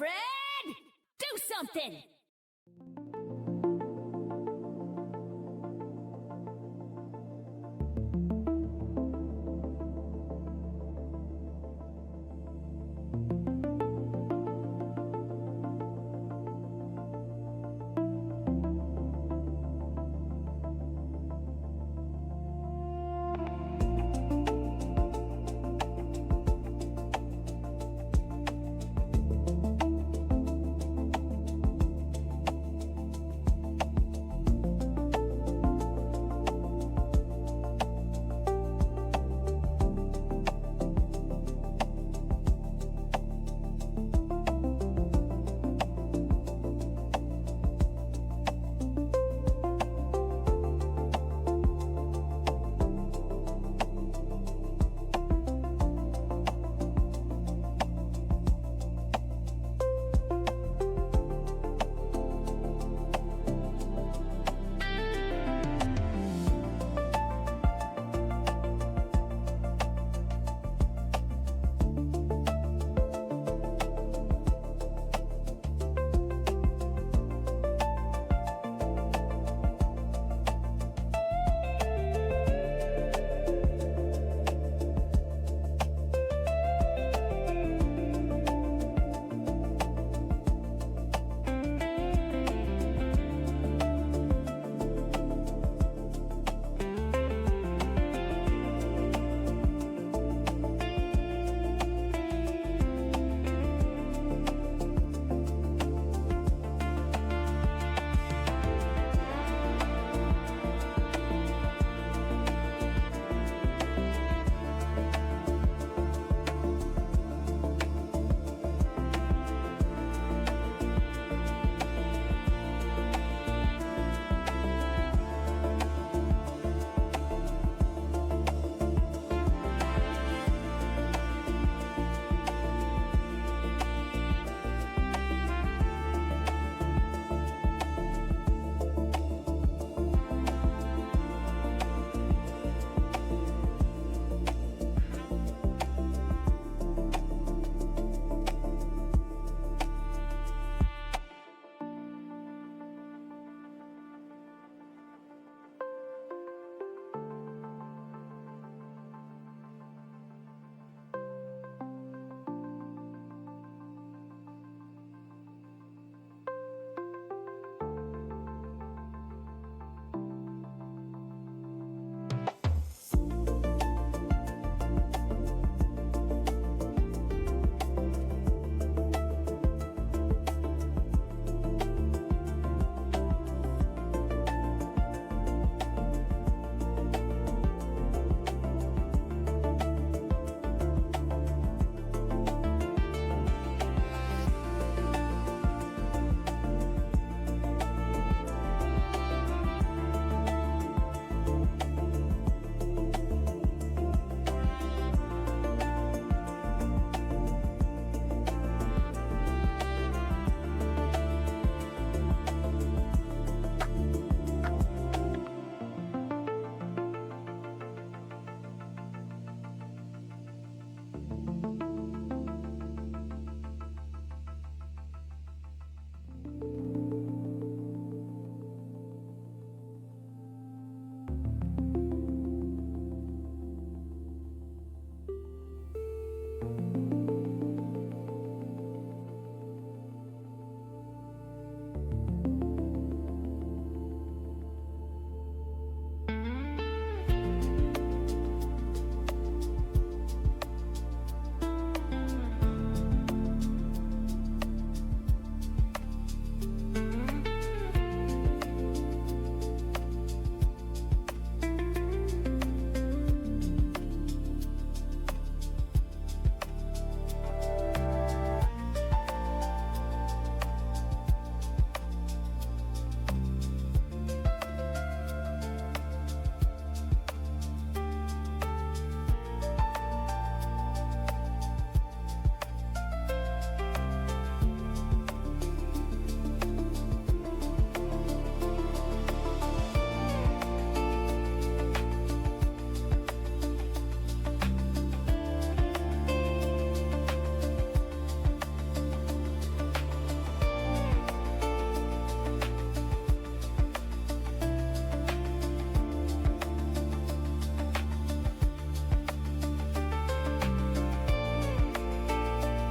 Fred! Do something!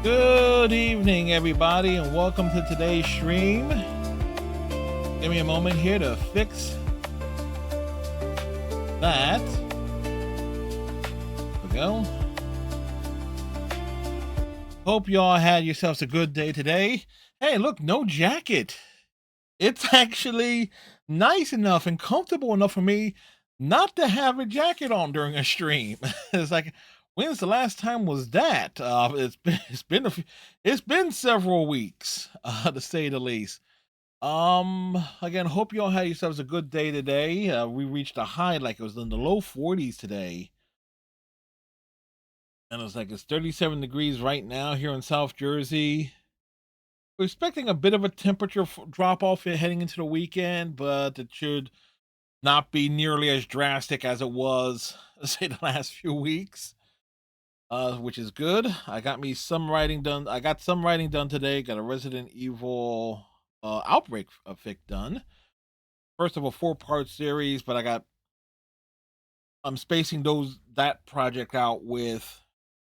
Good evening, everybody, and welcome to today's stream. Give me a moment here to fix that. There we go. Hope y'all had yourselves a good day today. Hey, look, no jacket. It's actually nice enough and comfortable enough for me not to have a jacket on during a stream. It's like, when's the last time was that? It's been several weeks, to say the least. Again, hope you all had yourselves a good day today. We reached a high, like it was in the low 40s today, and it's 37 degrees right now here in South Jersey. We're expecting a bit of a temperature drop off heading into the weekend, but it should not be nearly as drastic as it was, say, the last few weeks. Which is good. I got me some writing done. I got some writing done today. Got a Resident Evil outbreak fic done. First of a 4-part series, but I'm spacing that project out with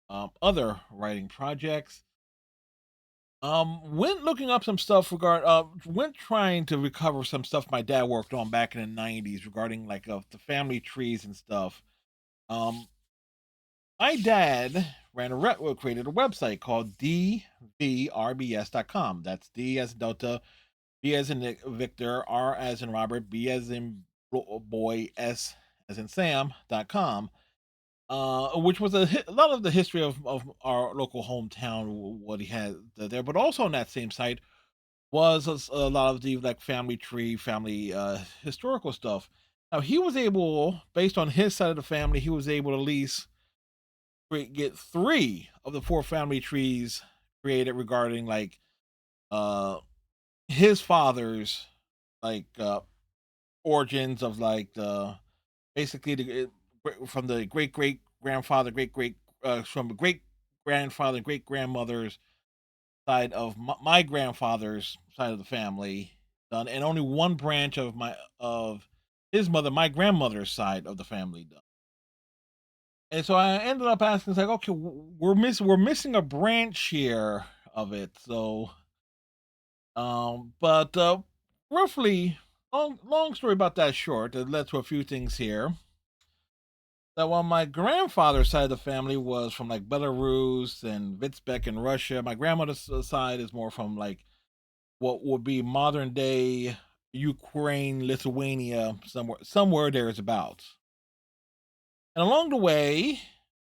other writing projects. Went looking up some stuff went trying to recover some stuff my dad worked on back in the 90s regarding the family trees and stuff. Um, my dad created a website called dvrbs.com. That's D as in Delta, B as in Victor, R as in Robert, B as in boy, S as in Sam.com. Which was a lot of the history of our local hometown, what he had there, but also on that same site was a lot of the family tree, family historical stuff. Now he was able, based on his side of the family, he was able to at least get 3 of the 4 family trees created regarding uh his father's like origins of the basically from the great great grandfather, from the great grandfather, great grandmother's side of my grandfather's side of the family done, and only one branch of his mother, my grandmother's side of the family done. And so I ended up asking, it's like, okay, we're missing a branch here of it. So, but roughly, long story about that short, it led to a few things here. That while my grandfather's side of the family was from Belarus and Vitebsk in Russia, my grandmother's side is more from what would be modern day Ukraine, Lithuania, somewhere there's about. And along the way,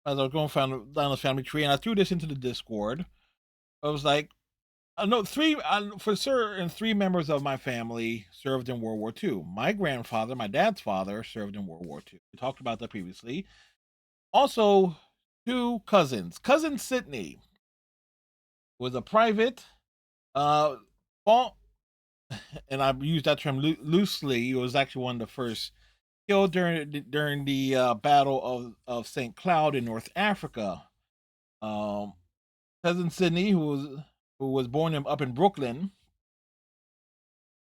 as I was going down the family tree, and I threw this into the Discord, I was like, I know for certain 3 members of my family served in World War II. My grandfather, my dad's father, served in World War II. We talked about that previously. Also, 2 cousins. Cousin Sydney was a private, uh, fall, and I use that term loosely. He was actually one of the first killed during the Battle of St. Cloud in North Africa. Um, Cousin Sydney, who was born up in Brooklyn,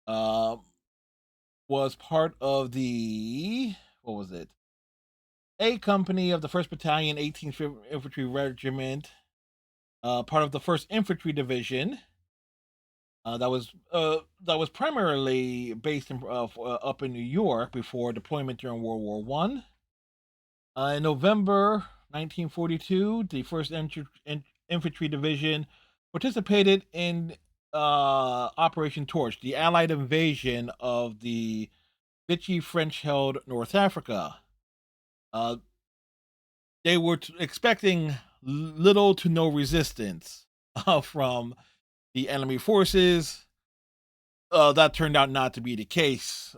uh, was part of the, what was it? A company of the First Battalion, 18th Infantry Regiment, part of the First Infantry Division. That was primarily based up in New York before deployment during World War One. In November 1942, the First Infantry Division participated in Operation Torch, the Allied invasion of the Vichy French-held North Africa. Uh, they were expecting little to no resistance from the enemy forces. That turned out not to be the case,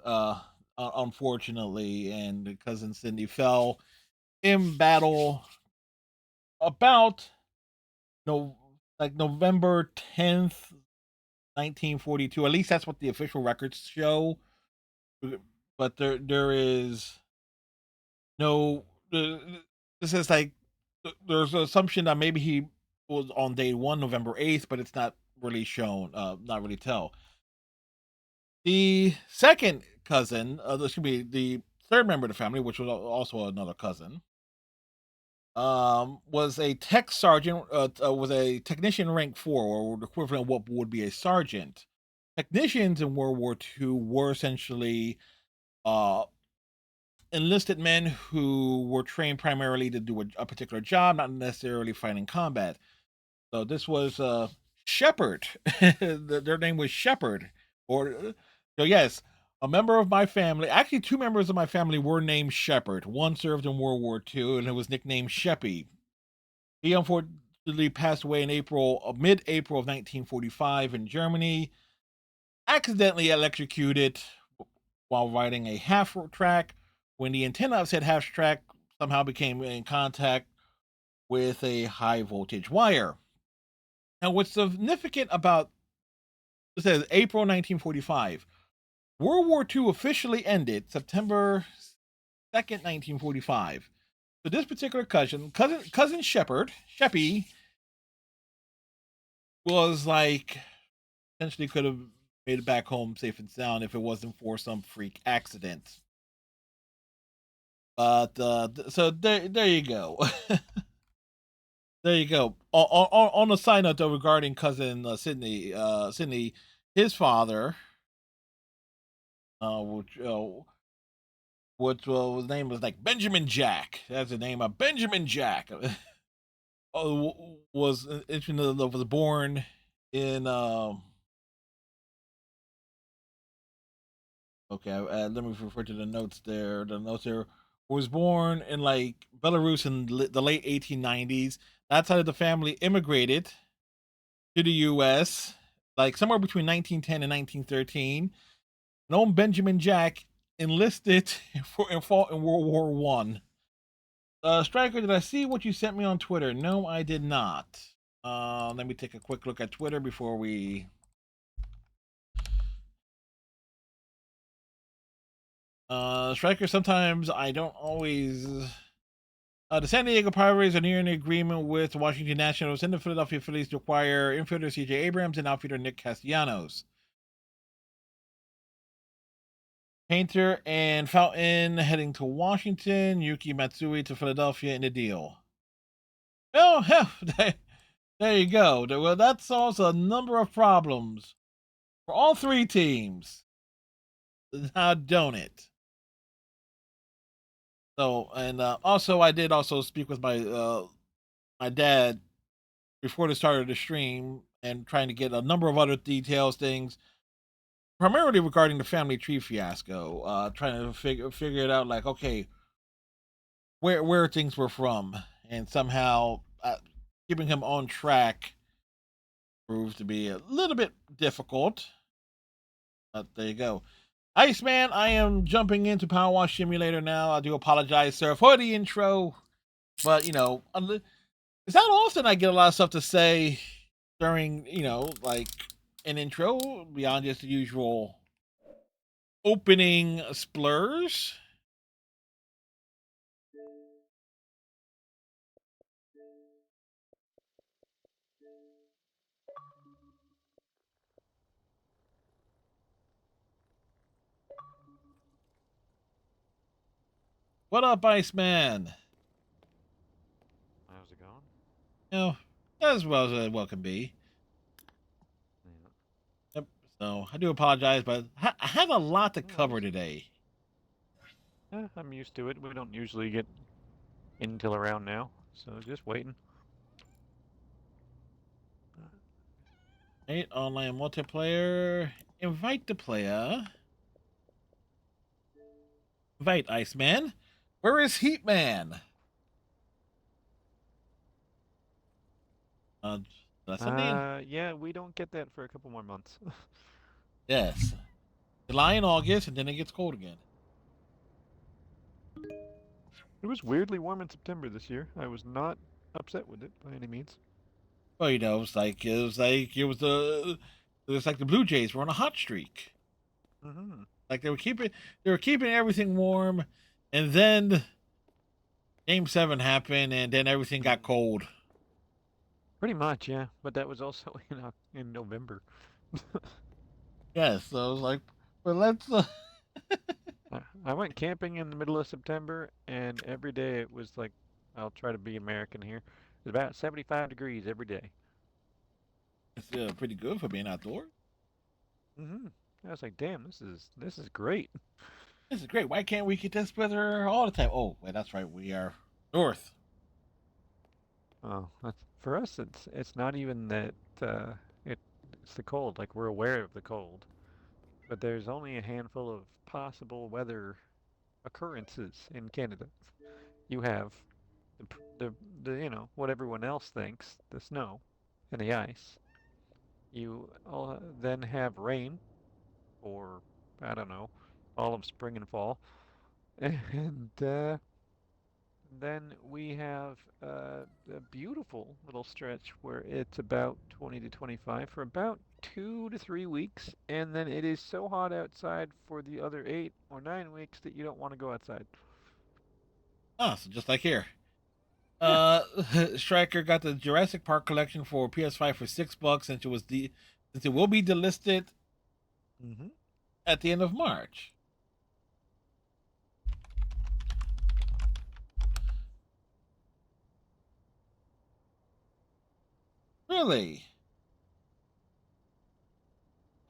unfortunately, and Cousin Cindy fell in battle about no November 10th, 1942. At least that's what the official records show. But there is no. This is there's an assumption that maybe he was on day 1, November 8th, but it's not really shown. Not really tell. The second cousin, this should be the third member of the family, which was also another cousin. was a tech sergeant, was a technician rank 4, or the equivalent of what would be a sergeant. Technicians in World War II were essentially uh, enlisted men who were trained primarily to do a particular job, not necessarily fighting combat. So this was Shepherd. Their name was Shepherd. So yes, a member of my family, actually two members of my family were named Shepherd. One served in World War II and it was nicknamed Sheppy. He unfortunately passed away in mid-April of 1945 in Germany, accidentally electrocuted while riding a half track when the antenna of said half track somehow became in contact with a high voltage wire. Now, what's significant about it says April 1945. World War II officially ended September 2nd, 1945. So this particular cousin Sheppy, was like essentially could have made it back home safe and sound if it wasn't for some freak accident. But so there you go. There you go. On a side note, though, regarding cousin Sydney, his father, which his name was like Benjamin Jack. That's the name of Benjamin Jack. Was born in okay, let me refer to the notes there. The notes there was born in like Belarus in the late 1890s. That side of the family immigrated to the U.S. like somewhere between 1910 and 1913. Known Benjamin Jack enlisted and fought in World War One. Striker, did I see what you sent me on Twitter? No, I did not. Let me take a quick look at Twitter before we. Striker, sometimes I don't always. The San Diego Padres are nearing an agreement with the Washington Nationals and the Philadelphia Phillies to acquire infielder C.J. Abrams and outfielder Nick Castellanos. Painter and Fountain heading to Washington. Yuki Matsui to Philadelphia in the deal. Oh, hell, there you go. Well, that solves a number of problems for all three teams. Now, don't it? So, and also, I did also speak with my dad before the start of the stream and trying to get a number of other details, things primarily regarding the family tree fiasco. Trying to figure it out, like, okay, where things were from, and somehow keeping him on track proved to be a little bit difficult. But there you go. Iceman, I am jumping into PowerWash Simulator now. I do apologize, sir, for the intro. But, it's not often I get a lot of stuff to say during, like an intro beyond just the usual opening splurs. What up, Iceman? How's it going? You know, as well as it well can be. Yeah. Yep. So I do apologize, but I have a lot to No cover worries. today. I'm used to it. We don't usually get in until around now, so just waiting. Right, online multiplayer. Invite the player. Invite Iceman. Where is Heatman? Uh, that's something. Yeah, we don't get that for a couple more months. Yes. July and August, and then it gets cold again. It was weirdly warm in September this year. I was not upset with it by any means. Well, it was like the Blue Jays were on a hot streak. Mm-hmm. Like they were keeping everything warm, and then Game 7 happened, and then everything got cold. Pretty much, yeah. But that was also in November. Yes, so I was like, but let's. I went camping in the middle of September, and every day it was like I'll try to be American here. It's about 75 degrees every day. It's pretty good for being outdoors. Mm-hmm. I was like, damn, this is great. This is great. Why can't we get this weather all the time? Oh, wait, that's right. We are north. Oh, for us, it's not even that uh, it it's the cold. Like we're aware of the cold, but there's only a handful of possible weather occurrences in Canada. You have the what everyone else thinks, the snow and the ice. You then have rain or I don't know, all of spring and fall, and then we have a beautiful little stretch where it's about 20 to 25 for about 2 to 3 weeks, and then it is so hot outside for the other 8 or 9 weeks that you don't want to go outside. Ah, so just like here. Yeah. Uh, Striker got the Jurassic Park collection for PS5 for $6 since since it will be delisted Mm-hmm. at the end of March. Really?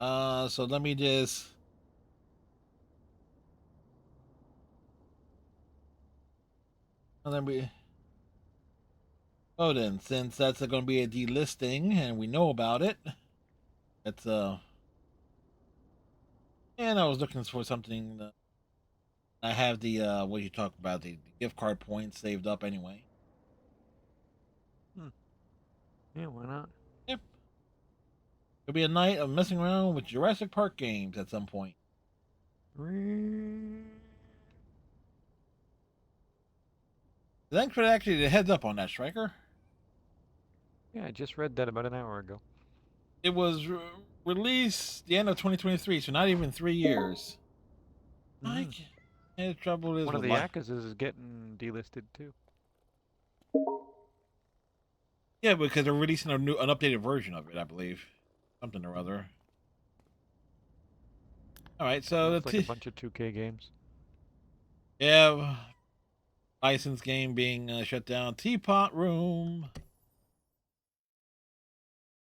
So let me just let me. Oh, then since that's going to be a delisting and we know about it, it's and I was looking for something. I have the what you talk about the gift card points saved up anyway. Hmm. Yeah, why not? Yep, it'll be a night of messing around with Jurassic Park games at some point. Thanks for actually the heads up on that, Striker. Yeah, I just read that about an hour ago. It was released the end of 2023, so not even 3 years. I Mm-hmm. the trouble is One of with the life. Yakuzas is getting delisted too. Yeah, because they're releasing an updated version of it, I believe, something or other. All right, so Looks like a bunch of 2K games. yeah, license game being shut down. Teapot Room.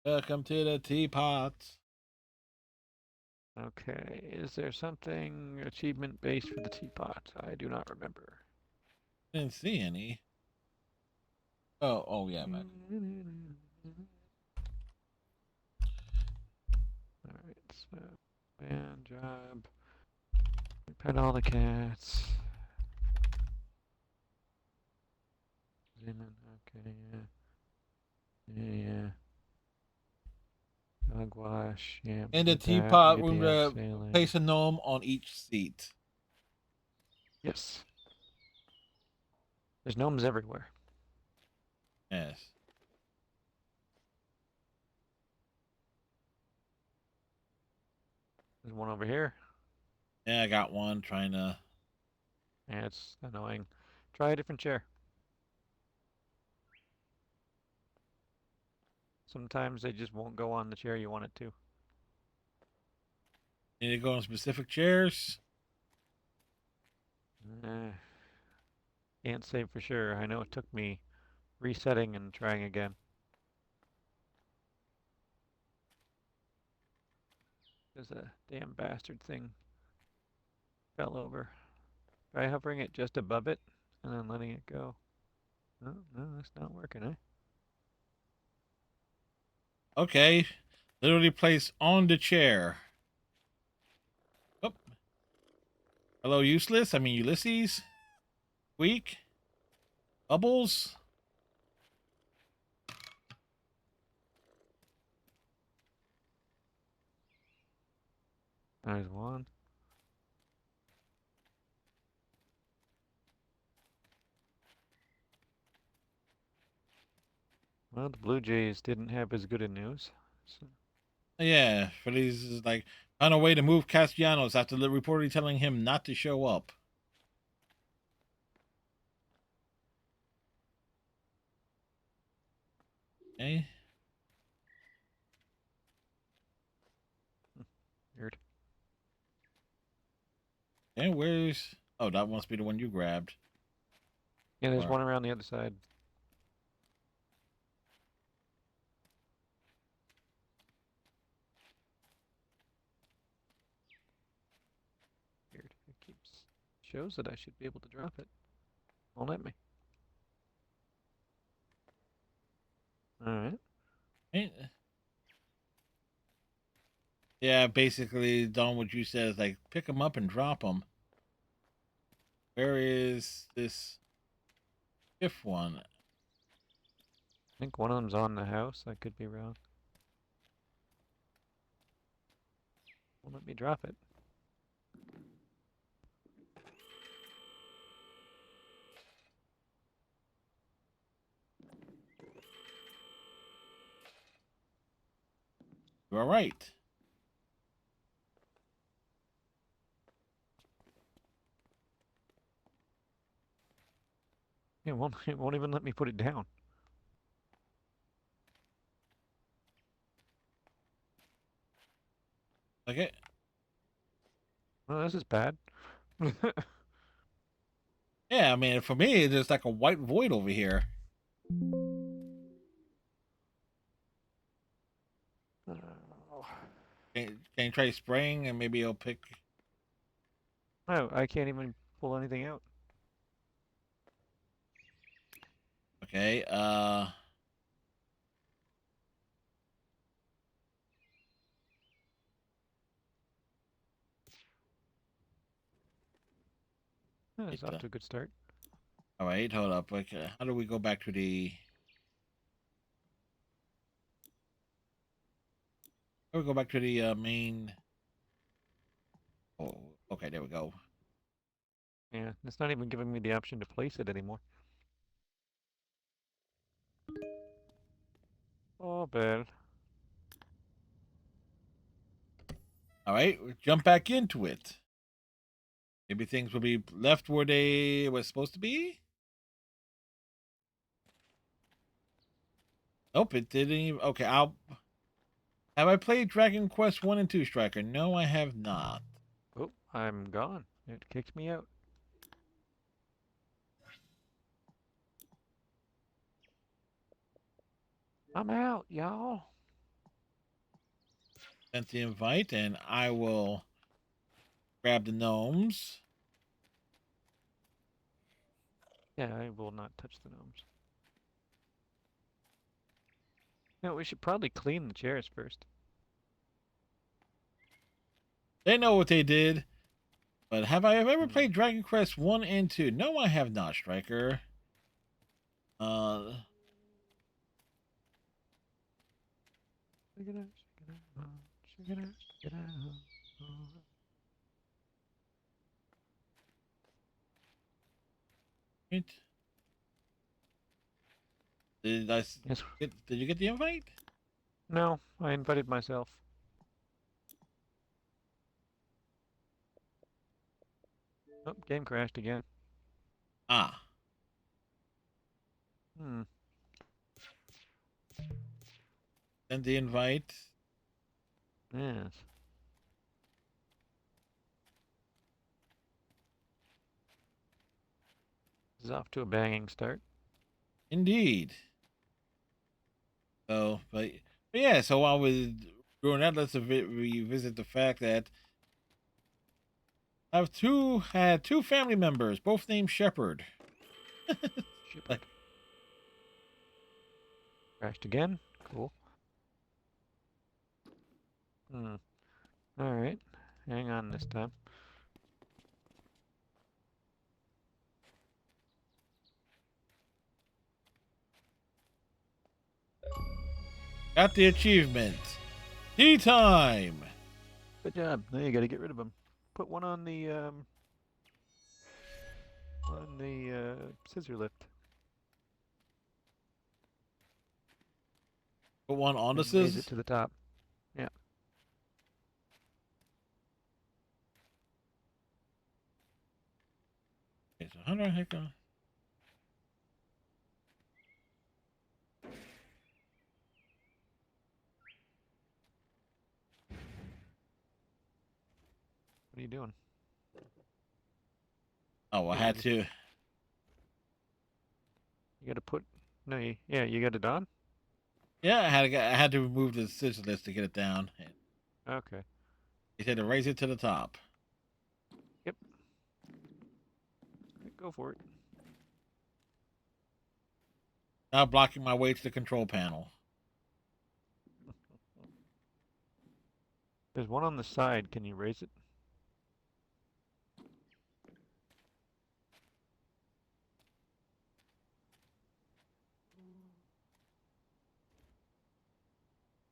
Welcome to the teapot. Okay, is there something achievement based for the teapot? I do not remember. Didn't see any. Oh yeah, man. Alright, so man job. Pet all the cats. Zeman, okay, yeah. Dog wash, yeah, we In the did that. We teapot did room, the abseiling. place a gnome on each seat. Yes. There's gnomes everywhere. Yes. There's one over here. Yeah, I got one trying to. Yeah, it's annoying. Try a different chair. Sometimes they just won't go on the chair you want it to. Need to go on specific chairs. Eh, can't say for sure. I know it took me resetting and trying again. Because a damn bastard thing fell over. Try hovering it just above it and then letting it go. No, no, that's not working, eh? Okay. Literally placed on the chair. Oh, hello, useless. I mean, Ulysses. Weak. Bubbles. There's one. Well, the Blue Jays didn't have as good a news. So, Yeah, Feliz is like on a way to move Castellanos after reportedly telling him not to show up. Okay. weird. And where's? Oh, that must be the one you grabbed. Yeah, there's Or- one around the other side. Weird. It keeps shows that I should be able to drop it. Won't let me. Alright. eh, Yeah, basically, Don, what you said is like pick them up and drop them. Where is this fifth one? I think one of them's on the house. I could be wrong. Won't let me drop it. You're all right. It won't even let me put it down. Okay. Well, this is bad. Yeah, I mean, for me, there's like a white void over here. Oh. Can you try spraying and maybe it'll pick? Oh, I can't even pull anything out. Okay. It's off to a good start. All right. Hold up. Okay. How do we go back to the? How do we go back to the main? Oh, okay. There we go. Yeah, it's not even giving me the option to place it anymore. Oh, bad. All right. Jump back into it. Maybe things will be left where they were supposed to be. Nope, it didn't even. Okay, I'll. Have I played Dragon Quest 1 and 2 Striker? No, I have not. Oh, I'm gone. It kicked me out. I'm out, y'all. Sent the invite, and I will grab the gnomes. Yeah, I will not touch the gnomes. No, we should probably clean the chairs first. They know what they did. But have I ever Hmm. played Dragon Quest 1 and 2? No, I have not, Striker. Uh, Check it out, check it out, check it out, check it out. it, did I Yes. did you get the invite? No, I invited myself. Oh, game crashed again. Ah, Hmm. send the invite. Yes. This is off to a banging start. Indeed. So, but yeah, so while we're doing that, let's revisit the fact that had two family members, both named Shepherd. Shepard. Crashed again. Cool. Hmm. Alright. Hang on this time. Got the achievement. Tea time. Good job. Now you gotta get rid of them. Put one on the scissor lift. Put one on the And raise it scissors. to the top. Yeah. Okay, so how the heck? What are you doing? Oh, I There had you to. You gotta put. No, yeah, you got it on? Yeah, I had to remove the scissor list to get it down. Okay. He said to raise it to the top. Yep. Go for it. Now blocking my way to the control panel. There's one on the side. Can you raise it?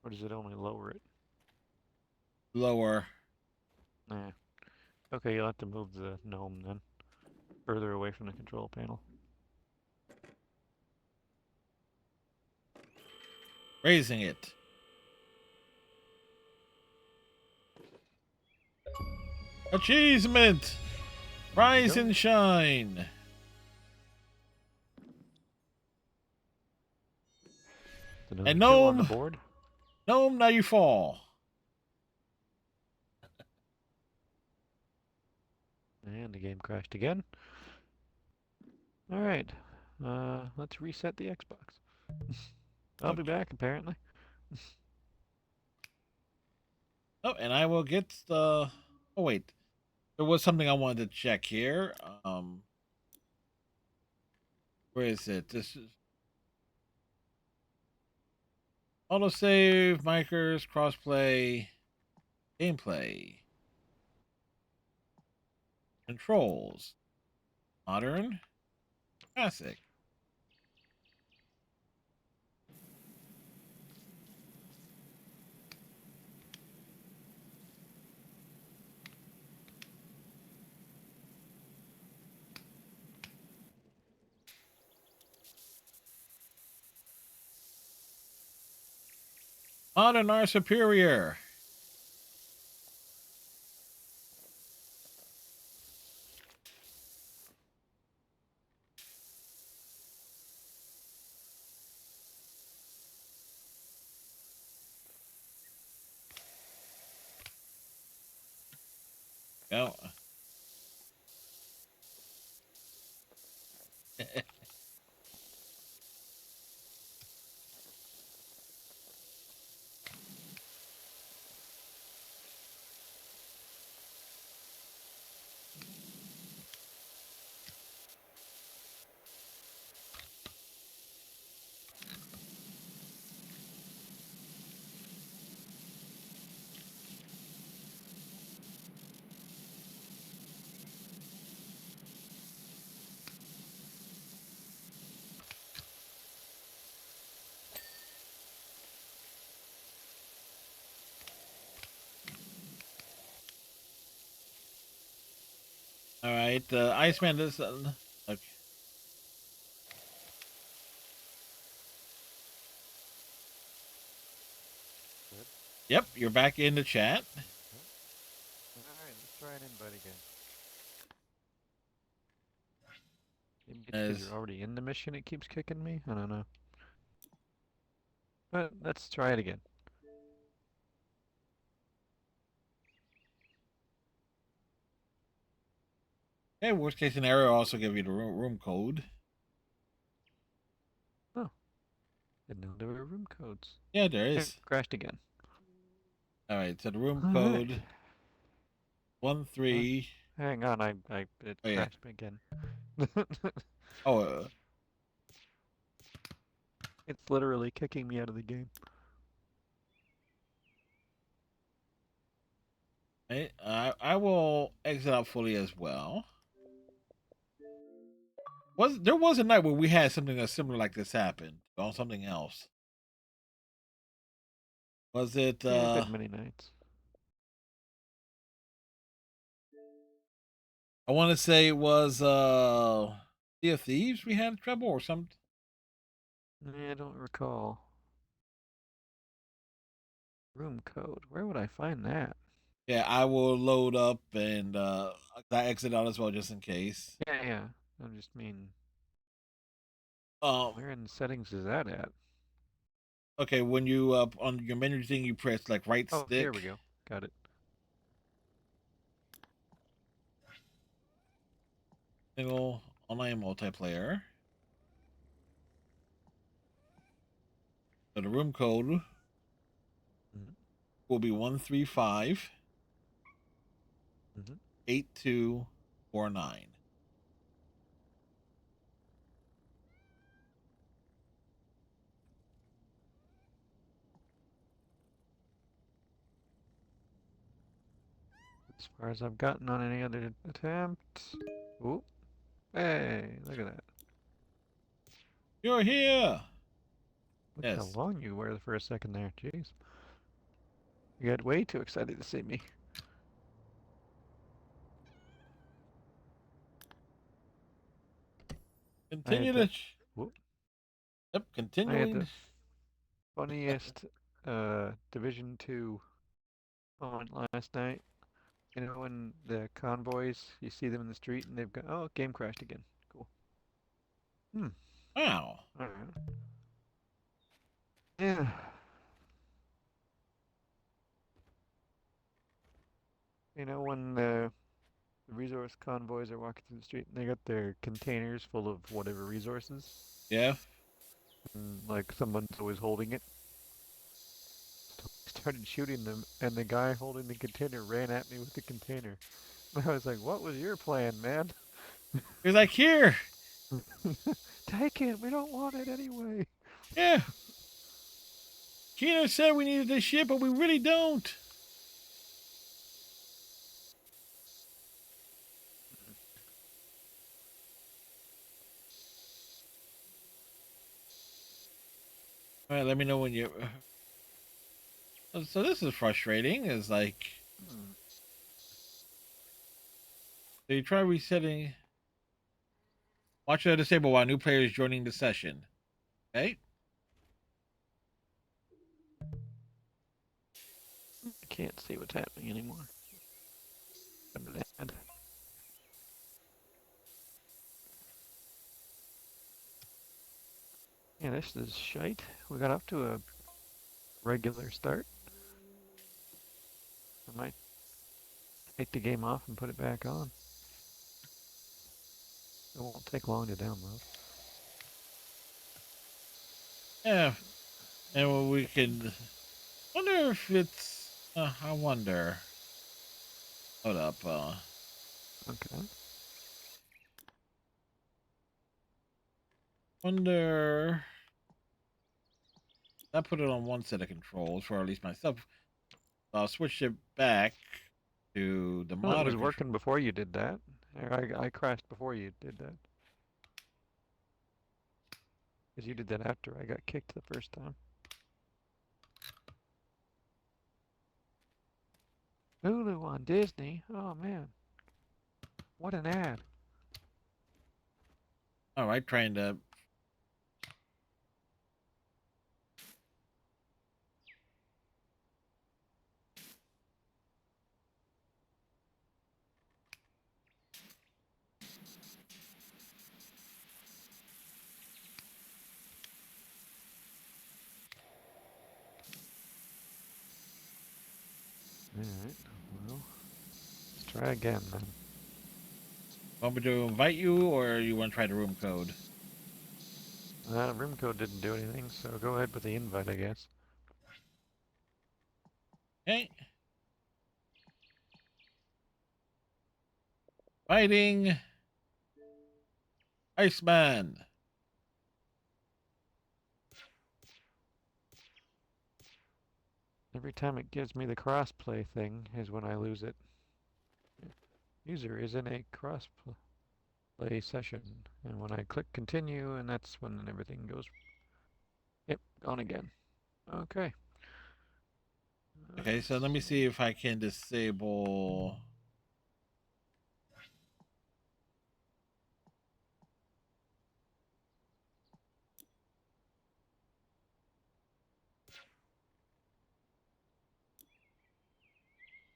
Or does it only lower it? Lower. Nah. Okay, you'll have to move the gnome then. Further away from the control panel. Raising it. Achievement! Rise and shine! Another And two on the gnome, board. gnome, now you fall. And the game crashed again. Alright. Let's reset the Xbox. I'll be back, apparently. Oh, and I will get the... Oh, wait. There was something I wanted to check here. Where is it? This is... Autosave, micers, crossplay, gameplay, controls, modern, classic. Modern are superior. Go. All right, Iceman. This. Okay. Good. Yep, you're back in the chat. Alright, let's try an invite again. Maybe it's because As you're already in the mission it keeps kicking me? I don't know. But let's try it again. okay, worst case scenario, I'll also give you the room code. Oh. Didn't know there were room codes. Yeah, there It is. crashed again. All right, so the room Alright. code 13. Hang on, it Oh yeah. crashed again. Oh, It's literally kicking me out of the game. I will exit out fully as well. There was a night where we had something that's similar like this happen on something else. Was it? Yeah, been many nights. I want to say it was Sea of Thieves. We had trouble or something. I don't recall. Room code. Where would I find that? Yeah, I will load up and I exit out as well just in case. Yeah. I just mean, Um. where in the settings is that at? Okay, when you on your menu thing, you press like right Oh, here we stick. go. Got it. Single online multiplayer. So the room code will be 135 8249. As far as I've gotten on any other attempt. Ooh. Hey, look at that. You're here. Look how Yes. long you were for a second there. Jeez. You got way too excited to see me. I Continue had to. the whoop. Yep, I had continuing. the funniest Division 2 moment last night. You know when the convoys, you see them in the street and they've got, oh, game crashed again. Cool. Hmm. Wow. All right. Yeah. You know when the resource convoys are walking through the street and they got their containers full of whatever resources, Yeah. and like someone's always holding it. So I started shooting them, and the guy holding the container ran at me with the container. And I was like, "What was your plan, man?" He's like, here. Take it. We don't want it anyway. Yeah. Keener said we needed this shit, but we really don't. All right, let me know when you. So this is frustrating. Is like, Hmm. so you try resetting. Watch it disable while new players joining the session. Okay. I can't see what's happening anymore. Yeah, this is shite. We got up to a regular start. I might take the game off and put it back on. It won't take long to download. Yeah, and we can. Wonder if it's. I wonder. Hold up. Okay. Wonder. I put it on one set of controls for at least myself. I'll switch it back to the Well, it modder was control. working before you did that. I crashed before you did that. Because you did that after I got kicked the first time. Hulu on Disney? Oh, man. What an ad. All right, trying to. Alright, well, let's try again then. Want me to invite you, or you want to try the room code? Room code didn't do anything, so go ahead with the invite, I guess. Okay. Fighting Iceman. Every time it gives me the crossplay thing is when I lose it. User is in a crossplay session. And when I click continue, and that's when everything goes. Yep, gone again. Okay. Okay, so let me see if I can disable.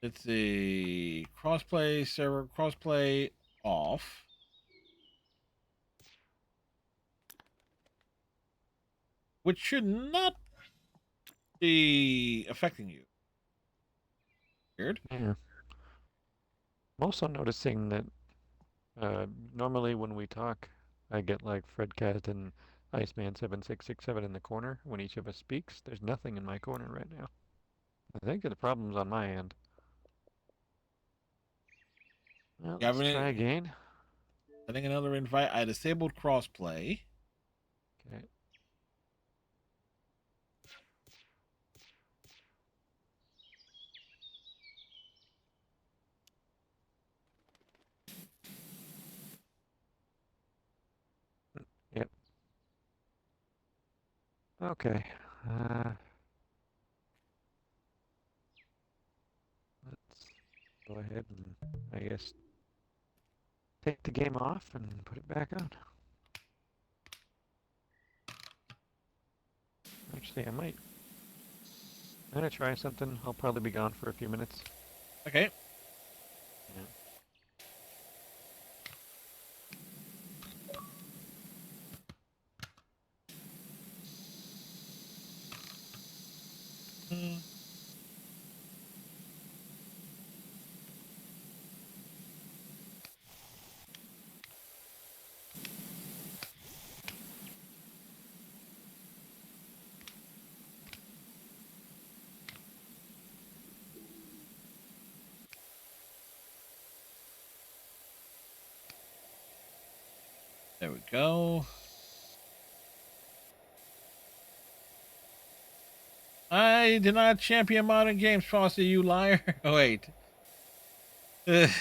Let's see. Crossplay server crossplay off. Which should not be affecting you. Weird. Yeah. I'm also noticing that normally when we talk, I get like Fred Kasdan Iceman7667 in the corner when each of us speaks. There's nothing in my corner right now. I think the problem's on my end. Well, let's try again. I think another invite. I disabled crossplay. Okay. Yep. Okay. Let's go ahead and, I guess, take the game off and put it back on. Actually, I'm gonna try something. I'll probably be gone for a few minutes. Okay. Yeah. There we go. I did not champion modern games, Frosty, you liar. Oh, wait. Let's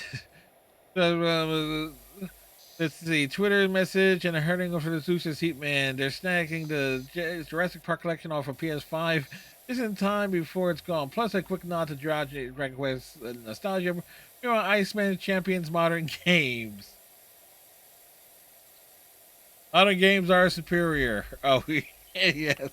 see. Twitter message and a hurting for the Zeus's Heatman. They're snacking the Jurassic Park collection off of PS5. Just in time before it's gone. Plus, a quick nod to Dragon Quest nostalgia. You're on Iceman Champions Modern Games. Modern games are superior. Oh, yes.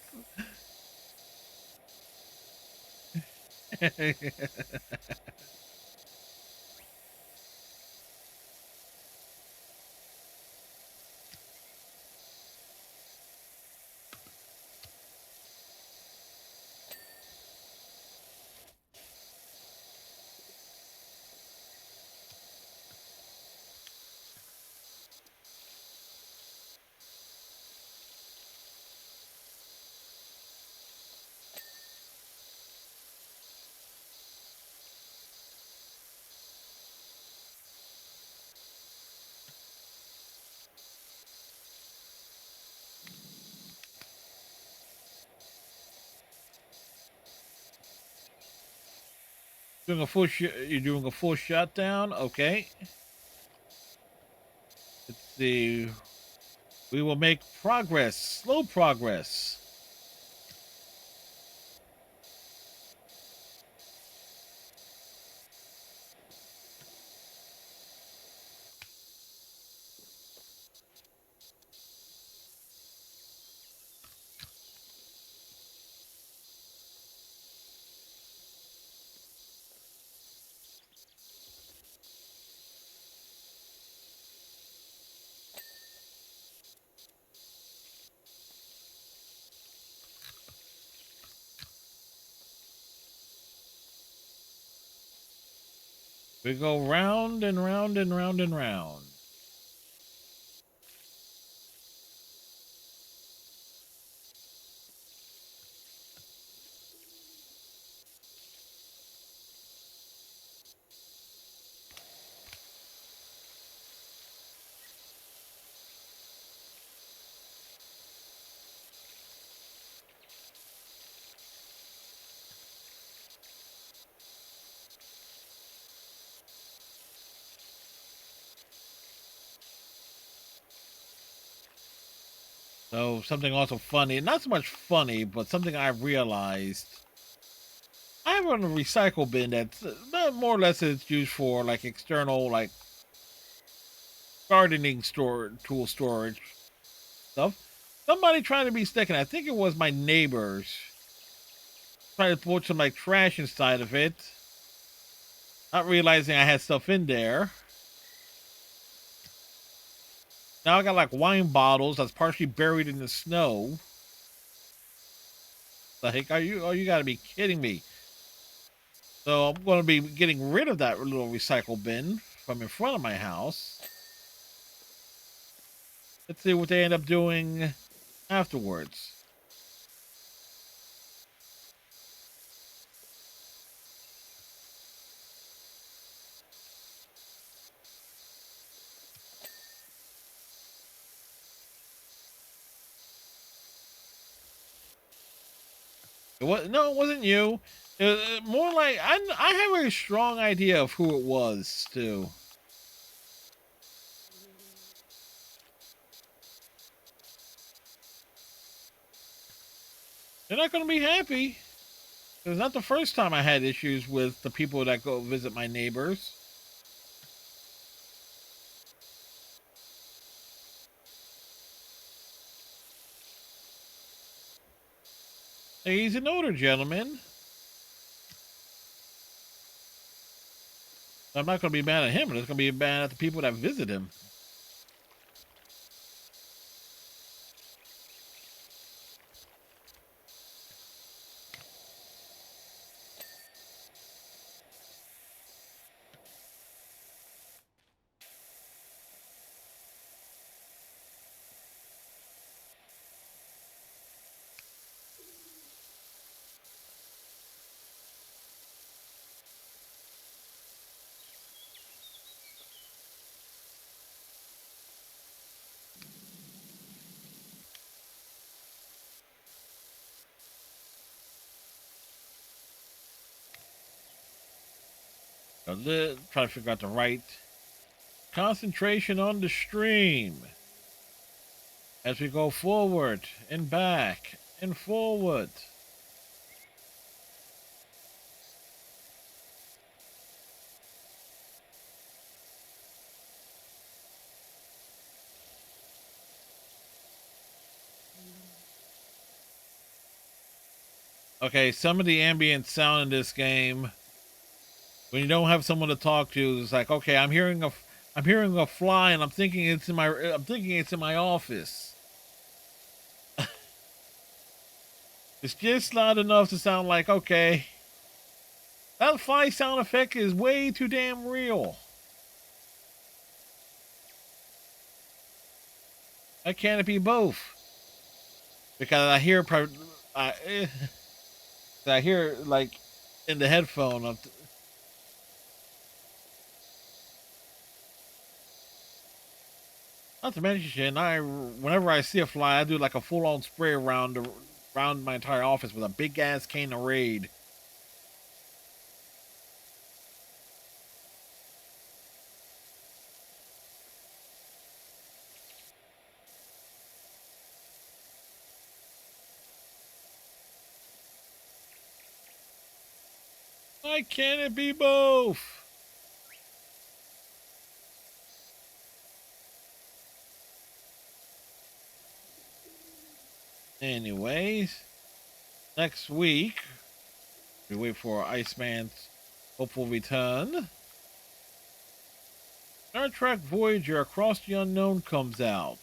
You're doing a full shutdown? Okay. Let's see. We will make progress. Slow progress. We go round and round and round and round. So something also funny, not so much funny, but something I realized. I have a recycle bin that's more or less it's used for like external like gardening tool storage stuff. Somebody tried to be sticking. I think it was my neighbors trying to put some like trash inside of it, not realizing I had stuff in there. Now I got like wine bottles that's partially buried in the snow. Like, you gotta be kidding me. So I'm gonna be getting rid of that little recycle bin from in front of my house. Let's see what they end up doing afterwards. No, it wasn't you. More like I have a strong idea of who it was too. They're not going to be happy. It's not the first time I had issues with the people that go visit my neighbors. He's an older gentleman. I'm not going to be mad at him. I'm just going to be mad at the people that visit him. Try to figure out the right concentration on the stream as we go forward and back and forward. Okay, some of the ambient sound in this game, when you don't have someone to talk to, it's like, okay, I'm hearing a fly, and I'm thinking it's in my office. It's just loud enough to sound like, okay, that fly sound effect is way too damn real. Why can't it be both? Because I hear like in the headphone. Not to mention, whenever I see a fly, I do like a full-on spray around my entire office with a big ass cane of Raid. Why can't it be both? Anyways, next week, we wait for Iceman's hopeful return. Star Trek Voyager Across the Unknown comes out.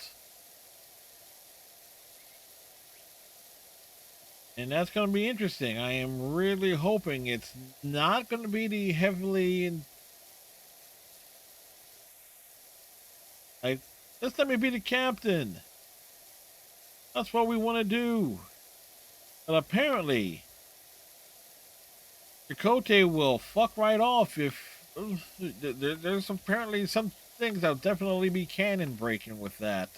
And that's going to be interesting. I am really hoping it's not going to be the heavily... Like, just let me be the captain. That's what we want to do. But apparently, Chakotay will fuck right off if... There's apparently some things that'll definitely be canon breaking with that.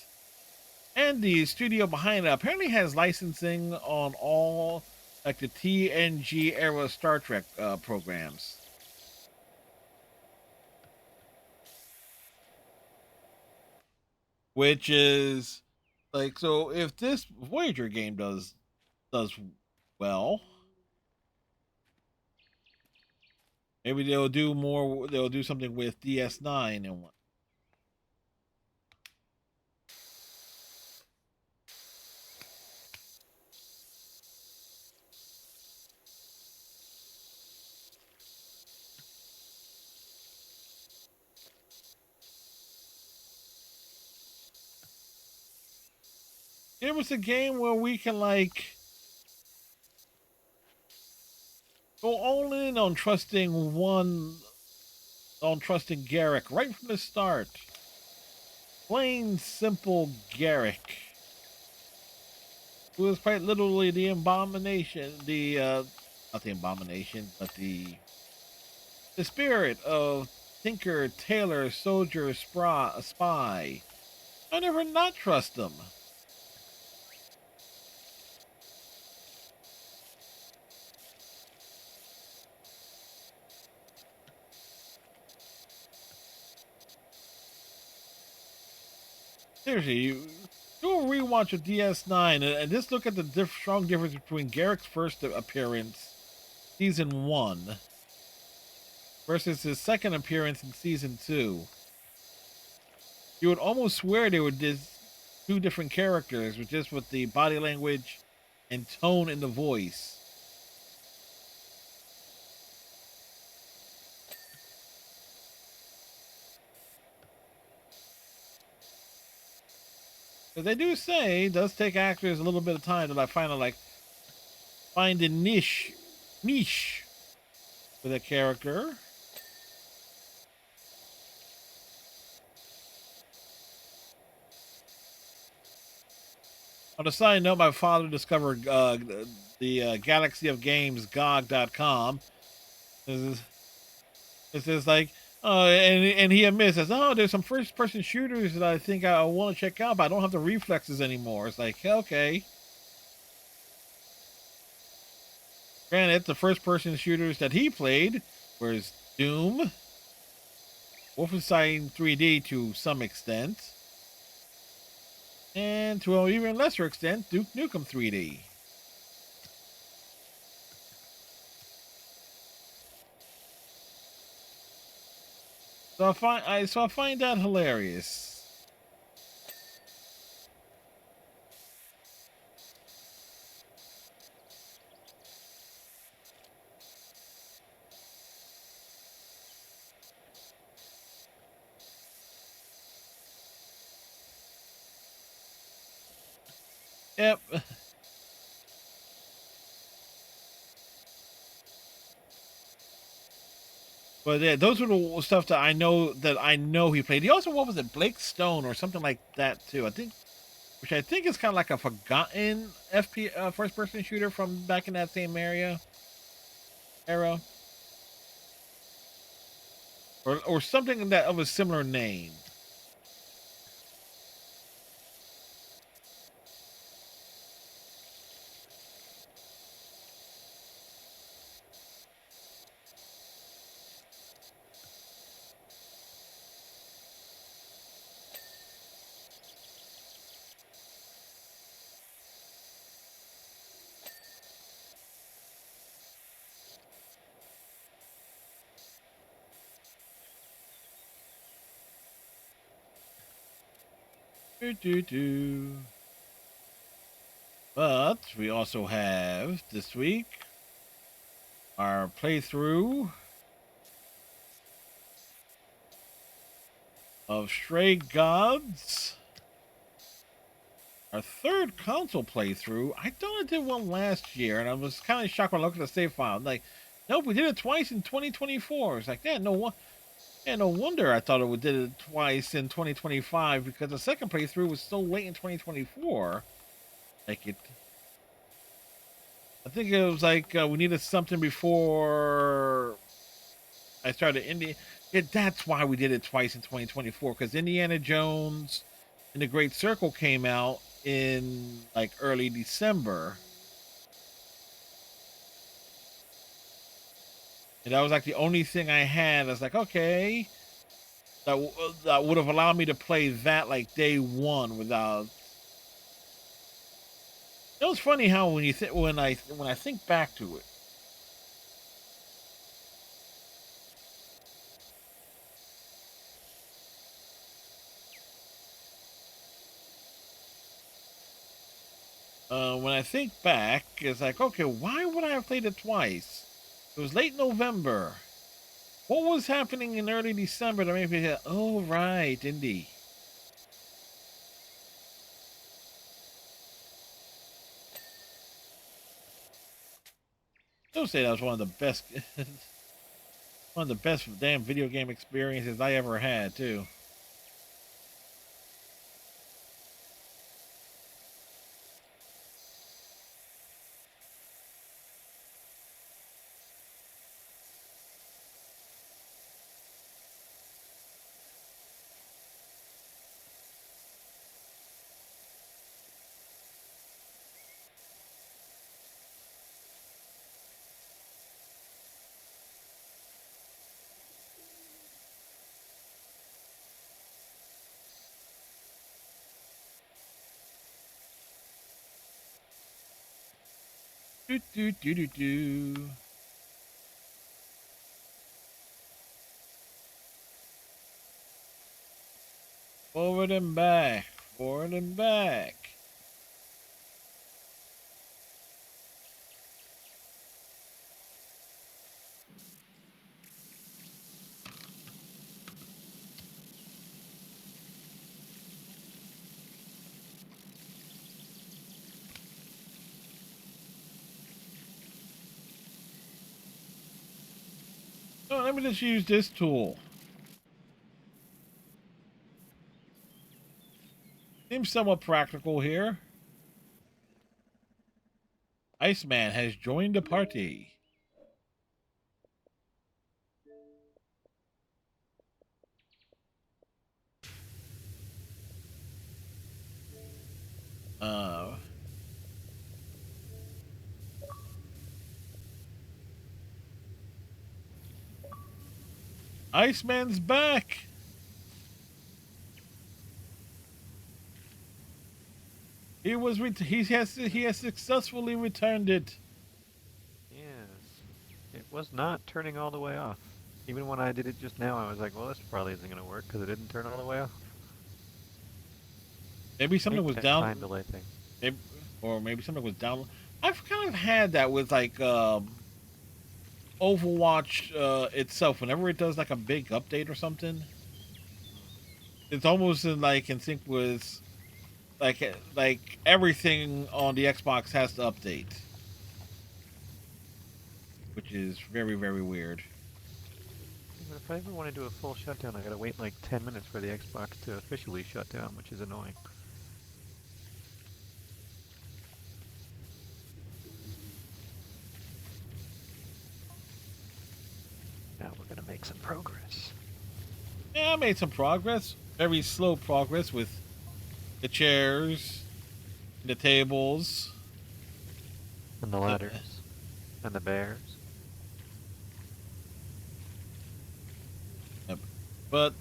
And the studio behind it apparently has licensing on all, like, the TNG era Star Trek programs. Which is, like, so if this Voyager game does well, maybe they'll do something with DS9 and what. It was a game where we can, like, go all in on trusting Garrick right from the start. Plain simple Garrick. who is quite literally the abomination, not the abomination, but the spirit of Tinker, Tailor, Soldier, Spy. I never not trust them. Seriously, do a rewatch of DS9 and just look at the strong difference between Garrick's first appearance, season 1, versus his second appearance in season 2. You would almost swear they were just two different characters, with just with the body language and tone in the voice. But they do say it does take actors a little bit of time to like find a niche for the character. On a side note, my father discovered the Galaxy of Games GOG.com. This is like, and he admits, says, oh, there's some first person shooters that I think I want to check out, but I don't have the reflexes anymore. It's like, okay. Granted, the first person shooters that he played was Doom, Wolfenstein 3D to some extent, and to an even lesser extent, Duke Nukem 3D. So I find that hilarious. Yep. But yeah, those were the stuff that I know he played. He also, what was it, Blake Stone or something like that too. I think, which I think is kind of like a forgotten first person shooter from back in that same era, or something that of a similar name. But we also have this week our playthrough of Stray Gods. Our third console playthrough. I thought I did one last year, and I was kind of shocked when I looked at the save file. I'm like, nope, we did it twice in 2024. It's like, yeah, no wonder I thought we did it twice in 2025, because the second playthrough was so late in 2024. Like it, I think it was like we needed something before I started India. That's why we did it twice in 2024, because Indiana Jones and the Great Circle came out in like early December. And that was like the only thing I had. I was like, okay, that would have allowed me to play that like day one without. It was funny how when you when I think back to it, when I think back, it's like, okay, why would I have played it twice? It was late November. What was happening in early December that made me say, oh, right, Indy. Don't say that was one of the best, one of the best damn video game experiences I ever had, too. Do, do, do, do, do. Forward and back. Forward and back. So let me just use this tool. Seems somewhat practical here. Iceman has joined the party. Iceman's back. He has successfully returned it. Yes. It was not turning all the way off. Even when I did it just now, I was like, well, this probably isn't going to work because it didn't turn all the way off. Maybe something was down. Time delay thing. Maybe, or maybe something was down. I've kind of had that with like Overwatch itself. Whenever it does like a big update or something, it's almost in sync with like everything on the Xbox has to update, which is very, very weird. But if I ever want to do a full shutdown, I gotta wait like 10 minutes for the Xbox to officially shut down, which is annoying. Now we're gonna make some progress. Yeah, I made some progress. Very slow progress with the chairs, the tables, And the ladders. And the bears. Yep. But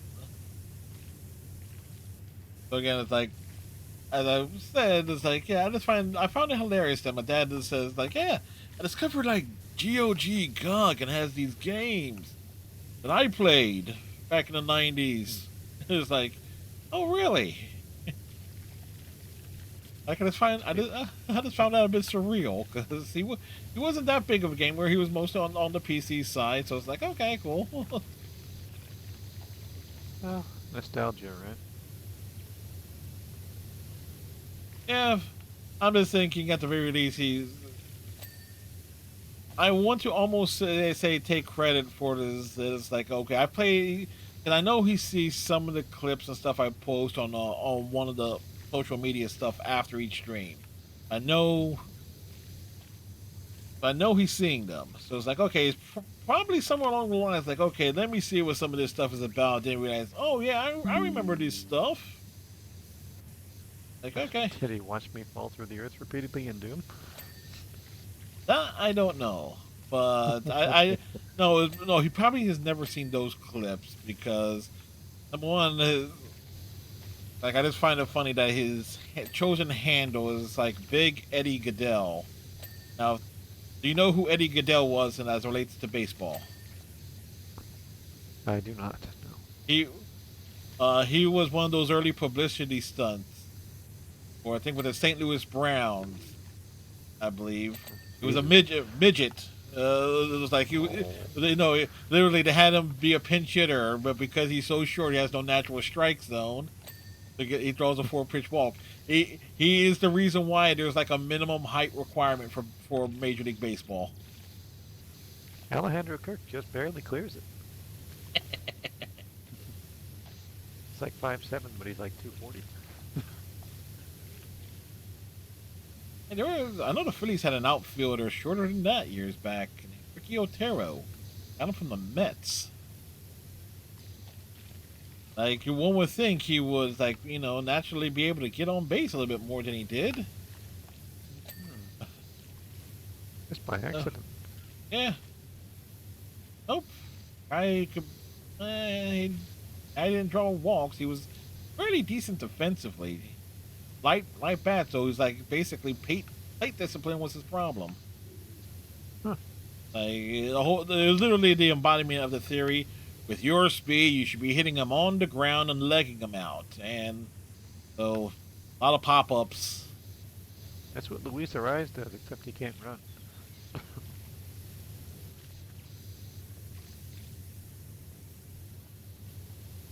so again, it's like as I said, it's like yeah, I found it hilarious that my dad just says like yeah, I discovered like GOG Gunk and has these games that I played back in the '90s. It's like, oh really? I just found that a bit surreal because he wasn't that big of a gamer. He was mostly on the PC side, so it's like okay, cool. Well, nostalgia, right? Yeah, I'm just thinking at the very least I want to almost say take credit for this. It's like okay, I play, and I know he sees some of the clips and stuff I post on one of the social media stuff after each stream. I know he's seeing them, so it's like okay, it's probably somewhere along the lines like okay, let me see what some of this stuff is about. Then realize, oh yeah, I remember this stuff. Like okay, Did he watch me fall through the earth repeatedly in Doom? that I don't know, but I no, he probably has never seen those clips because number one, like I just find it funny that his chosen handle is like Big Eddie Goodell. Now, do you know who Eddie Goodell was, and as relates to baseball? I do not know. He was one of those early publicity stunts, or I think with the St. Louis Browns, I believe. It was a midget. It was like literally they had him be a pinch hitter, but because he's so short, he has no natural strike zone. He throws a 4-pitch walk. He is the reason why there's like a minimum height requirement for Major League Baseball. Alejandro Kirk just barely clears it. It's like 5'7", but he's like 240. And I know the Phillies had an outfielder shorter than that years back, Ricky Otero, got him from the Mets. Like one would think he would naturally be able to get on base a little bit more than he did. Just by accident. Yeah. Nope. I didn't draw walks. He was pretty decent defensively. Light bat, so he's like basically plate discipline was his problem. Huh. Like literally the embodiment of the theory. With your speed, you should be hitting them on the ground and legging them out. And so, a lot of pop-ups. That's what Luis Ariz does, except he can't run.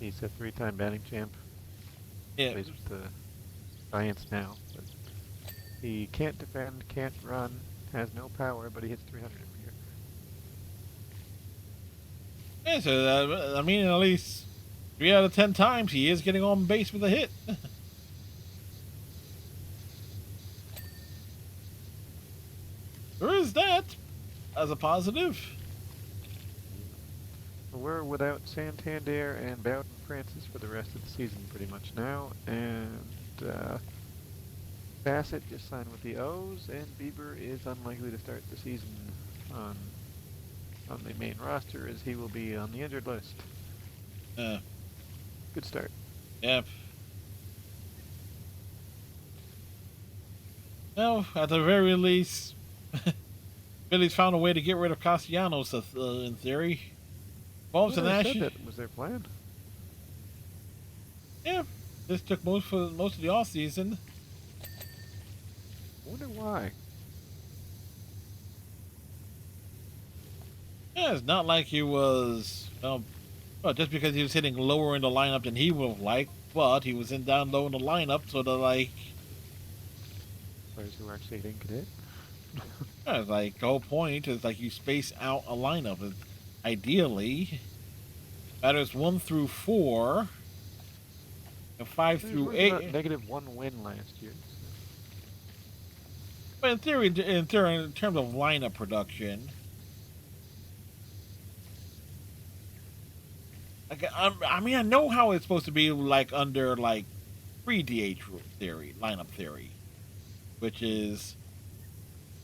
He's a 3-time batting champ. Yeah, Plays with the Giants now. But he can't defend, can't run, has no power, but he hits 300 every year. yeah. So I mean, at least 3 out of 10 times he is getting on base with a hit. There is that as a positive. We're without Santander and Bowden Francis for the rest of the season pretty much now, and Bassett just signed with the O's, and Bieber is unlikely to start the season on the main roster as he will be on the injured list. Good start. Yep. Well, at the very least, Phillies found a way to get rid of Castellanos, in theory. Well, Well, they said that was their plan. Yeah, this took most of the off season. I wonder why. Yeah, it's not like he was, well, just because he was hitting lower in the lineup than he would have liked, but he was in down low in the lineup, so the Players who actually didn't get hit. yeah, it's like the whole point is like you space out a lineup. Ideally, batters 1 through 4, and 5 through 8. -1 win last year. But in theory, in terms of lineup production, like I mean, I know how it's supposed to be like under like pre-DH theory, lineup theory, which is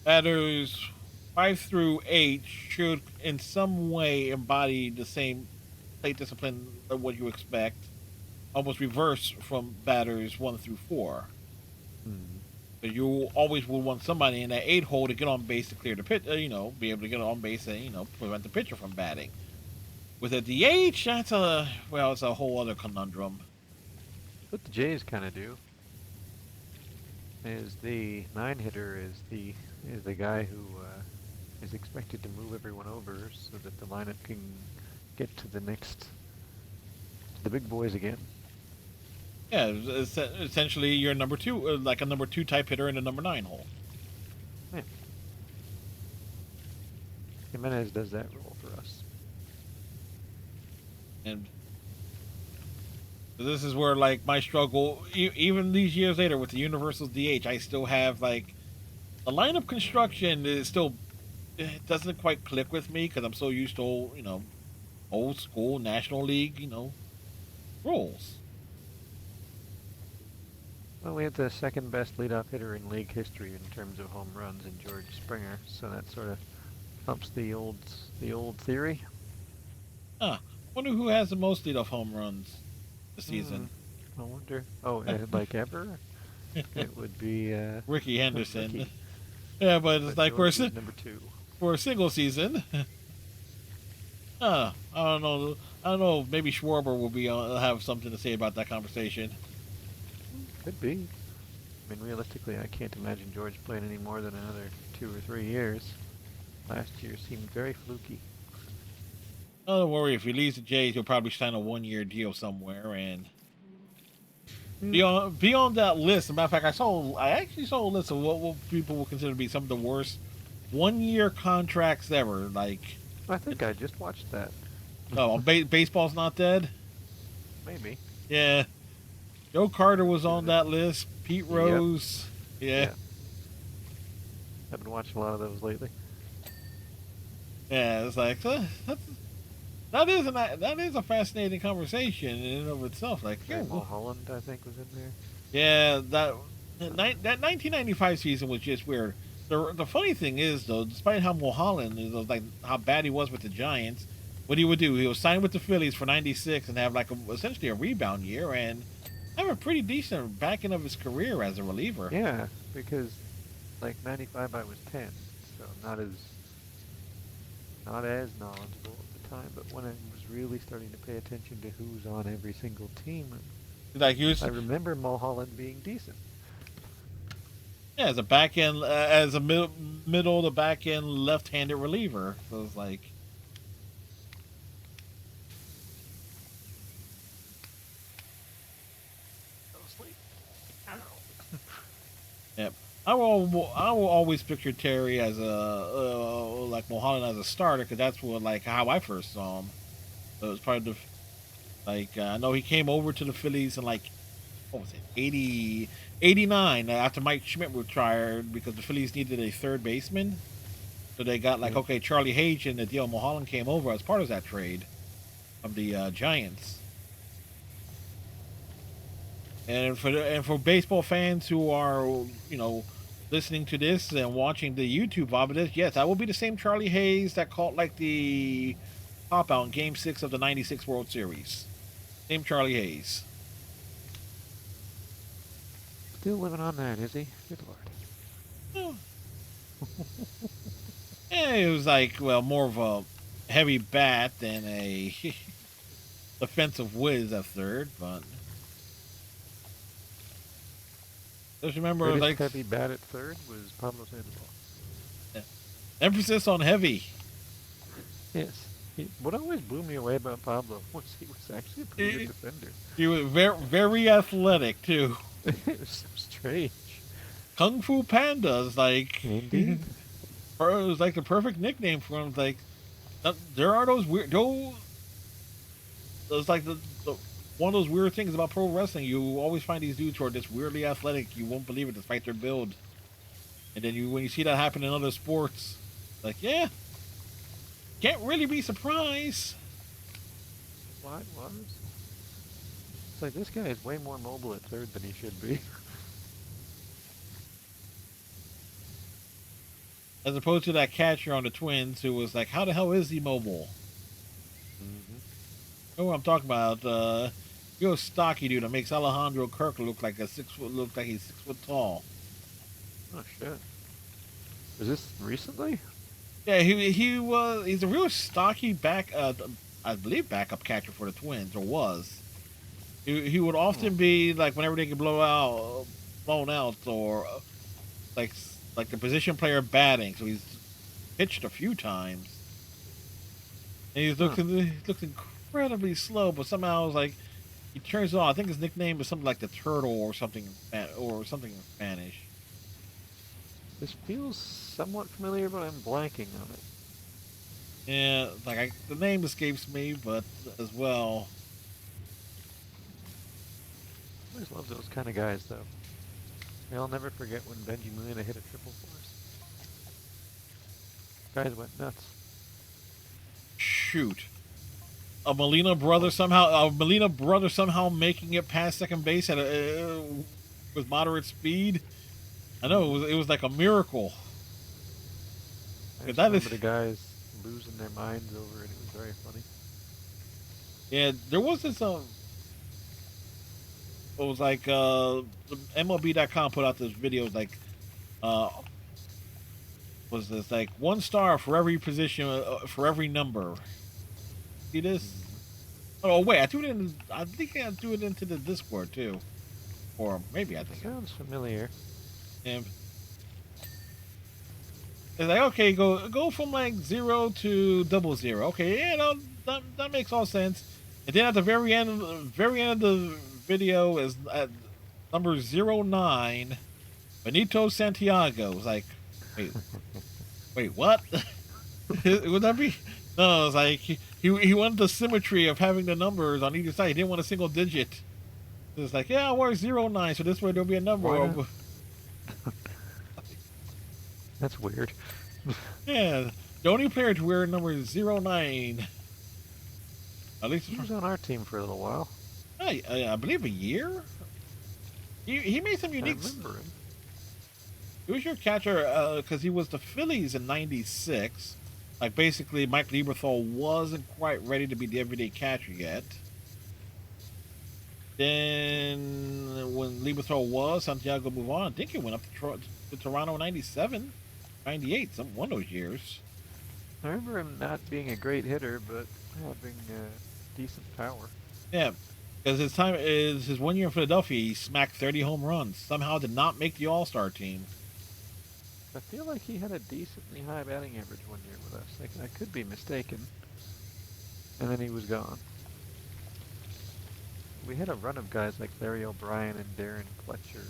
batters 5 through 8 should in some way embody the same plate discipline of what you expect, almost reverse from batters 1 through 4. So you always would want somebody in that 8 hole to get on base to clear the pitch, be able to get on base and prevent the pitcher from batting. With a DH, it's a whole other conundrum. What the Jays kind of do is the 9-hitter is the guy who is expected to move everyone over so that the lineup can get to the big boys again. Yeah, it's essentially you're number 2, like a number 2 type hitter in the number 9 hole. Yeah. Jimenez does that role for us. And this is where like my struggle, even these years later with the universal DH, I still have like the lineup construction is still, it doesn't quite click with me because I'm so used to old school National League rules. Well, we have the second best leadoff hitter in league history in terms of home runs in George Springer, so that sort of trumps the old theory. Wonder who has the most leadoff home runs this season. I wonder. Oh, like ever? It would be Ricky Henderson. Ricky. Yeah, but it's like George is number 2 for a single season. I don't know. Maybe Schwarber will have something to say about that conversation. Could be. I mean, realistically, I can't imagine George playing any more than another 2 or 3 years. Last year seemed very fluky. Oh, don't worry. If he leaves the Jays, he'll probably sign a 1-year deal somewhere and be on that list. As a matter of fact, I actually saw a list of what people will consider to be some of the worst 1-year contracts ever. Like, I think I just watched that. Oh, baseball's not dead. Maybe. Yeah. Joe Carter was on that list. Pete Rose. Yep. Yeah. I've been watching a lot of those lately. Yeah, it's like that is a fascinating conversation in and of itself. Like, Mulholland, I think, was in there. Yeah, that 1995 season was just weird. The funny thing is, though, despite how Mulholland is, like how bad he was with the Giants, what he would do, he would sign with the Phillies for '96 and have like essentially a rebound year and have a pretty decent back end of his career as a reliever. Yeah, because like '95 I was 10, so not as not as knowledgeable at the time, but when I was really starting to pay attention to who's on every single team, Like you, I remember Mulholland being decent. yeah, as a back end, as a middle to back end left-handed reliever. So it's like, Go to sleep. yep. I will always picture Terry as a like Mulholland as a starter because that's what like how I first saw him. So it was probably the like I know he came over to the Phillies in like what was it 80, 89 after Mike Schmidt retired because the Phillies needed a third baseman. So they got like, okay, Charlie Hage and the deal. Mulholland came over as part of that trade of the Giants. And for baseball fans who are, you know, listening to this and watching the YouTube of this, yes, that will be the same Charlie Hayes that caught like the pop out in Game 6 of the 96 World Series. Same Charlie Hayes. Still living on that, is he? Good lord. Well, it was like, well, more of a heavy bat than a defensive whiz at third, but just remember, Greatest like, heavy bat at third was Pablo Sandoval. emphasis on heavy. Yes. What always blew me away about Pablo was he was actually a pretty good defender. He was very, very athletic too. It was so strange. Kung Fu Panda is like, Indeed. it was like the perfect nickname for him. Like, there are those weird, those like the one of those weird things about pro wrestling. You always find these dudes who are just weirdly athletic. You won't believe it despite their build. And then when you see that happen in other sports, like, yeah, can't really be surprised. Why was? It's like this guy is way more mobile at third than he should be. As opposed to that catcher on the Twins who was like, how the hell is he mobile? Mm-hmm. You know what I'm talking about? You're a stocky dude that makes Alejandro Kirk look like he's 6 foot tall. Oh shit. Was this recently? Yeah, he's a real stocky I believe backup catcher for the Twins, or was. He would often be like whenever they get blown out, or like the position player batting. So he's pitched a few times, and he looks incredibly slow. But somehow it's like he turns it on. I think his nickname is something like the Turtle or something in Spanish. This feels somewhat familiar, but I'm blanking on it. Yeah, like the name escapes me, but as well. I always love those kind of guys, though. I'll never forget when Benji Molina hit a triple for us. Guys went nuts. Shoot. A Molina brother somehow making it past second base at with moderate speed. I know it was like a miracle. I just remember the guys losing their minds over it. It was very funny. Yeah, there was this it was like MLB.com put out this video like was this like 1 star for every position for every number. See this? Mm-hmm. Oh wait, I think I threw it into the Discord too, or maybe I think sounds familiar. And it's like, okay, go from like 0 to 00. Okay, yeah, that makes all sense. And then at the very end of the video is at number 09, Benito Santiago. It's like, wait, what? Would that be? No, it's like he wanted the symmetry of having the numbers on either side. He didn't want a single digit. It's like, yeah, I'll wear 09, so this way there'll be a number. That's weird. Yeah, the only player to wear number 09. At least he was on our team for a little while. I believe a year. He made some unique. I remember him. He was your catcher because he was the Phillies in '96. Like basically, Mike Lieberthal wasn't quite ready to be the everyday catcher yet. Then when Lieberthal was, Santiago moved on. I think he went up to Toronto in '97, '98, one of those years. I remember him not being a great hitter, but having decent power. Yeah, because his 1 year in Philadelphia, he smacked 30 home runs. Somehow did not make the All-Star team. I feel like he had a decently high batting average 1 year with us. I could be mistaken. And then he was gone. We had a run of guys like Larry O'Brien and Darren Fletcher.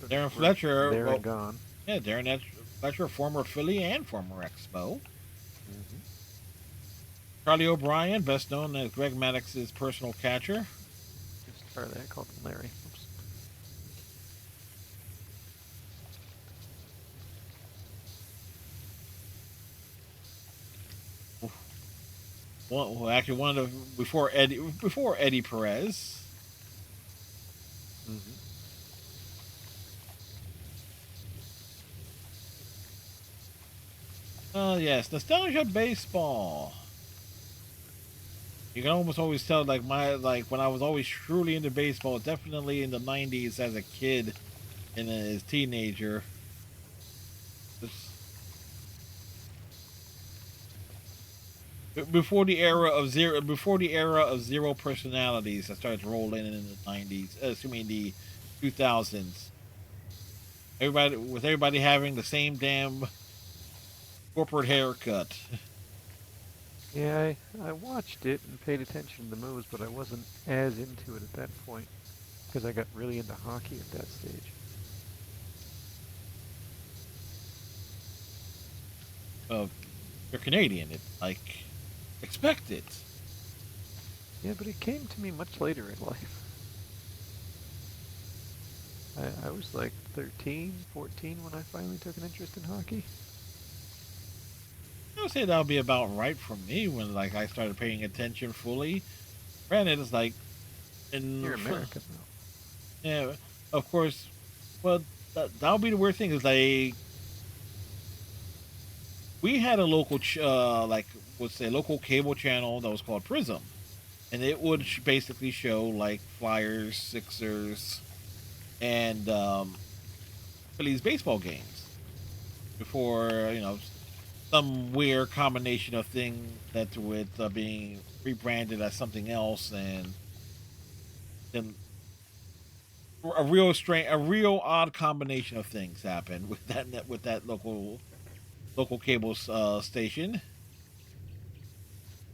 Darren Fletcher, There well, and gone. yeah, Fletcher, former Philly and former Expo. Mm-hmm. Charlie O'Brien, best known as Greg Maddox's personal catcher. Just Charlie, I called him Larry. Oops. Well, actually, one of the before Eddie Perez. Mm-hmm. Yes, nostalgia baseball. You can almost always tell, like when I was always truly into baseball, definitely in the '90s as a kid and as a teenager. Before the era of zero personalities that started rolling in the '90s, assuming the 2000s. Everybody having the same damn corporate haircut. Yeah, I watched it and paid attention to the moves, but I wasn't as into it at that point because I got really into hockey at that stage. You're Canadian. Expect it. Yeah, but it came to me much later in life. I was like 13, 14 when I finally took an interest in hockey. I would say that would be about right for me when I started paying attention fully. Granted, it's like You're American though. yeah, of course. Well, that would be the weird thing is we had a local local cable channel that was called Prism, and it would basically show like Flyers, Sixers, and Phillies baseball games before some weird combination of thing that with being rebranded as something else, and then a real odd combination of things happened with that local cable station.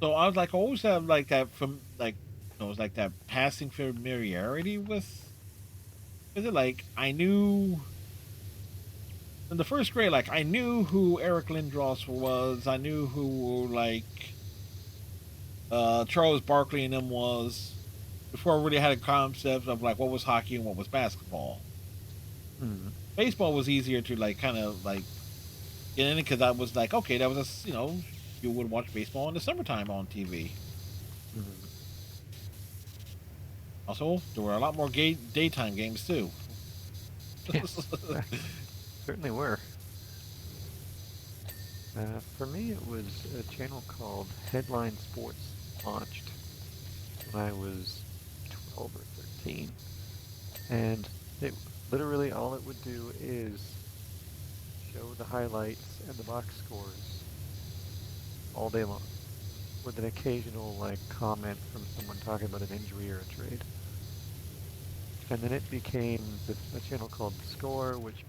So I was like, I always have like that from it was like that passing familiarity with it. Like I knew in the first grade, like I knew who Eric Lindros was. I knew who Charles Barkley and them was before I really had a concept of like what was hockey and what was basketball. Mm-hmm. Baseball was easier to kind of get in it because I was like, okay, that was you would watch baseball in the summertime on TV. Mm-hmm. Also, there were a lot more daytime games too. Yes, certainly were. For me, it was a channel called Headline Sports launched when I was 12 or 13. And it literally all it would do is show the highlights and the box scores all day long, with an occasional comment from someone talking about an injury or a trade. And then it became a channel called The Score, which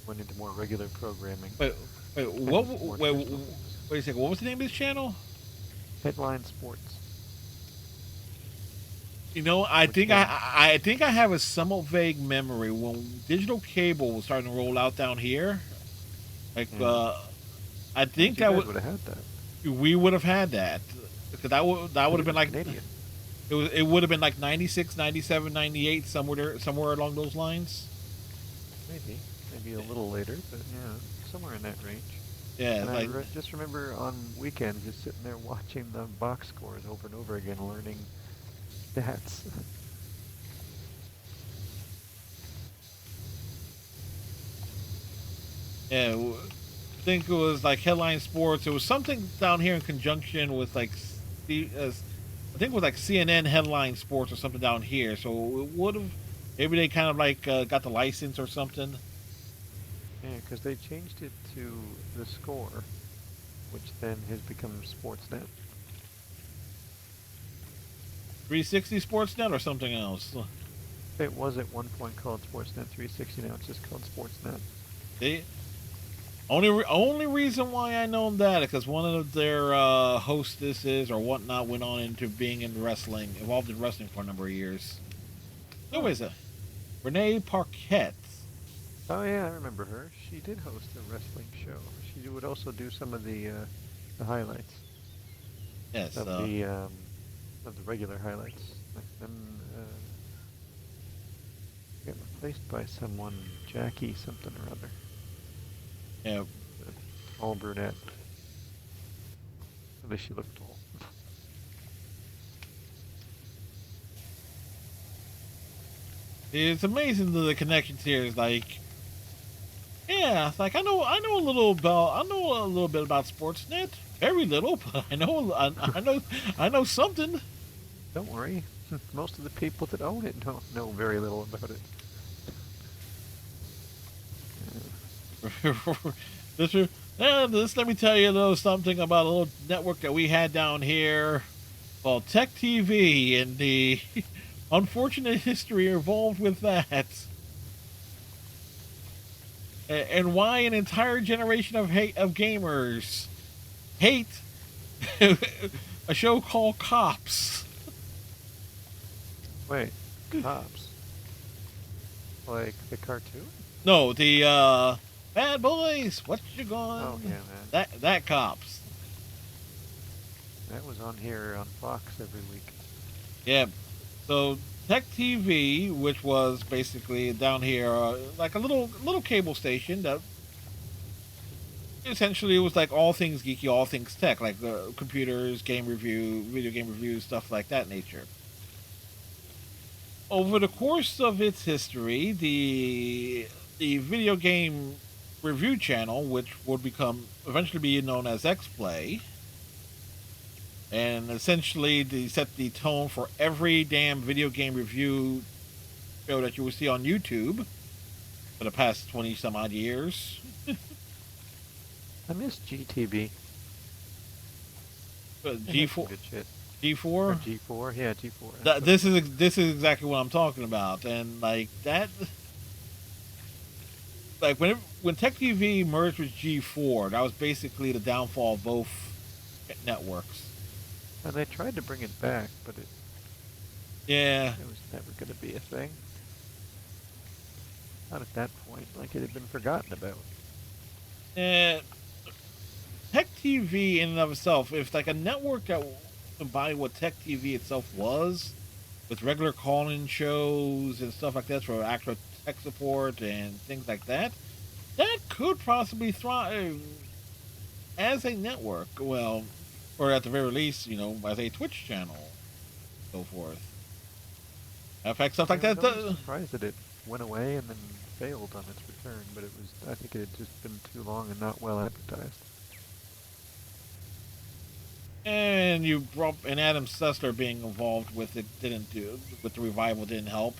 went into more regular programming. Wait, wait a second. What was the name of this channel? Headline Sports. I think I have a somewhat vague memory when digital cable was starting to roll out down here. I think that would have had that. We would have had that because that would have been like Canadian. It would have been like 96, 97, 98, somewhere along those lines. Maybe a little later, but yeah, somewhere in that range. Yeah, and I just remember on weekends just sitting there watching the box scores over and over again, learning stats. Yeah, I think it was like Headline Sports. It was something down here in conjunction with I think it was like CNN Headline Sports or something down here. So it would have maybe they kind of got the license or something. Yeah, because they changed it to the Score, which then has become Sportsnet. 360 Sportsnet or something else? It was at one point called Sportsnet 360. Now it's just called Sportsnet. They only reason why I know that is because one of their hostesses or whatnot went on into being in wrestling, involved in wrestling for a number of years. Who is it? Renee Parquette. Oh yeah, I remember her. She did host a wrestling show. She would also do some of the highlights Yes. of the regular highlights. Then got replaced by someone, Jackie something or other. Yeah. A tall brunette. At least she looked tall. It's amazing the connections here. Is like, yeah, it's like I know a little bit about Sportsnet. Very little, but I know something. Don't worry. Most of the people that own it know very little about it. This let me tell you a little something about a little network that we had down here called Tech TV and the unfortunate history involved with that. And why an entire generation of gamers hate a show called Cops. Wait, Cops? Like the cartoon? No, the Bad Boys. What you going? Oh yeah, that Cops. that was on here on Fox every week. Yeah. So Tech TV, which was basically down here, like a little cable station that essentially was like all things geeky, all things tech, like computers, game review, video game reviews, stuff like that nature. Over the course of its history, the video game review channel, which would eventually be known as XPlay, and essentially they set the tone for every damn video game review show that you will see on YouTube for the past 20 some odd years. I miss GTV. G4, Good shit. G4, Or G4, yeah, G4. this is exactly what I'm talking about, and like that, like when Tech TV merged with G4, that was basically the downfall of both networks. And they tried to bring it back, but it was never going to be a thing. Not at that point, like it had been forgotten about. Tech TV in and of itself, if like a network that combined what Tech TV itself was, with regular call-in shows and stuff like that for actual tech support and things like that, that could possibly thrive as a network. Well, or at the very least, as a Twitch channel, so forth. In fact, stuff like that. I'm surprised that it went away and then failed on its return, but I think it had just been too long and not well advertised. And and Adam Sessler being involved with it with the revival didn't help.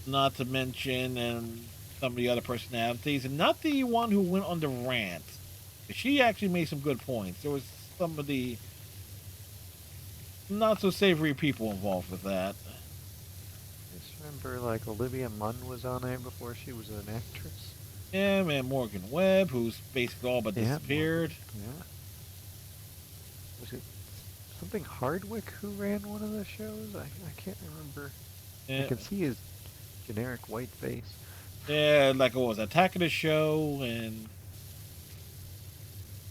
Not to mention and some of the other personalities, and not the one who went on the rant. She actually made some good points. There was some of the not so savory people involved with that. I just remember like Olivia Munn was on there before she was an actress. Yeah, man, Morgan Webb, who's basically all but disappeared. Yeah. Was it something Hardwick who ran one of the shows? I can't remember. Yeah. I can see his generic white face. Yeah, like it was Attack of the Show and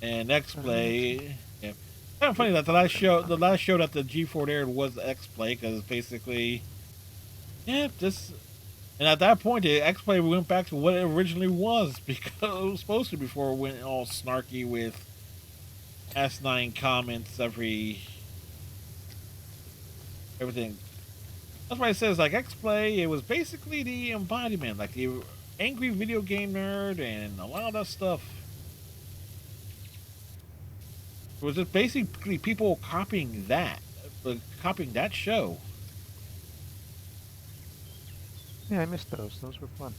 XPlay. Yeah. Kind of funny that the last show that the G4 aired was XPlay, because basically, and at that point, the XPlay went back to what it originally was, because it was supposed to before it went all snarky with S9 comments everything. That's why it says like XPlay. It was basically the embodiment, like the angry video game nerd and a lot of that stuff. It was just basically people copying that show. Yeah, I missed those. Those were fun.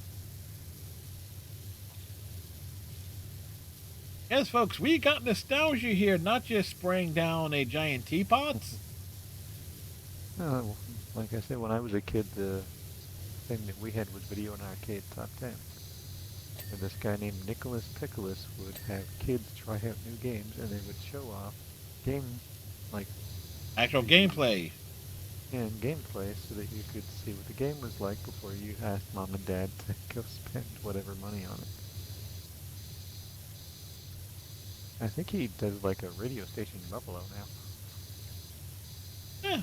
Yes, folks, we got nostalgia here, not just spraying down a giant teapot. Like I said, when I was a kid, the thing that we had was Video and Arcade Top 10. And this guy named Nicholas Pickles would have kids try out new games, and they would show off game, like Actual gameplay. and gameplay, so that you could see what the game was like before you asked mom and dad to go spend whatever money on it. I think he does like a radio station in Buffalo now. Yeah.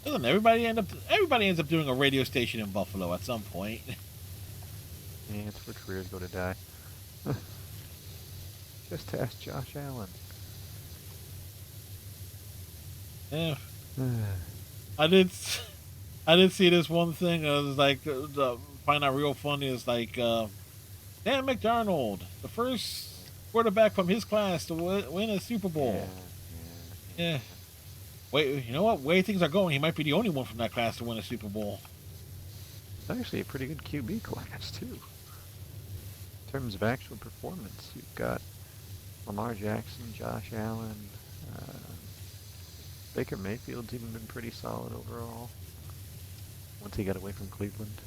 Listen, everybody ends up doing a radio station in Buffalo at some point. Yeah, it's where careers go to die. Just ask Josh Allen. Yeah. I did see this one thing. It was like find out real funny is like Dan McDonald, the first quarterback from his class to win a Super Bowl. Yeah. Wait, you know what? Way things are going, he might be the only one from that class to win a Super Bowl. It's actually a pretty good QB class too. In terms of actual performance, you've got Lamar Jackson, Josh Allen, Baker Mayfield's even been pretty solid overall. Once he got away from Cleveland.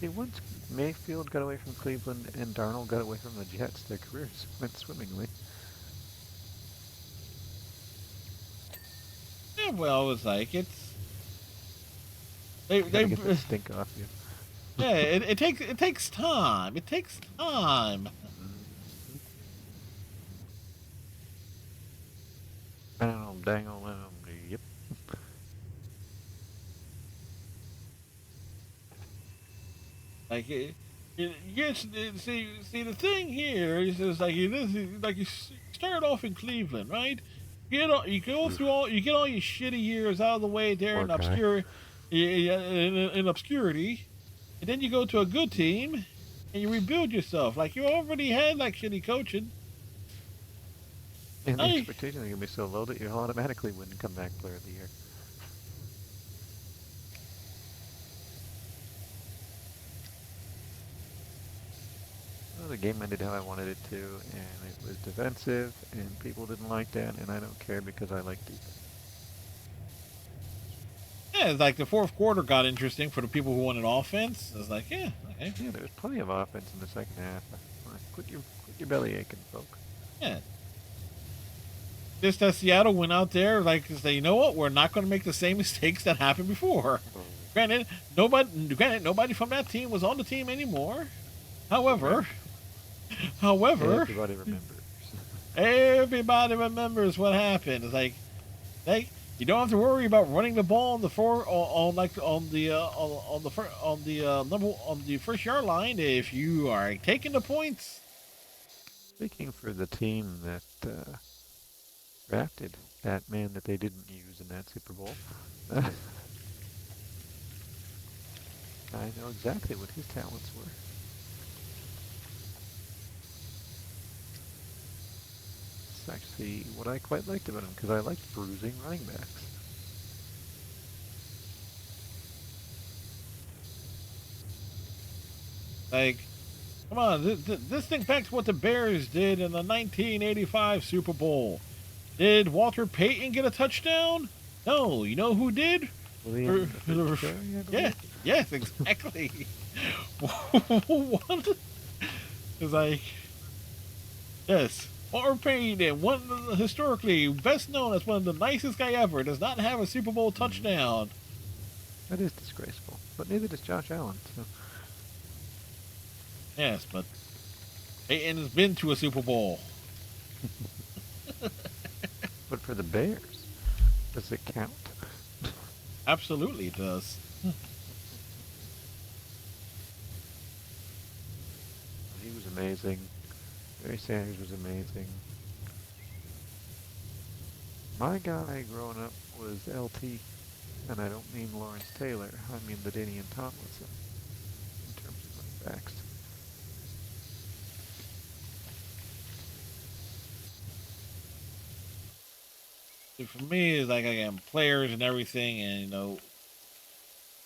See, once Mayfield got away from Cleveland and Darnold got away from the Jets, their careers went swimmingly. Yeah, well, it's like they Get the stink off you. yeah, it takes time. It takes time. Dang on yep. Like yes, see the thing here is just like like you start off in Cleveland, right? You go through you get all your shitty years out of the way there in obscurity, and then you go to a good team, and you rebuild yourself. Like you already had like shitty coaching. And the expectations are going to be so low that you automatically wouldn't come back player of the year. Well, the game ended how I wanted it to, and it was defensive, and people didn't like that, and I don't care because I like defense. Yeah, it's like the fourth quarter got interesting for the people who wanted offense. It's like, yeah, okay. Yeah, there was plenty of offense in the second half. Quit your belly aching, folks. Yeah. Just that Seattle went out there like to say, you know what, we're not going to make the same mistakes that happened before. Granted, nobody from that team was on the team anymore. However, everybody remembers. Everybody remembers what happened. It's like, you don't have to worry about running the ball on the first yard line if you are taking the points. Speaking for the team that drafted that man that they didn't use in that Super Bowl, I know exactly what his talents were. It's actually what I quite liked about him, because I liked bruising running backs. Like, come on, this thing back to what the Bears did in the 1985 Super Bowl. Did Walter Payton get a touchdown? No. You know who did? Yes, exactly. What? It's like, yes, Walter Payton, one historically best known as one of the nicest guy ever, does not have a Super Bowl touchdown. That is disgraceful, but neither does Josh Allen. So. Yes, but Payton has been to a Super Bowl. But for the Bears, does it count? Absolutely it does. He was amazing. Barry Sanders was amazing. My guy growing up was LT, and I don't mean Lawrence Taylor. I mean LaDainian Tomlinson in terms of running backs. For me, it's like again players and everything, and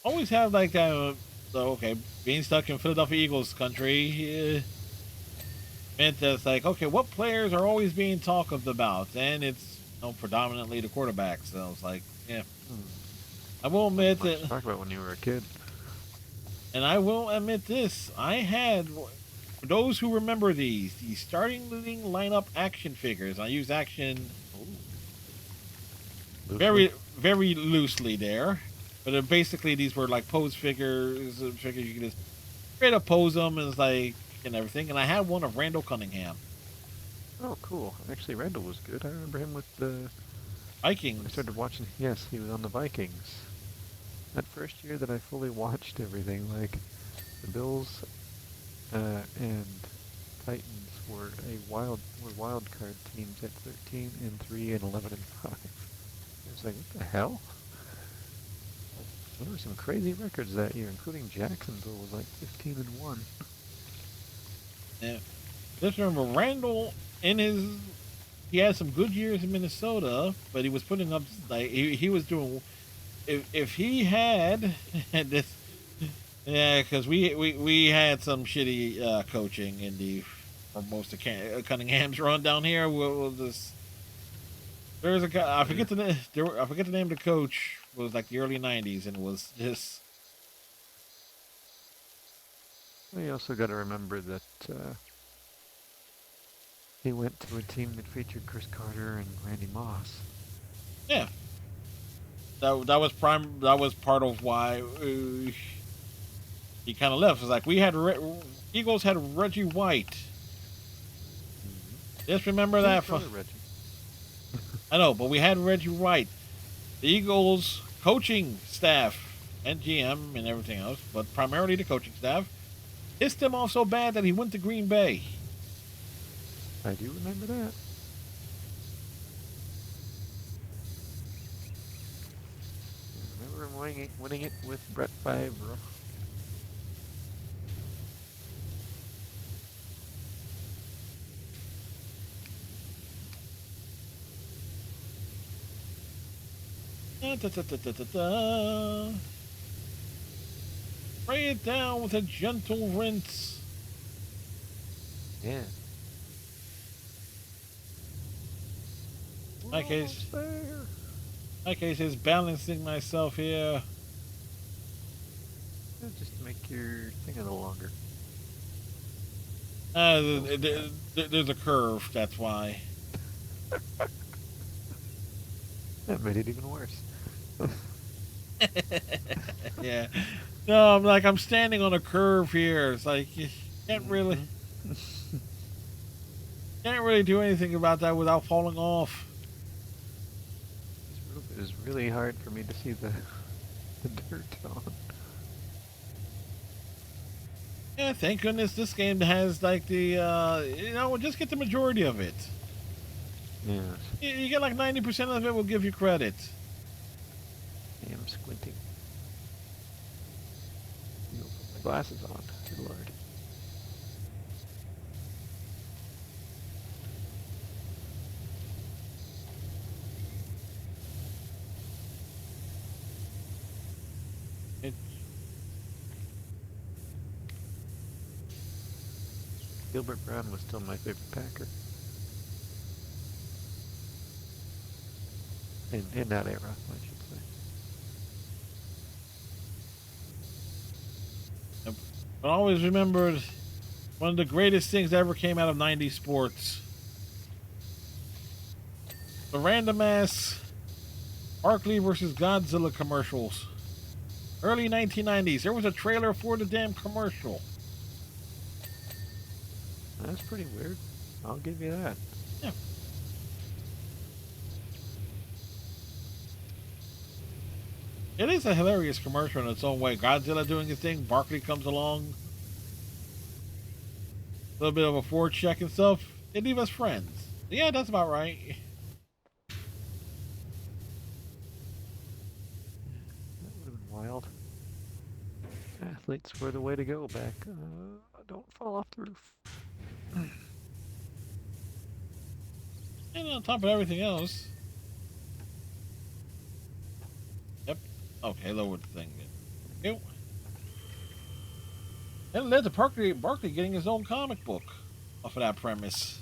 always have like that. So okay, being stuck in Philadelphia Eagles country, meant that's like, okay, what players are always being talked about? And it's, predominantly the quarterbacks. So it's like, yeah, Hmm. I will Wasn't admit much that, to talk about when you were a kid. and I will admit this: I had, for those who remember the starting leading lineup action figures. I use action Ooh. Loosely? very, very loosely there, but basically these were like pose figures, figures you can just straight up pose them and it's like and everything. And I had one of Randall Cunningham, Oh, cool. Actually, Randall was good. I remember him with the... When I Vikings. started watching... Yes, he was on the Vikings. That first year that I fully watched everything, like, the Bills and Titans were wild card teams at 13-3 and 11-5. I was like, what the hell? There were some crazy records that year, including Jacksonville was like 15-1. Yeah. Just remember Randall in his he had some good years in Minnesota, but he was putting up like he was doing if he had and this yeah because we had some shitty coaching in the for most of Cunningham's run down here. We'll just there's a guy I Yeah. forget the I forget the name of the coach. It was like the early '90s and it was just Well, you also got to remember that he went to a team that featured Chris Carter and Randy Moss. yeah that was part of why he kind of left. It's like we had Eagles had Reggie White. Mm-hmm. Just remember Yeah, that. so did Reggie. I know, but we had Reggie White, the Eagles coaching staff and GM and everything else, but primarily the coaching staff. Hissed him off so bad that he went to Green Bay. I do remember that. I remember him winning it with Brett Favre. Da, da, da, da, da, da, da. Spray it down with a gentle rinse. Yeah. My We're case, almost there. my case is balancing myself here. Yeah, just to make your thing a little longer. There's a curve, that's why. That made it even worse. Yeah. No, I'm standing on a curve here. It's like you can't really Mm-hmm. can't really do anything about that without falling off. It was really hard for me to see the dirt on. Yeah, thank goodness this game has like the just get the majority of it. Yeah. You get like 90% of it will give you credit. I am squinting. You'll put my glasses on. Good lord. It Gilbert Brown was still my favorite Packer. In that era, I should say. but always remembered one of the greatest things that ever came out of 90s sports. The random ass Barkley versus Godzilla commercials. Early 1990s. There was a trailer for the damn commercial. That's pretty weird. I'll give you that. Yeah. It is a hilarious commercial in its own way. Godzilla doing his thing. Barkley comes along. A little bit of a forward check and stuff. They leave us friends. Yeah, that's about right. That would have been wild. Athletes were the way to go back. Don't fall off the roof. And on top of everything else. Yep. Okay, lower the thing. Ew. And led to Barkley getting his own comic book. off of that premise.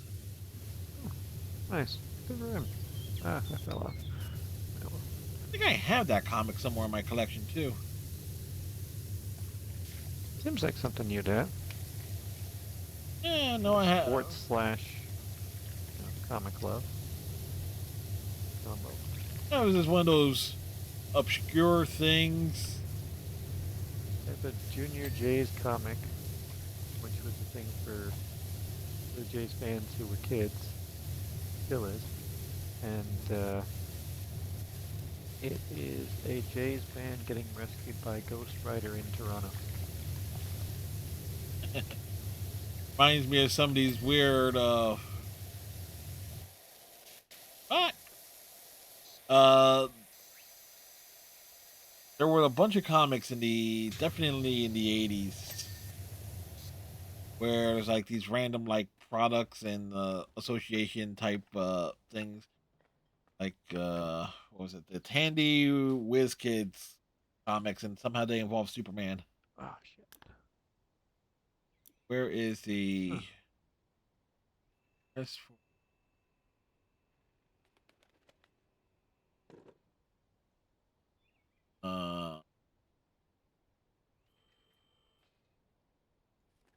Nice. Good for him. Ah, I fell off. Oh, well. I think I have that comic somewhere in my collection too. Seems like something you'd have. Yeah, no, I have. Sports slash comic love combo. That was just one of those obscure things. There's a Junior Jays comic, which was a thing for the Jays fans who were kids. Still is. And it is a Jays fan getting rescued by Ghost Rider in Toronto. Reminds me of some of these weird what? Uh there were a bunch of comics in the definitely in the 80s where there's like these random like products and association type things like what was it, the Tandy Whiz Kids comics, and somehow they involve Superman. Oh, shit. Where is the Huh. S uh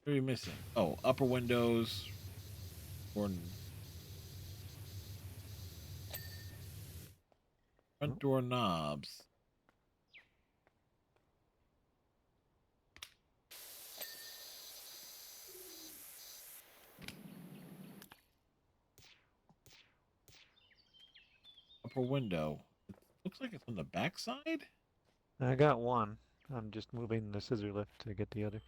what are you missing? Oh, upper windows or front Oh, door knobs. Upper window. It looks like it's on the back side. I got one. I'm just moving the scissor lift to get the other.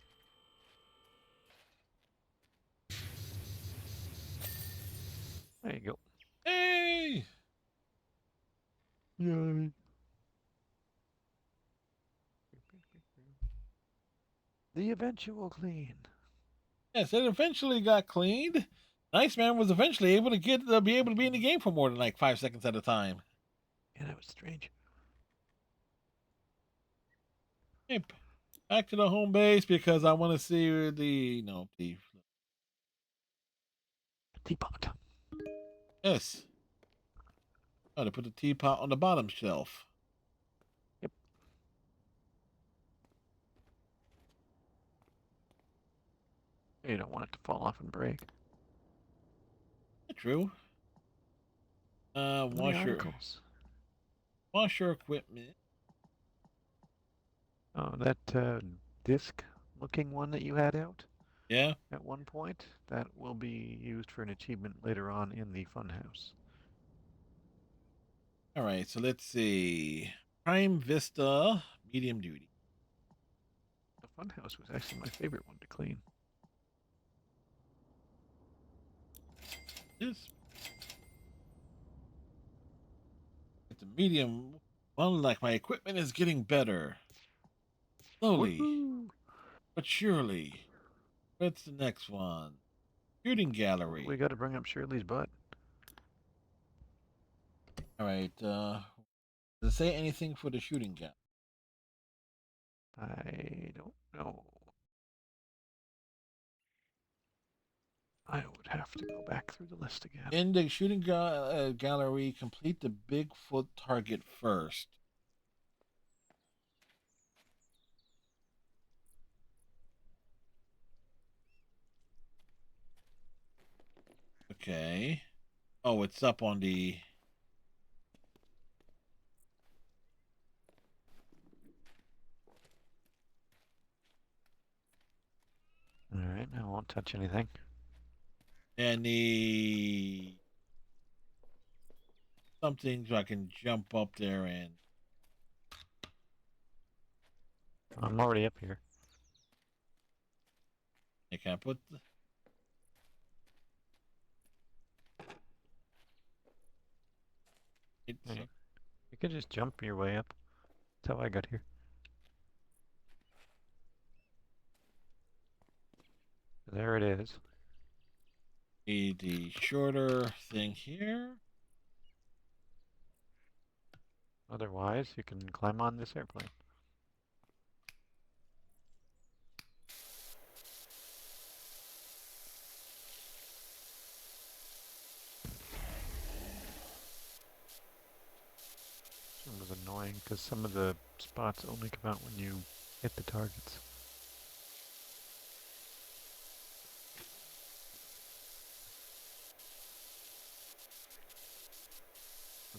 There you go. Hey! Yay. The eventual clean. Yes, it eventually got cleaned. Nice Man was eventually able to be able to be in the game for more than like 5 seconds at a time. Yeah, that was strange. Hey, back to the home base because I want to see the Teapot. yes. Oh, to put the teapot on the bottom shelf. Yep. You don't want it to fall off and break. True. How many Wash your articles? equipment. Oh, that disc-looking one that you had out Yeah. at one point, that will be used for an achievement later on in the funhouse. All right. So let's see. Prime Vista, medium duty. The funhouse was actually my favorite one to clean. This it's a medium. Well, like my equipment is getting better. Slowly, Woohoo! but surely. What's the next one? Shooting We gallery. got to bring up Shirley's butt. All right. Does it say anything for the shooting gallery? I don't know. I would have to go back through the list again. In the shooting gallery, complete the Bigfoot target first. Okay. Oh, it's up on the. All right, I won't touch anything. And the something so I can jump up there and. I'm already up here. I can put. It's Hey, you can just jump your way up. That's how I got here. There it is. the shorter thing here. Otherwise, you can climb on this airplane. annoying because some of the spots only come out when you hit the targets.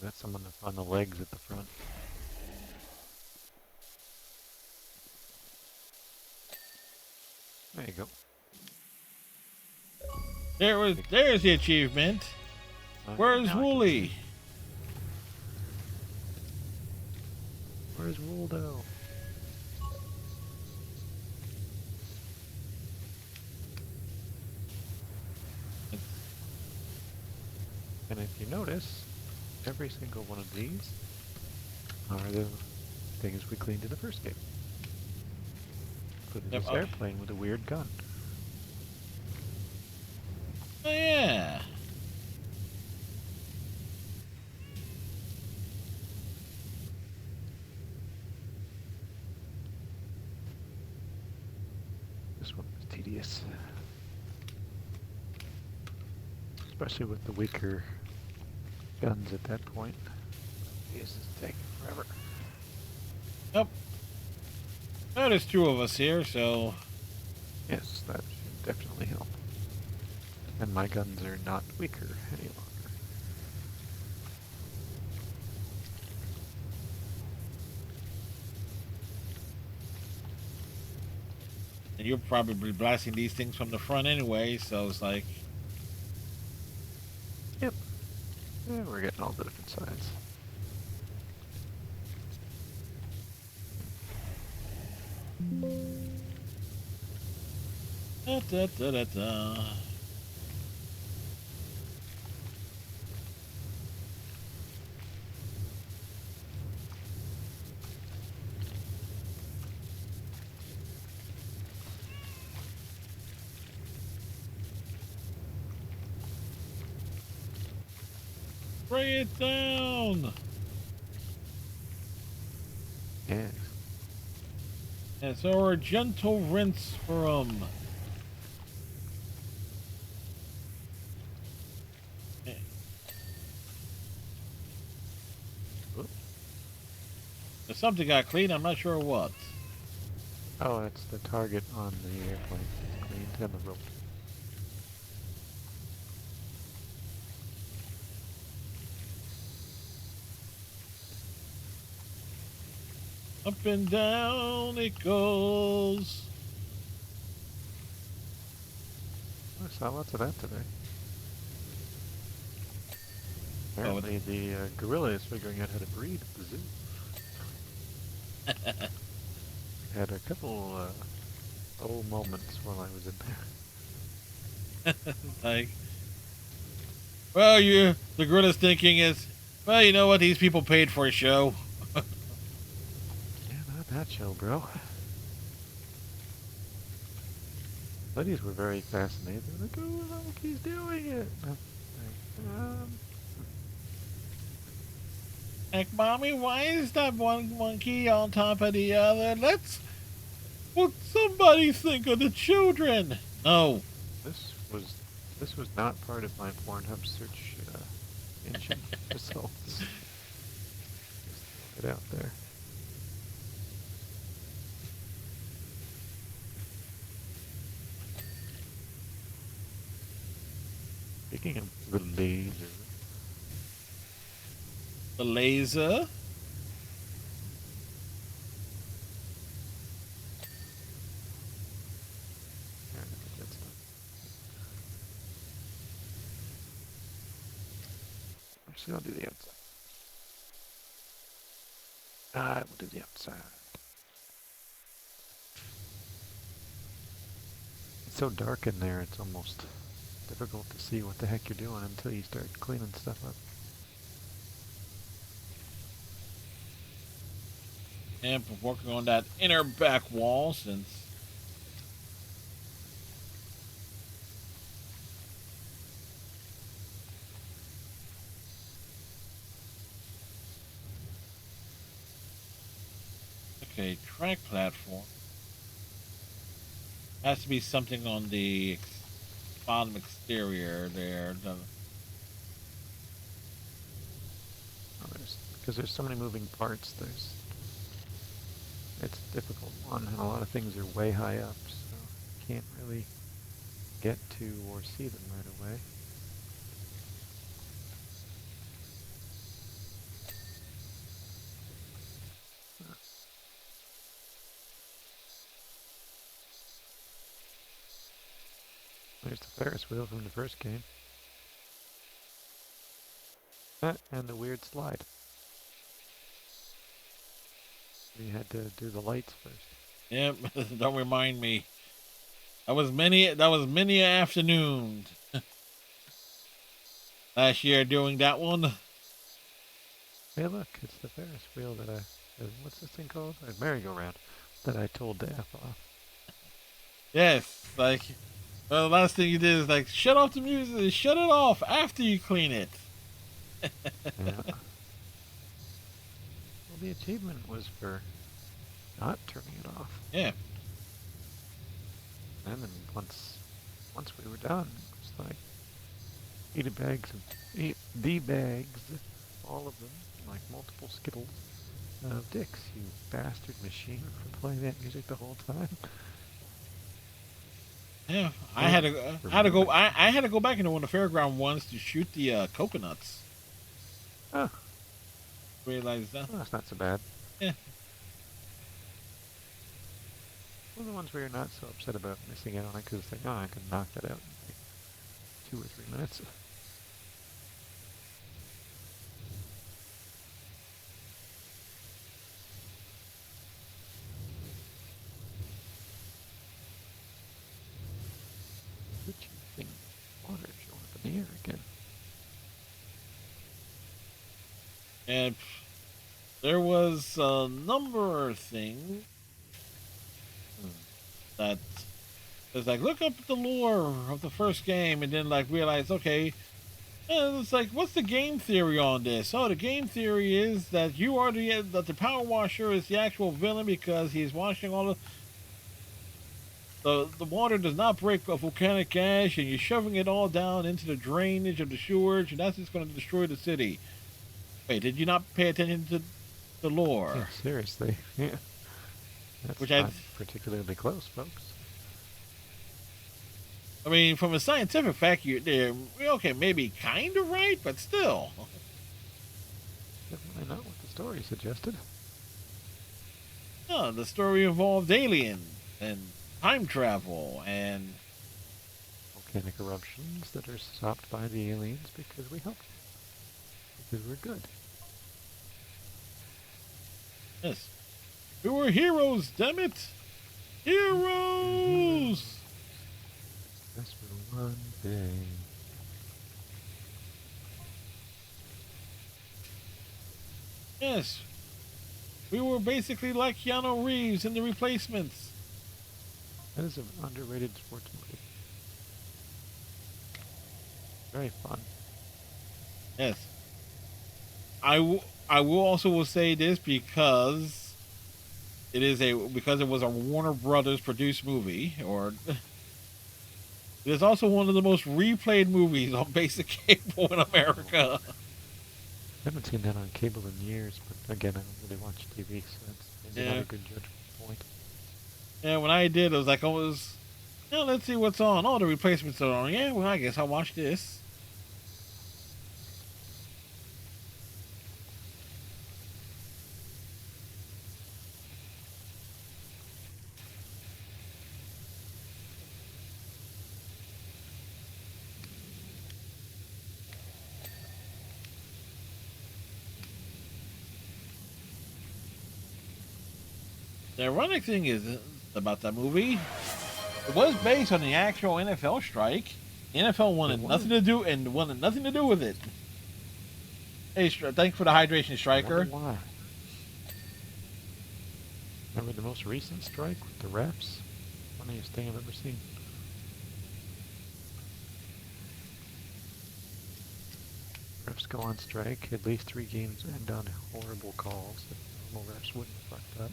That's someone on the legs at the front. There you go. There's the achievement. Where's Wooly? Where's Woldo? And if you notice, every single one of these are the things we cleaned in the first game. Including this airplane with a weird gun. Oh yeah. This one was tedious. Especially with the weaker guns at that point. This is taking forever. Yep. Well, there's two of us here, so... Yes, that should definitely help. And my guns are not weaker any longer. And you're probably blasting these things from the front anyway, so it's like... Yep. Yeah, we're getting all the different sides. Da, da, da, da, da. Spray it down! Yes. And so a gentle rinse from... There's something got clean, I'm not sure what. Oh, it's the target on the airplane. It's cleaned and the rope. Up and down it goes. I saw lots of that today. Apparently the gorilla is figuring out how to breed at the zoo. Had a couple moments while I was in there. Like, well, the gorilla's thinking is, well, you know what, these people paid for a show. Yeah, not that show, bro. Ladies were very fascinated. They were like, oh, look, he's doing it. Like, mommy, why is that one monkey on top of the other? Will somebody think of the children? No. This was not part of my Pornhub search engine results. Just throw it out there. Speaking of the laser. The laser? Actually, I'll do the outside. I will do the outside. It's so dark in there, it's almost difficult to see what the heck you're doing until you start cleaning stuff up. And working on that inner back wall since... Okay, track platform. Has to be something on the bottom exterior there. Oh, there's Because there's so many moving parts. It's a difficult one, and a lot of things are way high up, so you can't really get to or see them right away. There's the Ferris wheel from the first game. And the weird slide. We had to do the lights first. Yep, don't remind me. That was many afternoons last year doing that one. Hey, look, it's the Ferris wheel that what's this thing called? A merry-go-round that I told to F off. Yes, like, well, the last thing you did is like, shut off the music, shut it off after you clean it. Yeah. Well, the achievement was for not turning it off. Yeah. And then once we were done, it was like, eat the bags, all of them, like multiple Skittles of dicks, you bastard machine for playing that music the whole time. Yeah, I had to go back into one of the fairground ones to shoot the coconuts. Oh, Realize that. well, that's not so bad. Yeah. One of the ones where you're not so upset about missing out on it because it's like, oh, I can knock that out in like 2 or 3 minutes. Switching thing, water showing up in the air again. And there was a number of things that was like, look up the lore of the first game, and then like realize, okay, it's like, what's the game theory on this? Oh, the game theory is that that the power washer is the actual villain because he's washing all the water does not break a volcanic ash, and you're shoving it all down into the drainage of the sewage, and that's just going to destroy the city. Wait, did you not pay attention to the lore? Yeah, seriously. Yeah. That's Which not particularly close, folks. I mean, from a scientific fact, they're okay, maybe kind of right, but still. Definitely not what the story suggested. No, the story involved aliens and time travel and Volcanic eruptions that are stopped by the aliens because we helped them. Because we're good. yes, we were heroes. Damn it, heroes! Just for one day. Yes, we were basically like Keanu Reeves in The Replacements. That is an underrated sports movie. Very fun. Yes, I will also will say this because because it was a Warner Brothers produced movie, or it is also one of the most replayed movies on basic cable in America. I haven't seen that on cable in years, but again, I don't really watch TV, so that's maybe not a good judgment point. Yeah, when I did, it was like, let's see what's on. All the replacements are on. Yeah, well, I guess I'll watch this. The ironic thing is about that movie, it was based on the actual NFL strike. The NFL wanted nothing to do with it. Hey, thanks for the hydration, Striker. Why? Remember the most recent strike with the refs? Funniest thing I've ever seen. Refs go on strike. At least 3 games end on horrible calls that normal refs wouldn't have fucked up.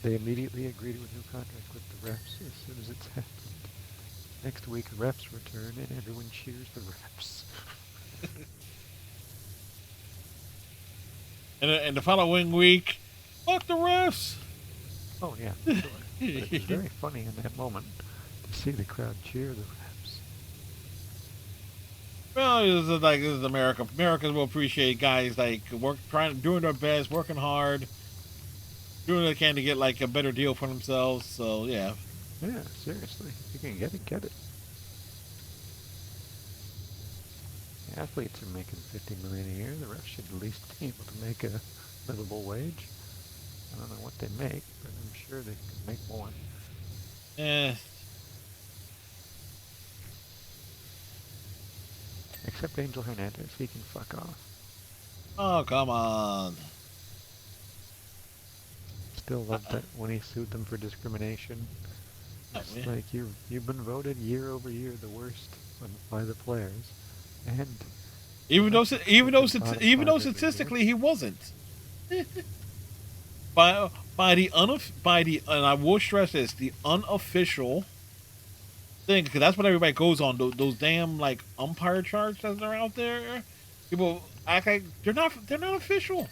They immediately agree to a new contract with the refs as soon as it's happened. Next week, refs return and everyone cheers the refs. And the following week, fuck the refs. Oh yeah, sure. But it was very funny in that moment to see the crowd cheer the refs. Well, this is America. Americans will appreciate guys like doing their best, working hard, doing what they can to get like a better deal for themselves. So yeah. Yeah, seriously, if you can get it, get it. The athletes are making $50 million a year. The refs should at least be able to make a livable wage. I don't know what they make, but I'm sure they can make more. Eh. Except Angel Hernandez, he can fuck off. Oh, come on. Still love that when he sued them for discrimination. It's like you've been voted year over year the worst by the players, and even though statistically he wasn't. by the and I will stress this, the unofficial thing, because that's what everybody goes on, those damn like umpire charts that are out there. People act like they're not official,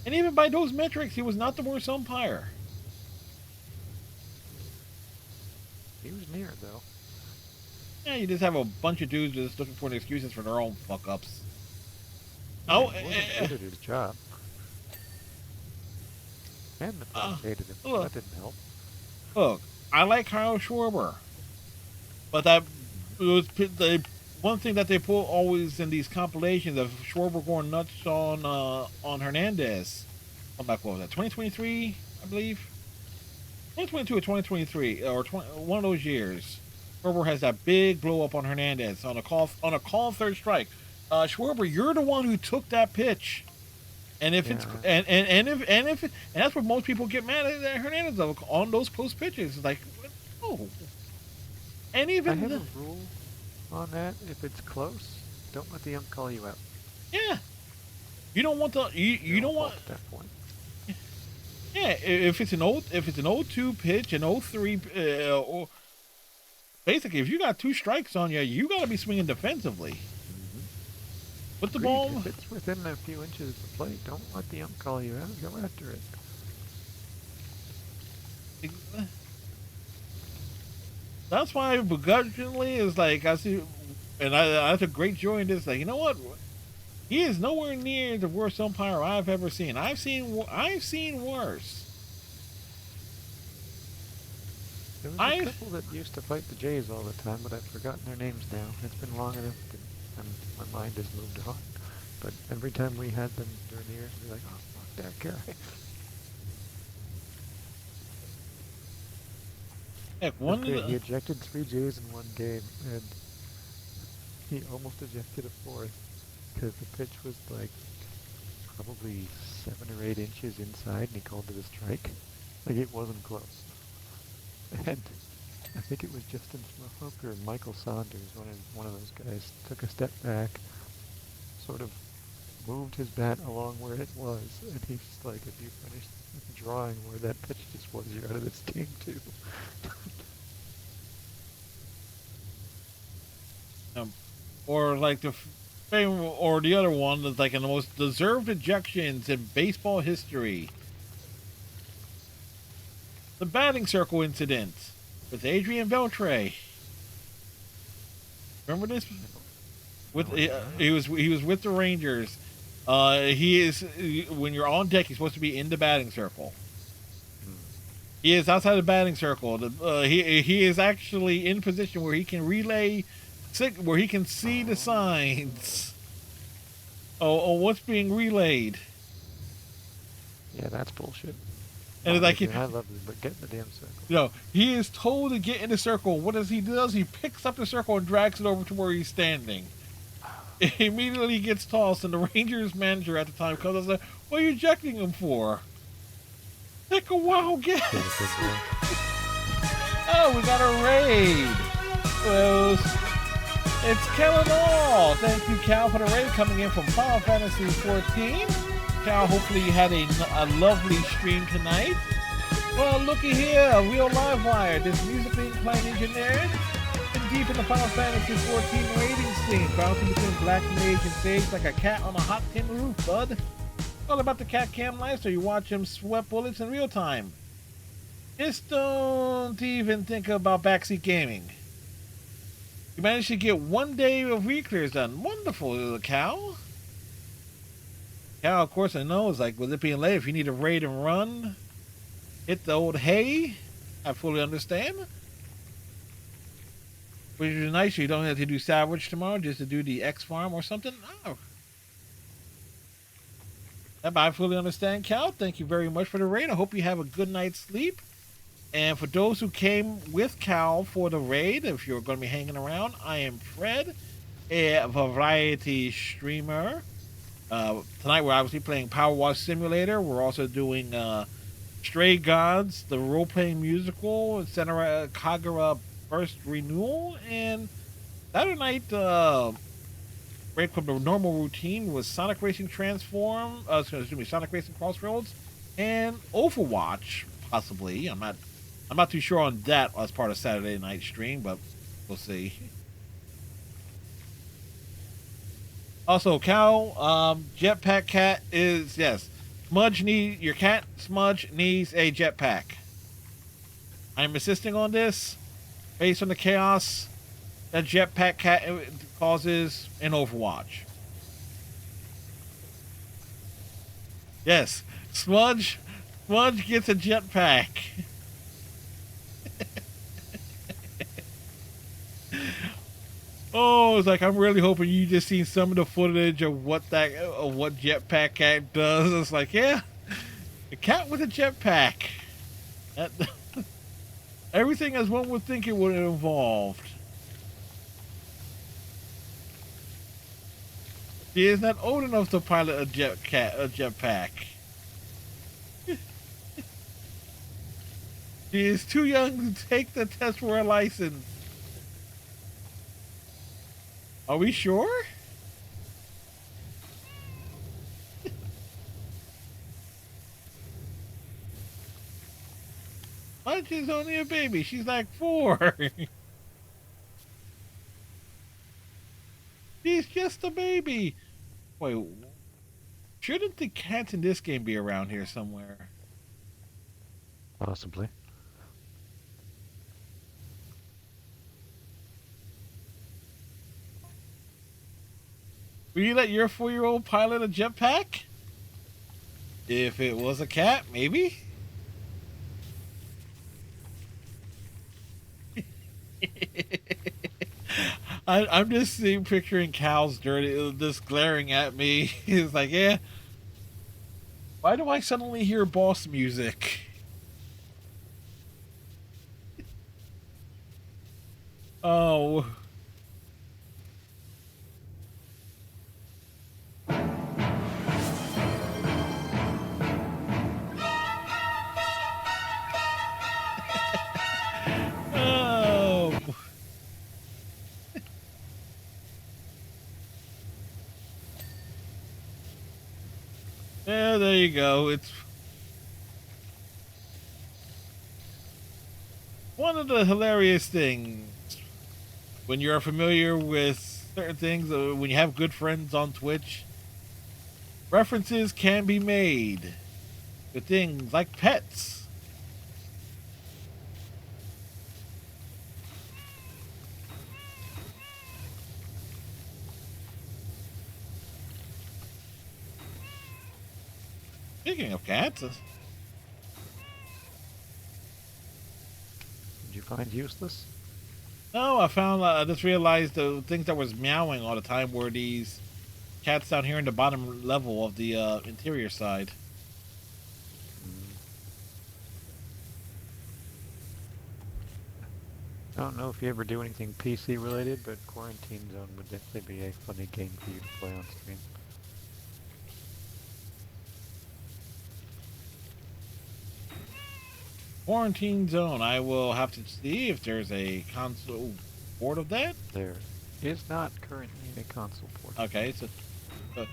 and even by those metrics, he was not the worst umpire. He was near though. Yeah, you just have a bunch of dudes just looking for excuses for their own fuck ups. Yeah, he wasn't good at his job. And the players hated him. That didn't help. Look, I like Kyle Schwarber, but that was the one thing that they pull always in these compilations of Schwarber going nuts on Hernandez. I'm like, what was that? 2023, I believe. 2022 or 2023, or one of those years. Schwarber has that big blow up on Hernandez on a call third strike. Schwarber, you're the one who took that pitch, and if it's and that's what most people get mad at Hernandez on those close pitches. It's like, oh, and even I have a rule on that. If it's close, don't let the ump call you out. Yeah, you don't want you don't want at that point. Yeah, if it's an 0-2 pitch, an 0-3, or basically if you got two strikes on you, you got to be swinging defensively. Put the ball. If it's within a few inches of the plate, don't let the ump call you out. Go after it. That's why begrudgingly is like I see, and I have a great joy in this. Like, you know what? He is nowhere near the worst umpire I've ever seen. I've seen worse. There was a couple that used to fight the Jays all the time, but I've forgotten their names now. It's been long enough, and my mind has moved on. But every time we had them during the year, we'd be like, oh, fuck that guy. Heck, he ejected 3 Jays in one game, and he almost ejected a 4th. Because the pitch was like probably 7 or 8 inches inside, and he called it a strike. Like, it wasn't close. And I think it was Justin Smoke or Michael Saunders, one of those guys, took a step back, sort of moved his bat along where it was, and he's like, if you finish drawing where that pitch just was, you're out of this game too. Or like or the other one that's like in the most deserved ejections in baseball history. The batting circle incident with Adrian Beltre. Remember this? He was with the Rangers. When you're on deck, he's supposed to be in the batting circle. He is outside the batting circle. He is actually in position where he can where he can see the signs on what's being relayed. Yeah, that's bullshit. And it's like, I love it, but get in the damn circle. You know, he is told to get in the circle. What does he do? He picks up the circle and drags it over to where he's standing. It immediately gets tossed, and the Rangers manager at the time comes and says, "What are you ejecting him for?" Take a wild guess. Oh, we got a raid. Well, it's Kellen All. Thank you, Cal, for the raid coming in from Final Fantasy 14. Cal, hopefully you had a lovely stream tonight. Well, looky here, a real live wire. This music being played engineered and deep in the Final Fantasy 14 rating scene, bouncing between Black Mage and Sage like a cat on a hot tin roof, bud. All about the cat cam life, so you watch him sweat bullets in real time. Just don't even think about backseat gaming. You managed to get 1 day of re-clears done. Wonderful, Cal. Cal, of course, I know, is like, with it being late, if you need to raid and run, hit the old hay. I fully understand. Which is nice, you don't have to do Savage tomorrow, just to do the X farm or something. Oh. Yep, I fully understand, Cal. Thank you very much for the raid. I hope you have a good night's sleep. And for those who came with Cal for the raid, if you're going to be hanging around, I am Fred, a variety streamer. Tonight we're obviously playing PowerWash Simulator. We're also doing Stray Gods, the role-playing musical, Senra Kagura First Renewal, and Saturday night break from the normal routine was Sonic Racing Transform, Sonic Racing Crossroads, and Overwatch, possibly. I'm not too sure on that as part of Saturday night stream, but we'll see. Also, Cal, Jetpack Cat is, yes. Your cat, Smudge, needs a jetpack. I'm insisting on this based on the chaos that Jetpack Cat causes in Overwatch. Yes, Smudge gets a jetpack. Oh, it's like I'm really hoping you just seen some of the footage of what Jetpack Cat does. It's like, yeah, a cat with a jetpack. Everything as one would think it would have involved. She is not old enough to pilot a jetpack. She is too young to take the test for a license. Are we sure? Punch is only a baby. She's like 4. She's just a baby. Wait, shouldn't the cats in this game be around here somewhere? Possibly. Will you let your 4-year-old pilot a jetpack? If it was a cat, maybe? I'm just picturing Cal's dirty, just glaring at me. He's like, yeah. Why do I suddenly hear boss music? Oh. Oh. Yeah, there you go. It's one of the hilarious things when you're familiar with certain things, when you have good friends on Twitch, references can be made to things like pets. Speaking of cats, Did you find useless? no, I just realized the things that was meowing all the time were these cats down here in the bottom level of the interior side. I don't know if you ever do anything PC related, but Quarantine Zone would definitely be a funny game for you to play on stream. Quarantine Zone. I will have to see if there's a console port of that. There is not currently a console port. Okay, so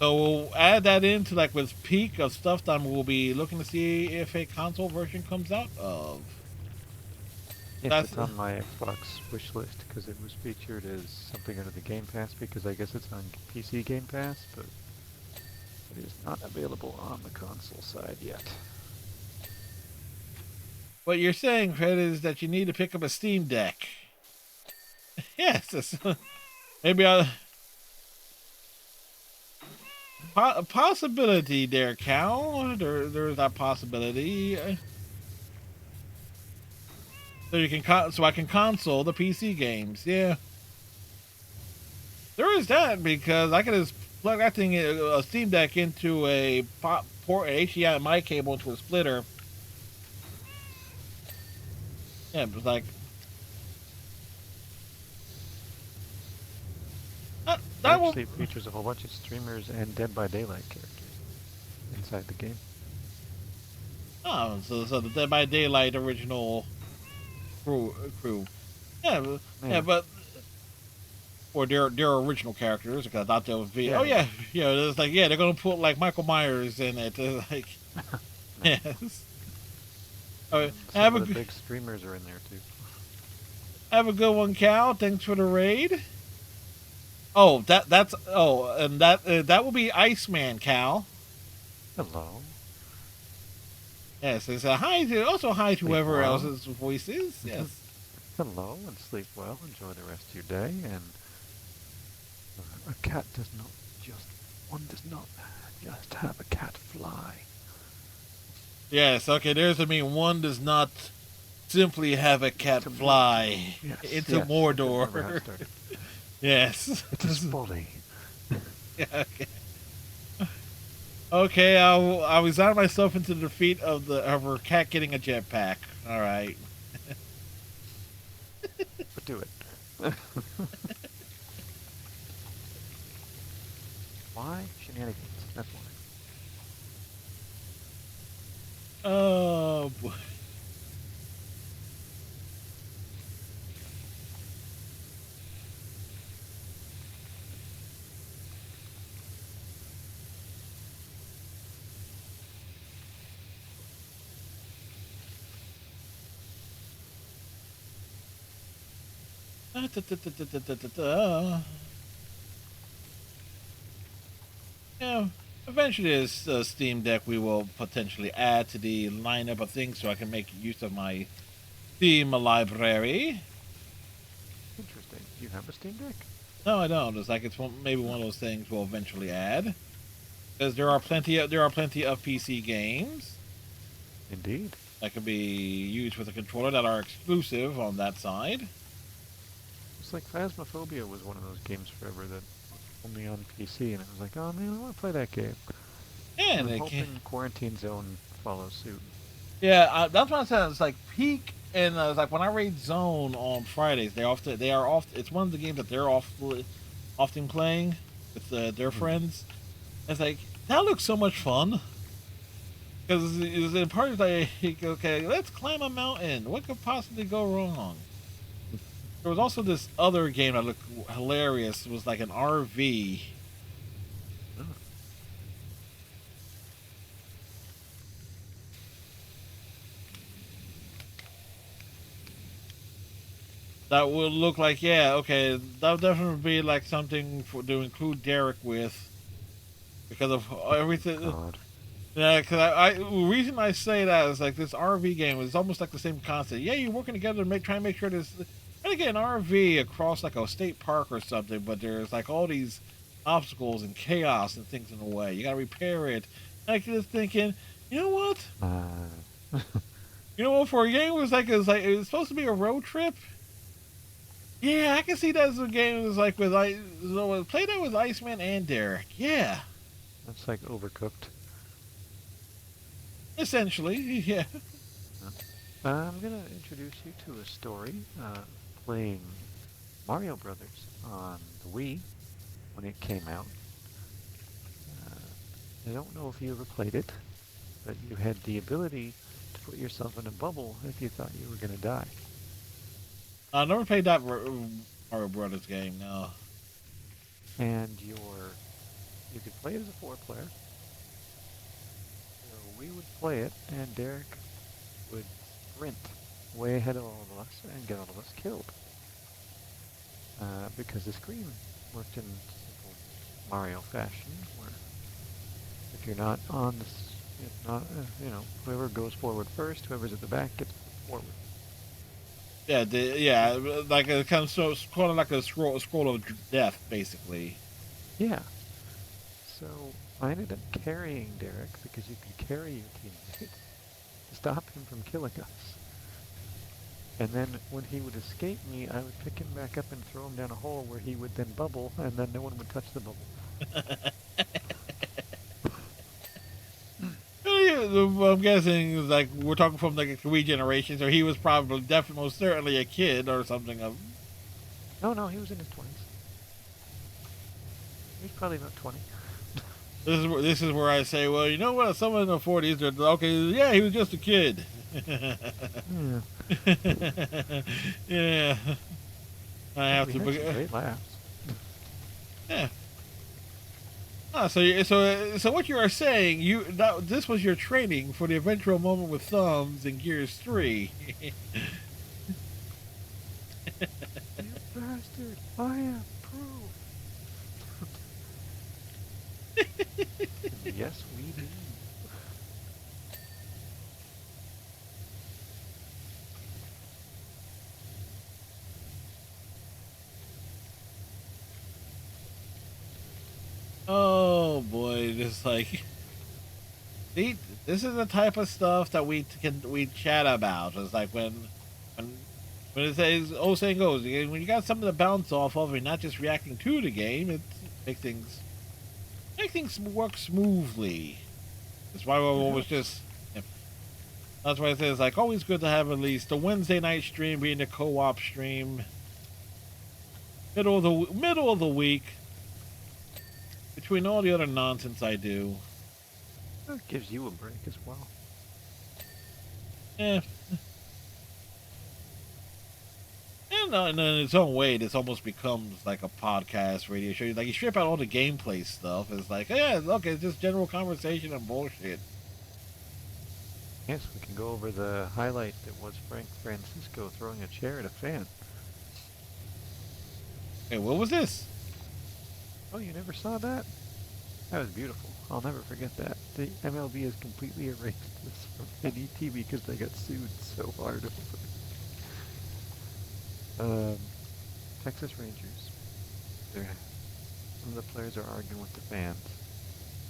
we'll add that into like with peak of stuff that we'll be looking to see if a console version comes out of. Yes, That's it's on my Xbox wish list because it was featured as something under the Game Pass because I guess it's on PC Game Pass, but it is not available on the console side yet. what you're saying, Fred, is that you need to pick up a Steam Deck. Yes, maybe a possibility there, Cal. There's that possibility. So you can so I can console the PC games. Yeah, there is that because I can just plug that thing, a Steam Deck, into a port HDMI cable into a splitter. Yeah, it was like that will. Actually, it features a whole bunch of streamers and Dead by Daylight characters inside the game. Oh, so the Dead by Daylight original crew. Yeah, yeah, but or their original characters, because I thought that would be. Yeah, Oh yeah, yeah. It's like, yeah, they're gonna put like Michael Myers in it. Like, yes. Oh, some of the big streamers are in there too. Have a good one, Cal. Thanks for the raid. Oh, that's and that will be Iceman, Cal. Hello. Yes, it's a hi to hi to whoever well. else's voice is. Yes. Hello, and sleep well. Enjoy the rest of your day. And a cat does not just have a cat fly. Yes. Okay. There's I mean, one does not simply have a cat fly into Mordor. Yes. It's a bully. Yeah, okay. Okay, I'll resign myself into the defeat of her cat getting a jetpack. All right. But do it. Why shenanigans? That's why. Oh boy. Yeah, eventually this Steam Deck we will potentially add to the lineup of things so I can make use of my Steam library. Interesting. You have a Steam Deck? No, I don't. It's like maybe one of those things we'll eventually add because there are plenty of PC games. Indeed. That can be used with a controller that are exclusive on that side. It's like Phasmophobia was one of those games forever that was only on PC, and it was like, oh man, I want to play that game. Yeah, and I'm hoping Quarantine Zone follows suit. Yeah, that's what I said. It's like Peak, and it's like when I raid Zone on Fridays, it's one of the games that they're often playing with their friends. It's like that looks so much fun. Because in part like, okay, let's climb a mountain. What could possibly go wrong? There was also this other game that looked hilarious. It was like an RV. That would look like, yeah, okay, that would definitely be like something to include Derek with. Because of everything. God. Yeah, because the reason I say that is like this RV game is almost like the same concept. Yeah, you're working together to try and make sure trying to get an RV across like a state park or something, but there's like all these obstacles and chaos and things in the way. You gotta repair it. And I just thinking, you know what? You know what? For a game it's supposed to be a road trip. Yeah, I can see that as a game that's like play that with Iceman and Derek. Yeah. That's like Overcooked. Essentially, yeah. I'm gonna introduce you to a story playing Mario Brothers on the Wii when it came out. I don't know if you ever played it, but you had the ability to put yourself in a bubble if you thought you were gonna die. I never played that Mario Brothers game, no. And you could play it as a 4-player. So we would play it, and Derek would sprint way ahead of all of us and get all of us killed. Because the screen worked in simple Mario fashion, where if you're not on this, if not, whoever goes forward first, whoever's at the back gets forward. Yeah, like it comes kind of like a scroll of death, basically. Yeah. So I ended up carrying Derek because you could carry your teammate to stop him from killing us. And then when he would escape me, I would pick him back up and throw him down a hole where he would then bubble, and then no one would touch the bubble. I'm guessing like we're talking from like 3 generations, or he was probably definitely most certainly a kid or something of. No, he was in his 20s. He was probably about 20. This is where I say, well, you know what? Someone in the 40s, they're okay. Yeah, he was just a kid. Yeah. Yeah. I have We to. had some great laughs. Yeah. So what you are saying, this was your training for the eventual moment with thumbs in Gears 3. You bastard! I have proof! Yes, we do. Oh boy, just like see, this is the type of stuff that we chat about. It's like when it says old saying goes, when you got something to bounce off of and not just reacting to the game, it make things work smoothly. That's why we're always just. Yeah. That's why I say it's like always good to have at least a Wednesday night stream being a co-op stream. Middle of the week. Between all the other nonsense I do. That gives you a break as well. Yeah. And in its own way, this almost becomes like a podcast radio show. Like you strip out all the gameplay stuff. It's like, yeah, okay, it's just general conversation and bullshit. Yes, we can go over the highlight that was Frank Francisco throwing a chair at a fan. Hey, what was this? Oh, you never saw that? That was beautiful. I'll never forget that. The MLB has completely erased this from any TV because they got sued so hard over it. Texas Rangers. Some of the players are arguing with the fans.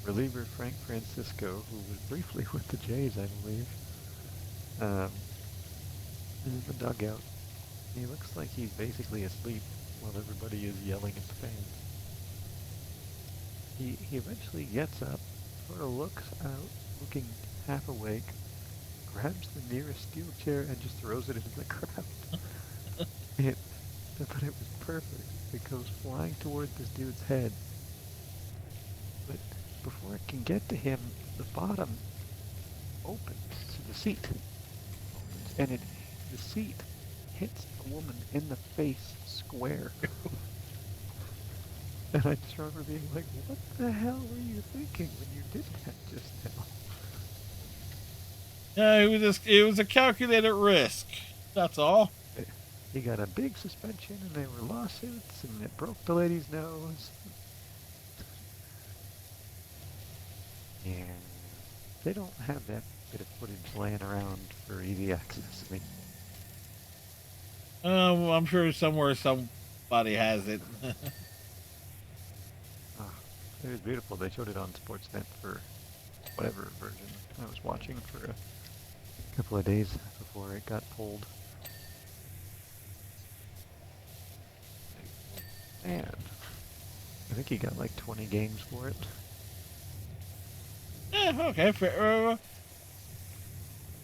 Reliever Frank Francisco, who was briefly with the Jays, I believe, is in the dugout. He looks like he's basically asleep while everybody is yelling at the fans. He eventually gets up, sort of looks out, looking half awake, grabs the nearest steel chair and just throws it into the crowd. But it was perfect. It goes flying toward this dude's head. But before it can get to him, the bottom opens, so the seat opens, and the seat hits the woman in the face square. And I just remember being like, what the hell were you thinking when you did that just now? Yeah, it was a calculated risk. That's all. He got a big suspension, and there were lawsuits, and it broke the lady's nose. Yeah, they don't have that bit of footage laying around for easy access. I mean, I'm sure somewhere somebody has it. it was beautiful. They showed it on Sportsnet for whatever version I was watching for a couple of days before it got pulled. Man, I think he got like 20 games for it. Okay, fair.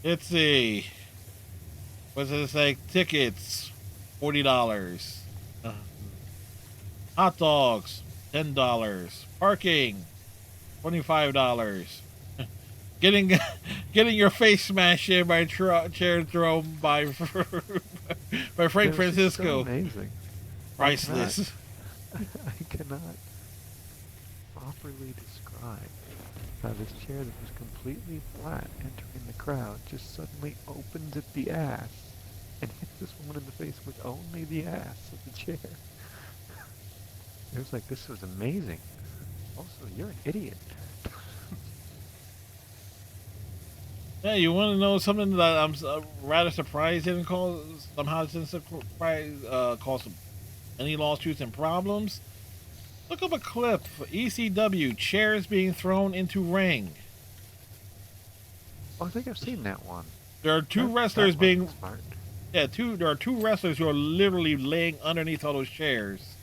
Let's see. What's it like? Tickets, $40. Hot dogs, $10. Parking, $25. Getting your face smashed in by chair thrown by Frank Francisco. So amazing. Priceless. I cannot properly describe how this chair that was completely flat entering the crowd just suddenly opens at the ass and hit this woman in the face with only the ass of the chair. It was like, this was amazing. Also, you're an idiot. Yeah, you want to know something that I'm rather surprised didn't cause somehow it didn't cause any lawsuits and problems? Look up a clip for ECW chairs being thrown into ring. Oh, I think I've seen that one. There are two That wrestlers one being was smart. yeah, there are two wrestlers who are literally laying underneath all those chairs.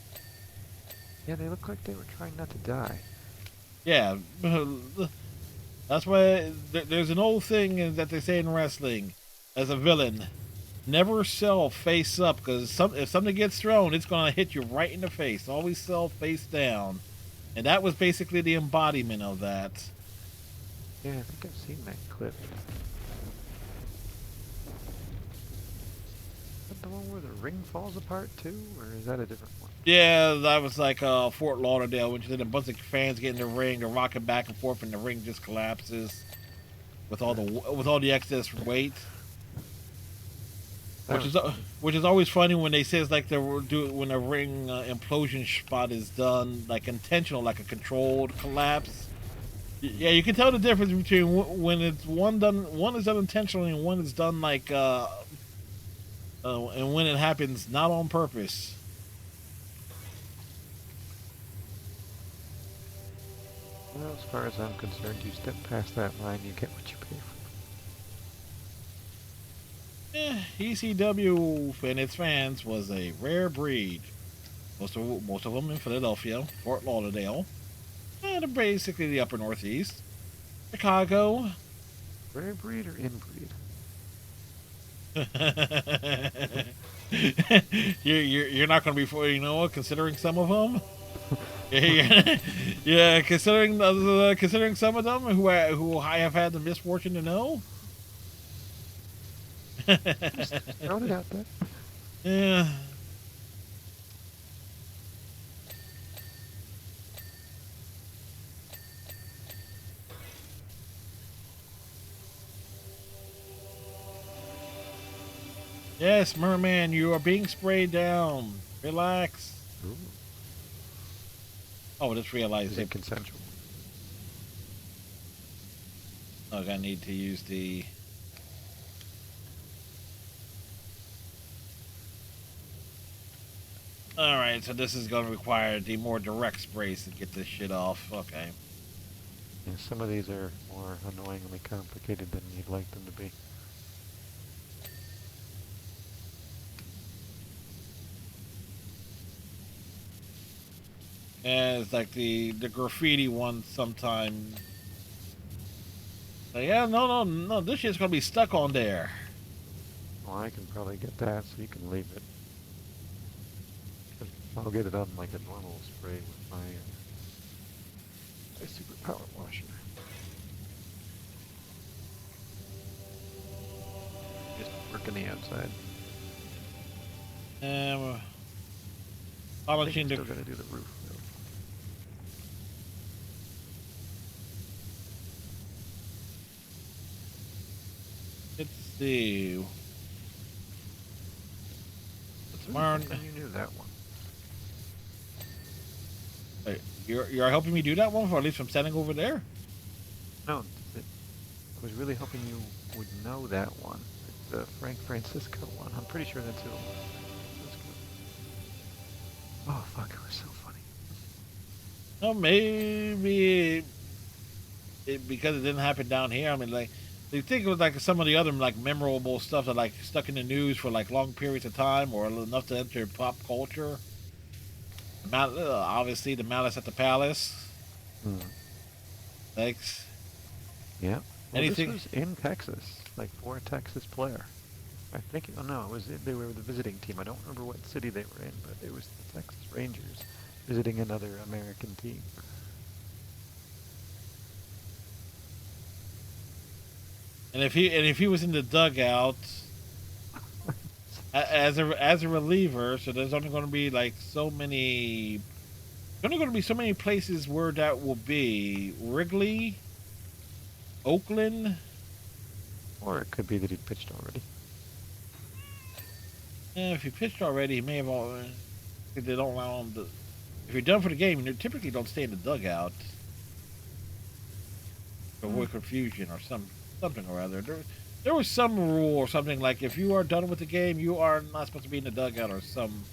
Yeah, they look like they were trying not to die. Yeah, that's why there's an old thing that they say in wrestling as a villain. Never sell face up, because if something gets thrown, it's going to hit you right in the face. Always sell face down. And that was basically the embodiment of that. Yeah, I think I've seen that clip. Is that the one where the ring falls apart too, or is that a different one? Yeah, that was like Fort Lauderdale, which then a bunch of fans get in the ring, they're rocking back and forth, and the ring just collapses with all the excess weight. Which is always funny when they say it's like when a ring implosion spot is done like intentional, like a controlled collapse. Yeah, you can tell the difference between when it's one is done intentionally and one is done like and when it happens not on purpose. Well, as far as I'm concerned, you step past that line, you get what you pay for. ECW and its fans was a rare breed. Most of them in Philadelphia, Fort Lauderdale, and basically the upper Northeast, Chicago. Rare breed or inbreed? you're not going to be considering some of them. Yeah, considering some of them who I have had the misfortune to know. Just throwing it out there. Yeah. Yes, Merman, you are being sprayed down. Relax. Ooh. Oh, I just realized Is it consensual? Oh, I need to use the. Alright, so this is going to require the more direct sprays to get this shit off. Okay. Yeah, some of these are more annoyingly complicated than you'd like them to be. Yeah, it's like the graffiti one sometimes. Like, yeah, no, this shit's going to be stuck on there. Well, I can probably get that, so you can leave it. I'll get it on like a normal spray with my super power washer. Just working the outside. Polishing still gotta do the roof though. Let's see. Tomorrow. You knew that one. Wait, you're helping me do that one, or at least from standing over there? No, I was really hoping you would know that one. The Frank Francisco one. I'm pretty sure that's who it was. Let's go. Oh, fuck, it was so funny. No, maybe because it didn't happen down here. I mean, like, you think it was like some of the other like memorable stuff that like stuck in the news for like long periods of time, or enough to enter pop culture. Obviously, the Malice at the Palace. Thanks. Yeah. Well, Anything? this was in Texas, like for a Texas player. I think. Oh no, they were the visiting team. I don't remember what city they were in, but it was the Texas Rangers visiting another American team. And if he was in the dugout as a reliever, so there's only going to be like so many. There's only going to be so many places where that will be. Wrigley, Oakland, Or it could be that he pitched already. And if you pitched already, he may have all. They don't allow him to. If you're done for the game, you typically don't stay in the dugout to avoid confusion or something or other. There was some rule or something like if you are done with the game, you are not supposed to be in the dugout or some.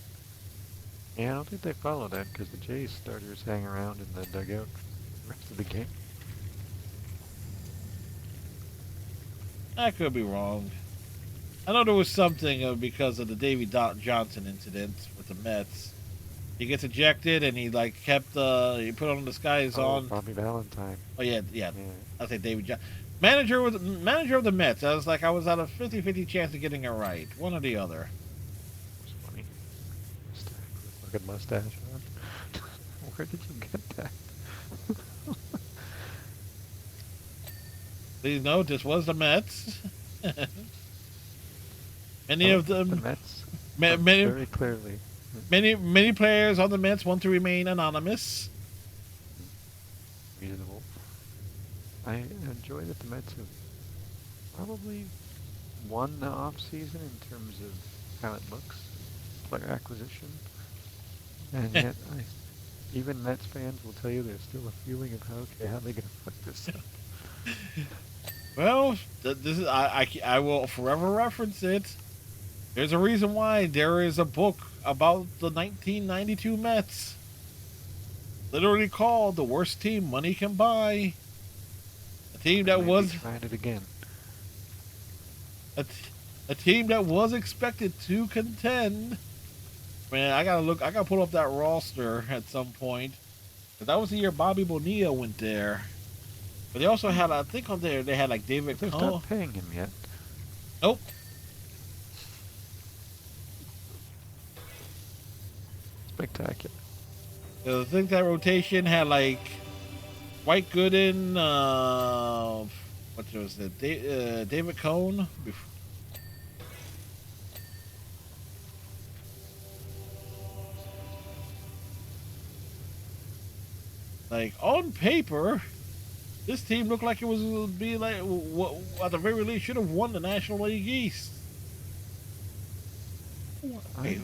Yeah, I don't think they follow that because the Jays starters hang around in the dugout the rest of the game. I could be wrong. I know there was something because of the Davy Johnson incident with the Mets. He gets ejected and he like kept he put on the disguise on. Bobby Valentine. Oh yeah. I say Davy Johnson. Manager of the Mets. I was like I was at a 50-50 chance of getting it right. One or the other. It was funny. Fucking mustache on. Where did you get that? Please note this was the Mets. Many of them. The Mets. Many very clearly. Many players on the Mets want to remain anonymous. Reasonable. I enjoy that the Mets have probably won the off season in terms of how it looks, player acquisition, and yet even Mets fans will tell you there's still a feeling of how they gonna fuck this up. Well, this is I will forever reference it. There's a reason why there is a book about the 1992 Mets, literally called "The Worst Team Money Can Buy." A team that was trying it again. A team that was expected to contend. Man, I gotta pull up that roster at some point. But that was the year Bobby Bonilla went there. But they also had, I think on there, they had like David They're Cohn. not paying him yet. Nope. Spectacular. I think that rotation had like White Gooden, what was it? David Cohn. Like on paper, this team looked like it would be like, at the very least, should have won the National League East. Okay.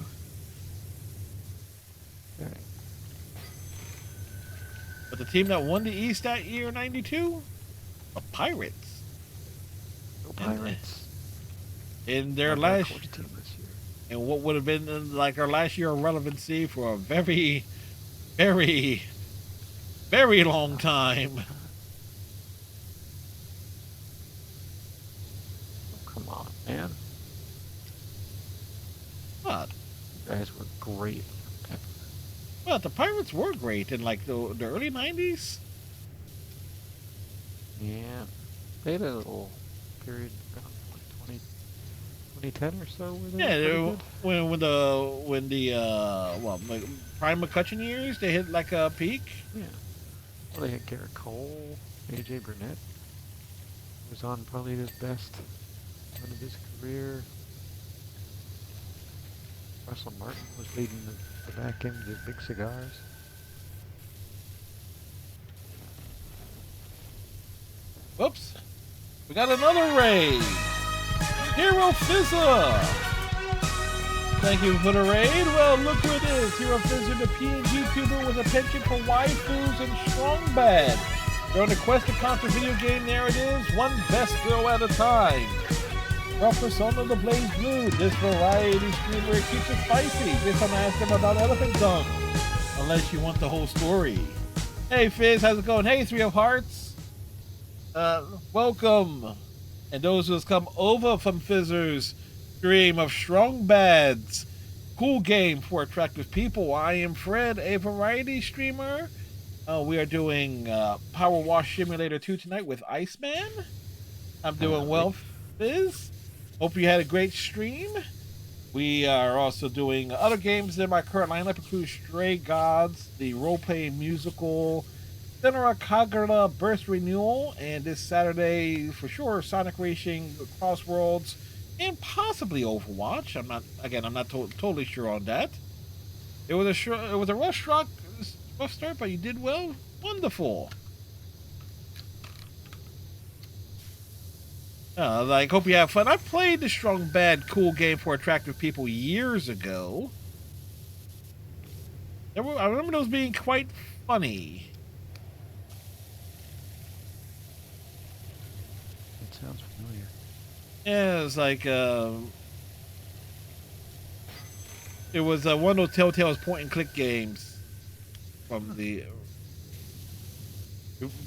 But the team that won the East that year, '92, the Pirates. No Pirates. In their last team this year. And what would have been like our last year of relevancy for a very, very, very long time. Oh, come on, man. What? You guys were great. But the Pirates were great in like the early '90s. Yeah, they had a little period around like 2010 or so. When the prime McCutcheon years, they hit like a peak. Yeah. Well, they had Garrett Cole, AJ Burnett was on probably his best run of his career. Russell Martin was leading the back end of the big cigars. Whoops. We got another raid. Hero Fizzer. Thank you for the raid. Well, look who it is. Hero Fizzer, the PNG tuber with a penchant for waifus and strong bad. They're on the quest to conquer video game narratives, one best girl at a time. Well, Persona the Blaze Blue, this variety streamer keeps it spicy. This time I asked him about Elephant Dung. Unless you want the whole story. Hey Fizz, how's it going? Hey, Three of Hearts. Welcome. And those who has come over from Fizzer's stream of Strong Bads. Cool game for attractive people. I am Fred, a variety streamer. We are doing PowerWash Simulator 2 tonight with Iceman. I'm doing well, Fizz. Hope you had a great stream. We are also doing other games in my current lineup, include Stray Gods, the role-playing musical, Senra Kagura Burst Renewal, and this Saturday, for sure, Sonic Racing, Crossworlds, and possibly Overwatch. I'm not totally sure on that. It was a rough start, but you did well. Wonderful. Like, hope you have fun. I played the Strong Bad Cool game for attractive people years ago. I remember those being quite funny. It sounds familiar. Yeah, it's like it was one of those Telltale's point and click games from the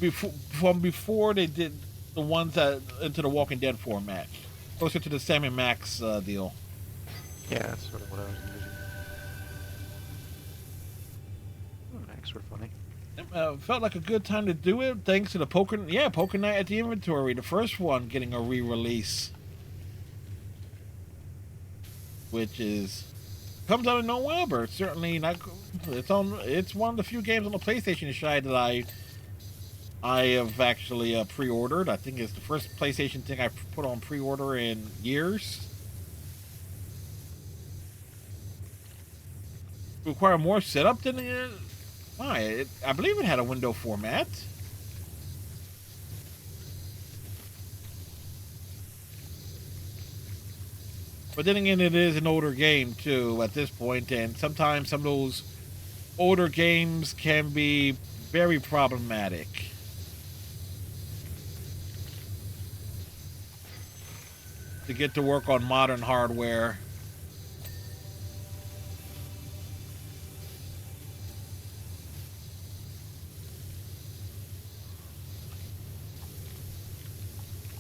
before they did the ones that into the Walking Dead format, closer to the Sam and Max deal. Yeah, that's sort of what I was envisioning. Max were funny. Felt like a good time to do it, thanks to the Poker Night at the Inventory, the first one getting a re-release, which comes out of nowhere, but certainly not. It's one of the few games on the PlayStation side that I have actually pre-ordered. I think it's the first PlayStation thing I put on pre-order in years. Require more setup than it. Why? I believe it had a window format. But then again, it is an older game too at this point, and sometimes some of those older games can be very problematic. To get to work on modern hardware.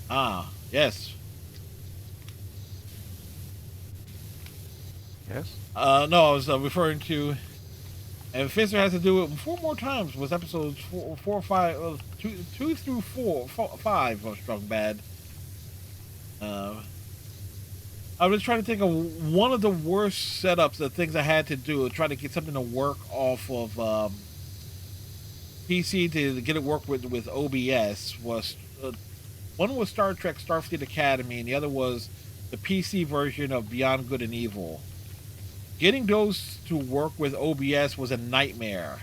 Ah, yes. Yes? No, I was referring to, and Fister has to do it 4 more times. Was episodes 4, 5, 2 through 5 of Strong Bad. I was trying to think of one of the worst setups, the things I had to do, trying to get something to work off of PC to get it work with OBS was one was Star Trek Starfleet Academy, and the other was the PC version of Beyond Good and Evil. Getting those to work with OBS was a nightmare.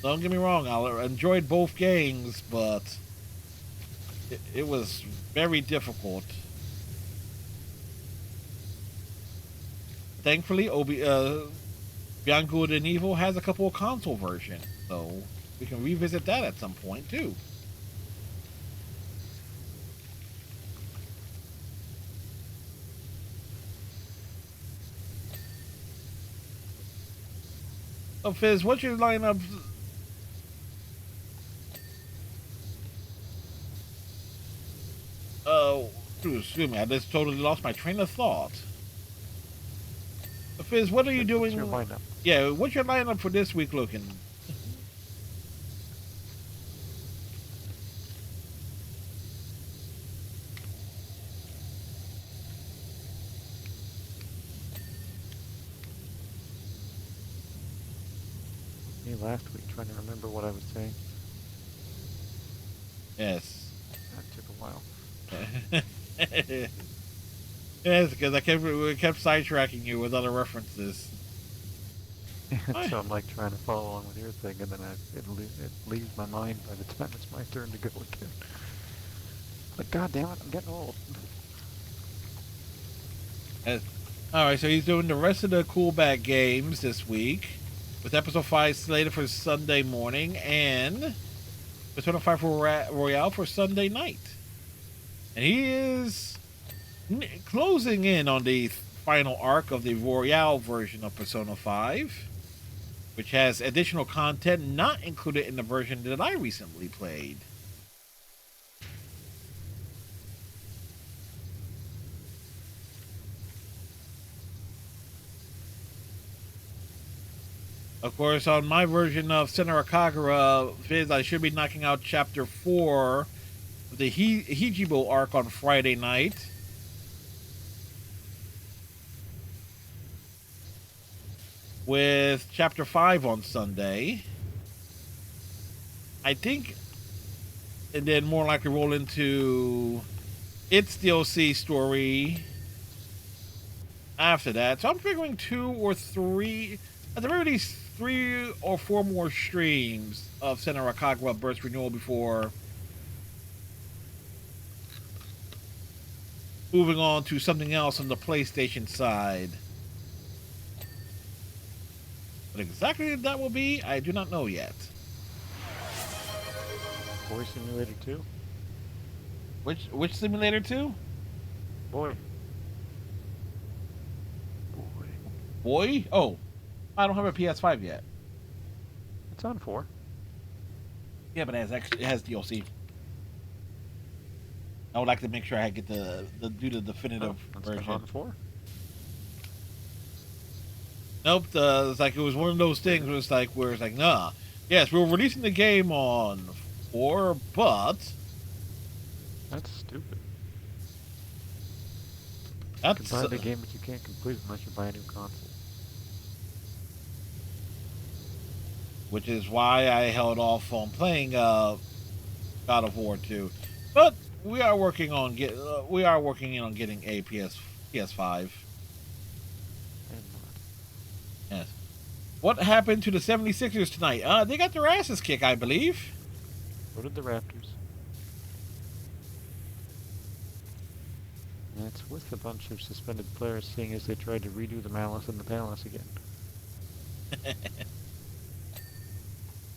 Don't get me wrong, I enjoyed both games, but it was very difficult. Thankfully, Beyond Good and Evil has a couple of console versions, so we can revisit that at some point too. So Fizz, what's your lineup? Excuse me, I just totally lost my train of thought. Fizz, what are you doing? What's your lineup? Yeah, what's your lineup for this week looking? Me last week, trying to remember what I was saying. Yes. That took a while. Yes, because I kept sidetracking you with other references. So I'm like trying to follow along with your thing, and then it leaves my mind by the time it's my turn to go again. Like, God damn it, I'm getting old. Alright, so he's doing the rest of the Cool Bag games this week, with episode 5 slated for Sunday morning, and Persona 5 Royale for Sunday night. And he is closing in on the final arc of the Royale version of Persona 5, which has additional content not included in the version that I recently played. Of course, on my version of Senra Kagura, Fizz, I should be knocking out Chapter 4 of the Hijibo arc on Friday night. With Chapter 5 on Sunday. I think, and then more likely roll into its DLC story after that. So I'm figuring 2 or 3, at the very least 3 or 4 more streams of Senra Kagura Burst Renewal before moving on to something else on the PlayStation side. What exactly that will be, I do not know yet. Boy Simulator 2? Which simulator 2? Boy. Boy. Boy? Oh, I don't have a PS5 yet. It's on 4. Yeah, but it has DLC. I would like to make sure I get the definitive It's not version. on 4? Nope. It's like it was one of those things where it's like, nah. Yes, we're releasing the game on 4, but That's stupid. that's You can buy the game, but you can't complete it unless you buy a new console. which is why I held off on playing God of War 2. But we are working on getting a PS5. And not. Yes. What happened to the 76ers tonight? They got their asses kicked, I believe. So did the Raptors. And that's with a bunch of suspended players, seeing as they tried to redo the Malice in the Palace again.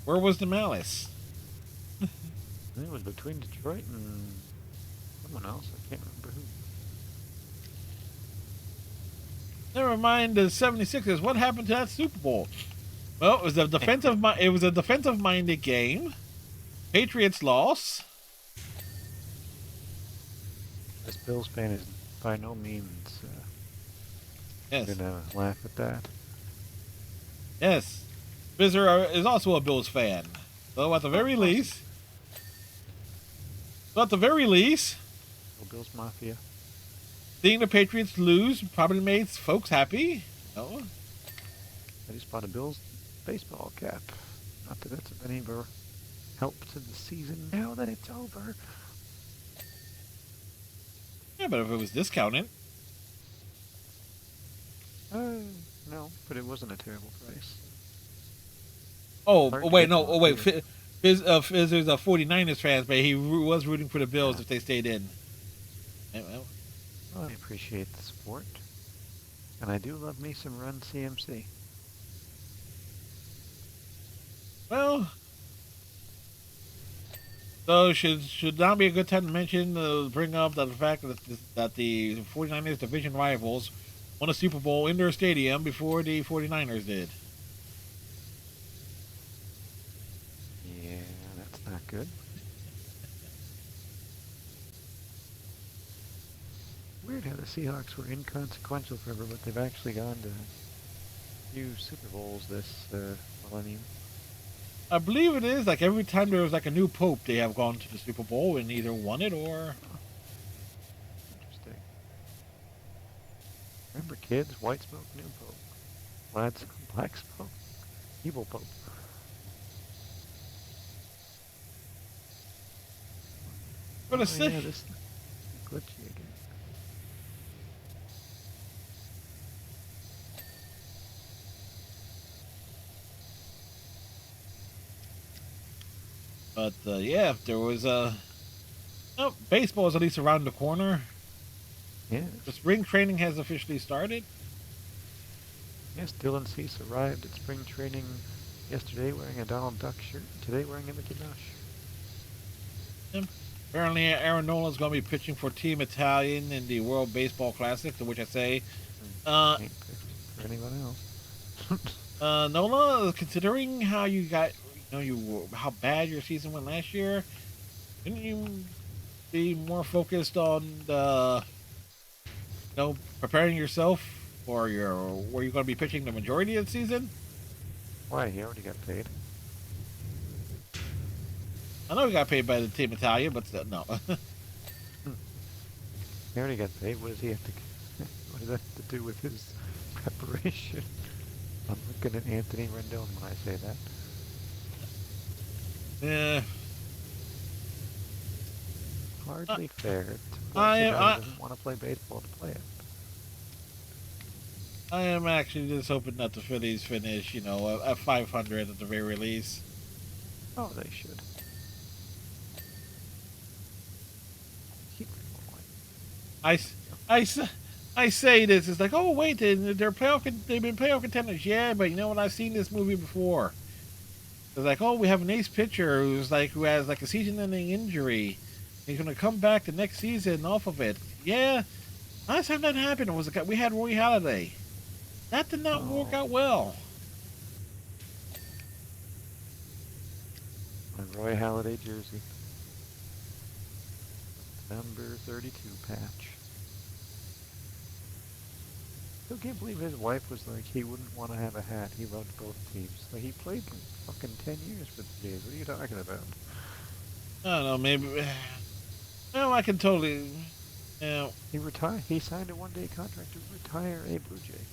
Where was the malice? It was between Detroit and someone else. I can't remember who. Never mind the 76ers. What happened to that Super Bowl? Well, it was a defensive-minded game. Patriots lost. This Bills fan is by no means Yes. gonna laugh at that. Yes. Bizzer is also a Bills fan. So at the very least, Well, Bills Mafia. seeing the Patriots lose probably made folks happy. No. I just bought a Bills baseball cap. Not that it's of any help to the season now that it's over. Yeah, but if it was discounted. No, but it wasn't a terrible price. Oh, Hard to wait, get no. one, Oh, wait. yeah. Fizzer's a 49ers fan, but he was rooting for the Bills Yeah. if they stayed in. Yeah, well, Well, I appreciate the support. And I do love me some Run CMC. well, so should now be a good time to mention, bring up the fact that the 49ers division rivals won a Super Bowl in their stadium before the 49ers did. Yeah, that's not good. Weird how the Seahawks were inconsequential forever, but they've actually gone to a few Super Bowls this millennium. I believe it is like every time there was like a new pope, they have gone to the Super Bowl and either won it or. Interesting. Remember, kids? White smoke, new pope. Black smoke, evil pope. For the Oh, yeah, this is glitchy again. But yeah, if there was baseball is at least around the corner. Yes. The spring training has officially started. Yes, Dylan Cease arrived at spring training yesterday wearing a Donald Duck shirt, today wearing a Mickey Mouse shirt. Apparently, Aaron Nolan's going to be pitching for Team Italian in the World Baseball Classic, to which I say, Ain't pitching for anyone else. Nola, considering how you got, how bad your season went last year, didn't you be more focused on preparing yourself for where you're going to be pitching the majority of the season? Why, he already got paid. I know he got paid by the Team Italia, but still, no. He already got paid. What does he have to? What does that have to do with his preparation? I'm looking at Anthony Rendon when I say that. Yeah. Hardly fair to I force a guy who doesn't want to play baseball to play it. I am actually just hoping that the Phillies finish, at 500 at the very least. Oh, they should. Keep it going. I, I say this, it's like, oh wait, they've been playoff contenders, yeah, but you know what? I've seen this movie before. It's like, oh, we have an ace pitcher who has like a season-ending injury. He's gonna come back the next season off of it. Yeah, last time that happened we had Roy Halladay. That did not work out well. My Roy Halladay jersey. Number 32 patch. Still can't believe his wife was like, he wouldn't want to have a hat. He loved both teams. Like, he played for fucking 10 years for the Jays. What are you talking about? I don't know, maybe. No, I can totally. You know, He signed a one-day contract to retire a Blue Jay.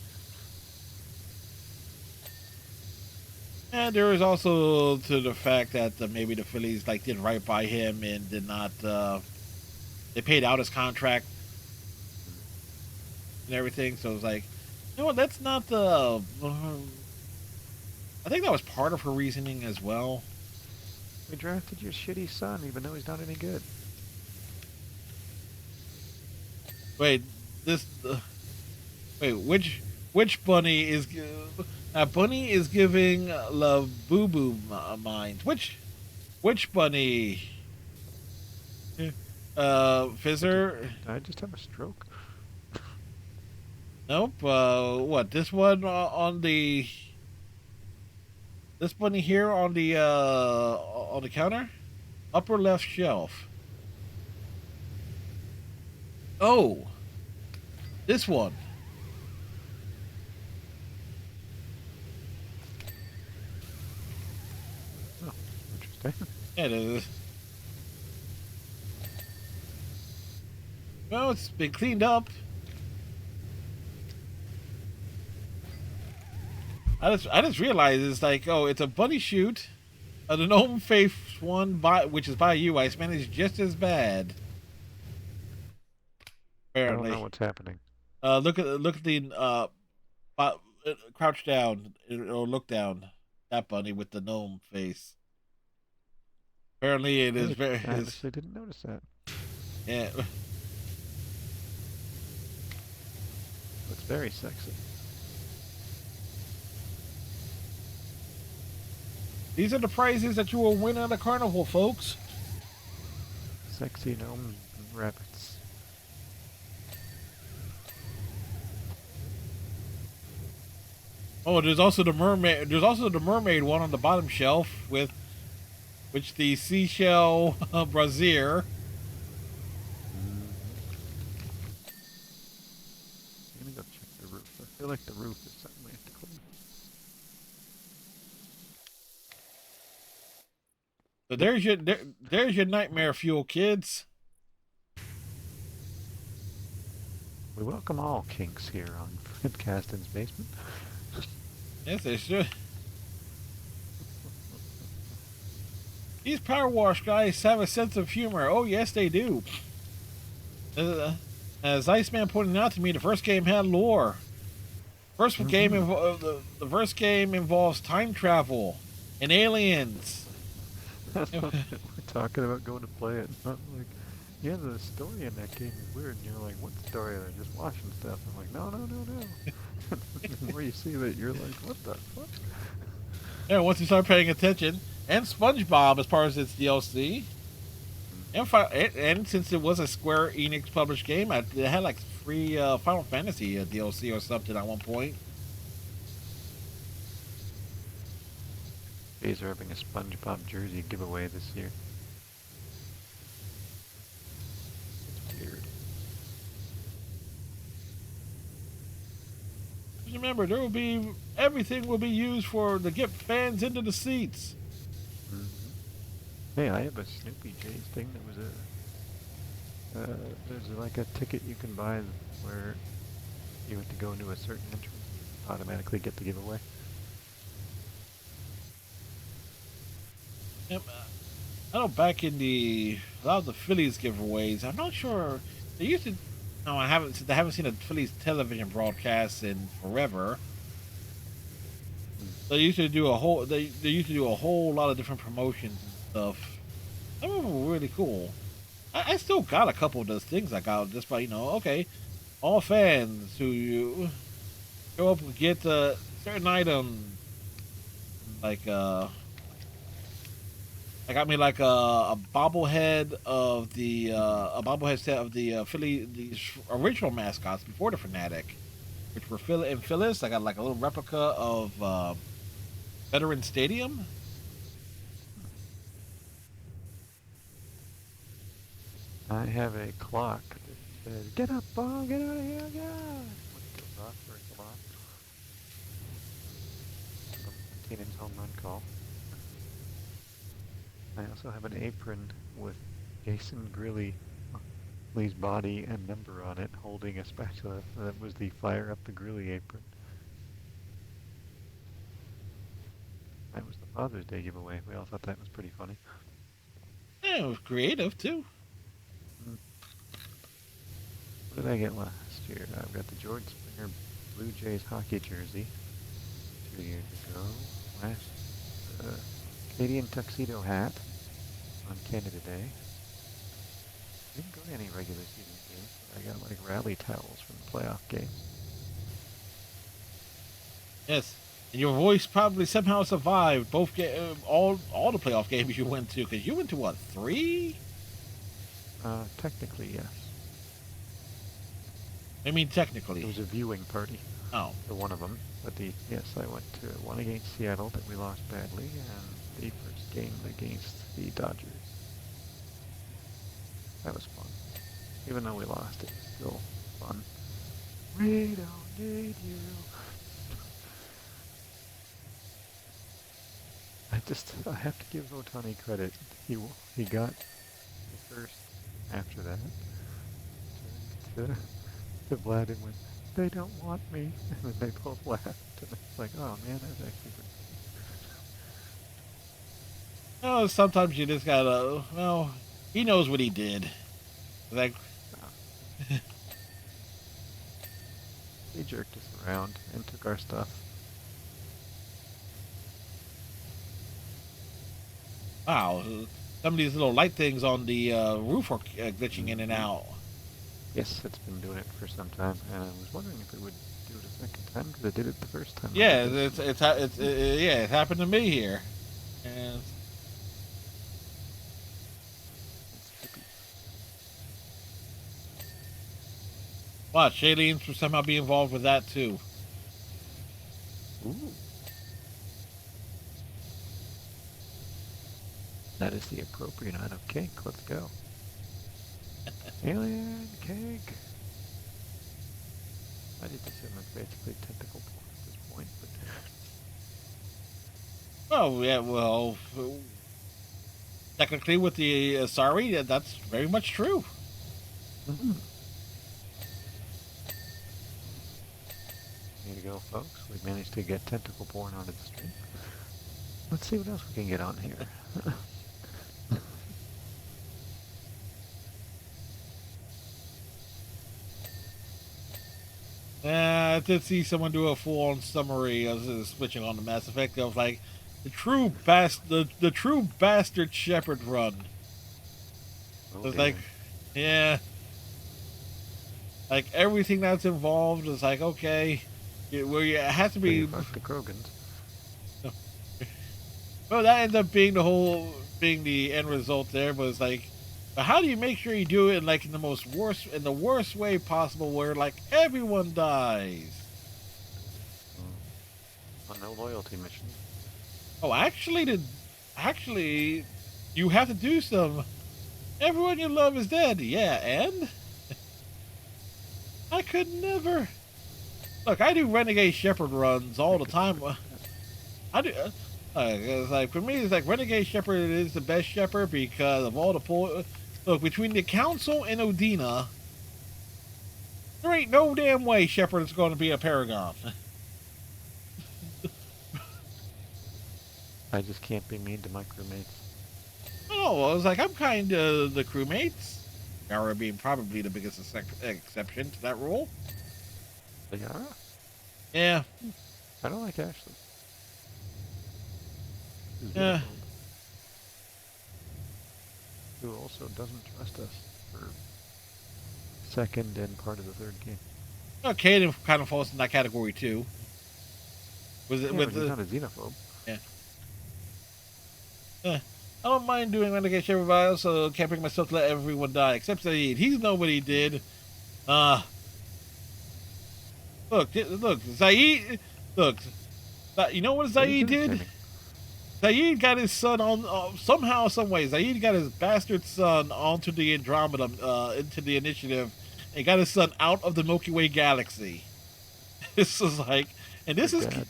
and there is also to the fact that maybe the Phillies like did right by him and did not. They paid out his contract and everything, so it was like, you know what? That's not the. I think that was part of her reasoning as well. We drafted your shitty son, even though he's not any good. Wait, wait, which bunny is? Bunny is giving love boo boo mind. Which bunny? Fizzer. I just have a stroke. Nope. What? This one on the. This bunny here on the counter, upper left shelf. Oh, this one. Oh, interesting. Yeah, it is. Well, it's been cleaned up. I just realized it's like, oh, it's a bunny shoot. The gnome face one which is by you, Ice Man, is just as bad. Apparently. I don't know what's happening. Look at the crouch down or look down. That bunny with the gnome face. Apparently, it is very. I honestly didn't notice that. Yeah. It's very sexy. These are the prizes that you will win at a carnival, folks. Sexy gnomes and rabbits. Oh, there's also the mermaid. There's also the mermaid one on the bottom shelf with, which the seashell brassiere. Let me go check the roof. I feel like the roof is something we have to clean. So there's your nightmare fuel, kids. We welcome all kinks here on Fred Caston's Basement. Yes, they should. These power wash guys have a sense of humor. Oh, yes, they do. As Iceman pointed out to me, the first game had lore. The first game involves time travel and aliens. We're talking about going to play it. Not like, yeah, the story in that game is weird. And you're like, what story? They're just watching stuff. I'm like, no. The more you see that, you're like, what the fuck? Yeah, once you start paying attention. And SpongeBob as part of its DLC. And since it was a Square Enix published game, it had like free Final Fantasy DLC or something at one point. Jays are having a SpongeBob jersey giveaway this year. It's weird. Just remember, everything will be used to get fans into the seats. Mm-hmm. Hey, I have a Snoopy Jays thing that was there's like a ticket you can buy where you have to go into a certain entrance and automatically get the giveaway. Yep. I know back in a lot of the Phillies giveaways, I'm not sure they used to. No, I haven't seen a Phillies television broadcast in forever. They used to do a whole lot of different promotions and stuff. Some of them were really cool. I still got a couple of those things I got just by okay. all fans who you show up will get certain items I got me like a bobblehead of the a bobblehead set of the Philly these original mascots before the Fanatic, which were Phil and Phyllis. I got like a little replica of Veteran Stadium. I have a clock that says, "Get up, ball, get out of here, go!" When it goes off for a clock. Teenage home run call. I also have an apron with Jason Grilly's body and number on it, holding a spatula. That was the Fire Up the Grilly apron. That was the Father's Day giveaway. We all thought that was pretty funny. Yeah, it was creative too. What did I get last year? I've got the George Springer Blue Jays hockey jersey 2 years ago. Last Canadian tuxedo hat on Canada Day. Didn't go to any regular season games, but I got like rally towels from the playoff games. Yes, and your voice probably somehow survived all the playoff games you went to because you went to what 3? Technically, yes. I mean, technically. It was a viewing party. Oh. For one of them, but yes, I went to one against Seattle that we lost badly, and the first game against the Dodgers. That was fun. Even though we lost, it was still fun. We don't need you. I have to give Otani credit. He got the first after that. Turned to Vlad and went, "They don't want me," and then they both laughed, and it's like, oh man, that's actually pretty Oh, sometimes you just gotta. Well, he knows what he did. Like, He jerked us around and took our stuff. wow, some of these little light things on the roof are glitching in and out. Yes, it's been doing it for some time, and I was wondering if it would do it a second time because it did it the first time. Yeah, it happened to me here. And watch, Shailene will somehow be involved with that too. Ooh. That is the appropriate amount of cake. Let's go. Alien cake. I did assume it's basically tentacle porn at this point, but Oh yeah, well, technically with the sorry, that's very much true. Here you go, folks. We've managed to get tentacle porn onto the stream. Let's see what else we can get on here. I did see someone do a full-on summary of switching on the Mass Effect. I was like, the true bastard Shepard run. Oh, It's like, yeah, like everything that's involved is like, okay, it has to be. Fuck the Krogans. Well, that ends up being the end result there. But it's like, but how do you make sure you do it in the worst way possible, where like everyone dies? On no loyalty mission. Oh, actually, you have to do some. Everyone you love is dead. Yeah, and I could never. Look, I do Renegade Shepherd runs all the time. I do. It's like for me, it's like Renegade Shepherd is the best Shepherd because of all the look between the Council and Odina. There ain't no damn way Shepherd is going to be a Paragon. I just can't be mean to my crewmates. Oh, I was like, I'm kind of the crewmates. Yara being probably the biggest exception to that rule. Yara? Yeah. I don't like Ashley. Yeah. Who also doesn't trust us for second and part of the third game. Caden kind of falls in that category too. Was it Yeah, with but he's the? not a xenophobe. Yeah. I don't mind doing renegade everybody. I also can't bring myself to let everyone die except Zaid. He's nobody did. Look, Zaid. Look, you know what But he's Zaid did? irritating. Zaid got his son on somehow, some way. Zaid got his bastard son onto the Andromeda, into the initiative, and got his son out of the Milky Way galaxy. This is like, and this Like is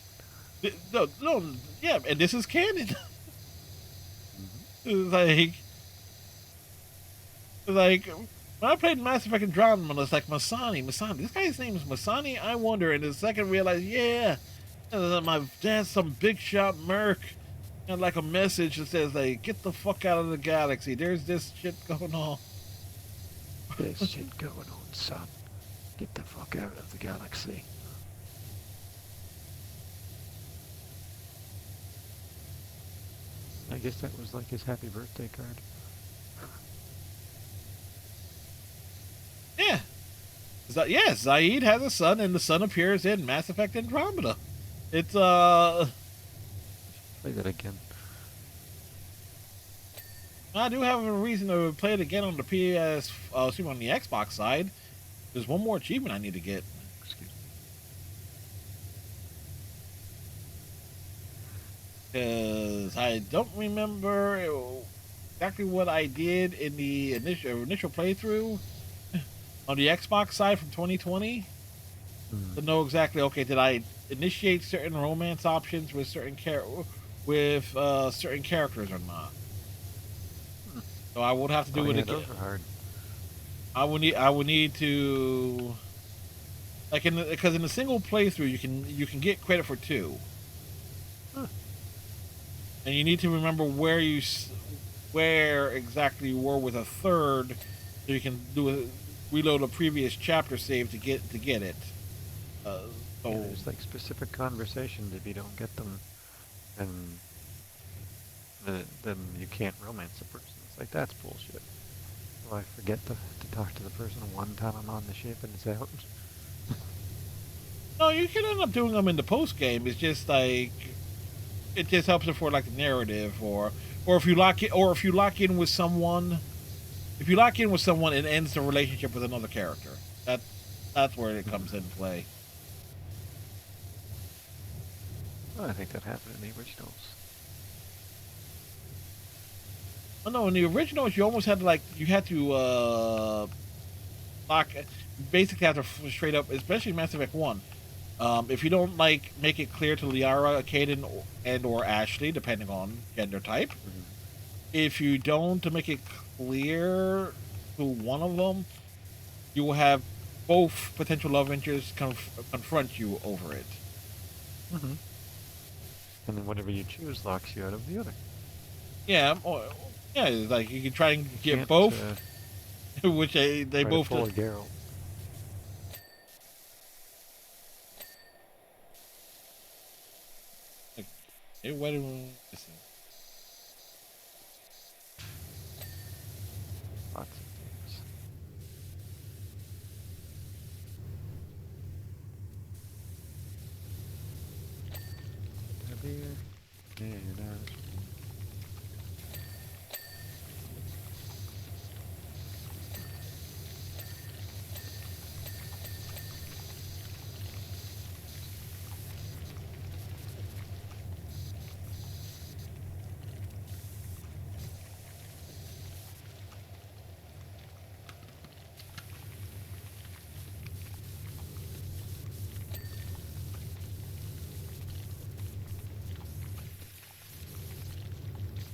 that. no, yeah, and this is canon. Mm-hmm. Like when I played Mass Effect Andromeda, it's like Masani. This guy's name is Masani. I wonder, and the second realize, yeah, my dad's some big shot merc. And like a message that says, like, get the fuck out of the galaxy. There's this shit going on. There's shit going on, son. Get the fuck out of the galaxy. I guess that was like his happy birthday card. Yeah. Yeah, Zaid has a son, and the son appears in Mass Effect Andromeda. It's, Play that again. I do have a reason to play it again on the PS, on the Xbox side. There's one more achievement I need to get. Excuse me. Because I don't remember exactly what I did in the initial playthrough on the Xbox side from 2020. To know exactly, okay, did I initiate certain romance options with certain certain characters or not? So I would have to do it again. Those are hard. I would need to, like, because in the single playthrough you can get credit for 2. Huh. And you need to remember where exactly you were with a third, so you can reload a previous chapter save to get it. So Yeah, there's like specific conversations. If you don't get them, then you can't romance a person. It's like, that's bullshit. Well, I forget to talk to the person one time I'm on the ship and it's out. no, you can end up doing them in the post game. It's just like it just helps it for like the narrative, or if you lock in with someone, it ends the relationship with another character. That's where it comes into play. Well, I think that happened in the originals. Oh no, in the originals you almost had to lock, basically have to straight up, especially Mass Effect 1. If you don't make it clear to Liara, Caden, and or Ashley, depending on gender type, if you don't make it clear to one of them, you will have both potential love interests confront you over it. Mm-hmm. And then whatever you choose locks you out of the other. Yeah, it's like you can try and get both, which they both pull a Geralt. Hey, what do we listen? Lots of things. A beer and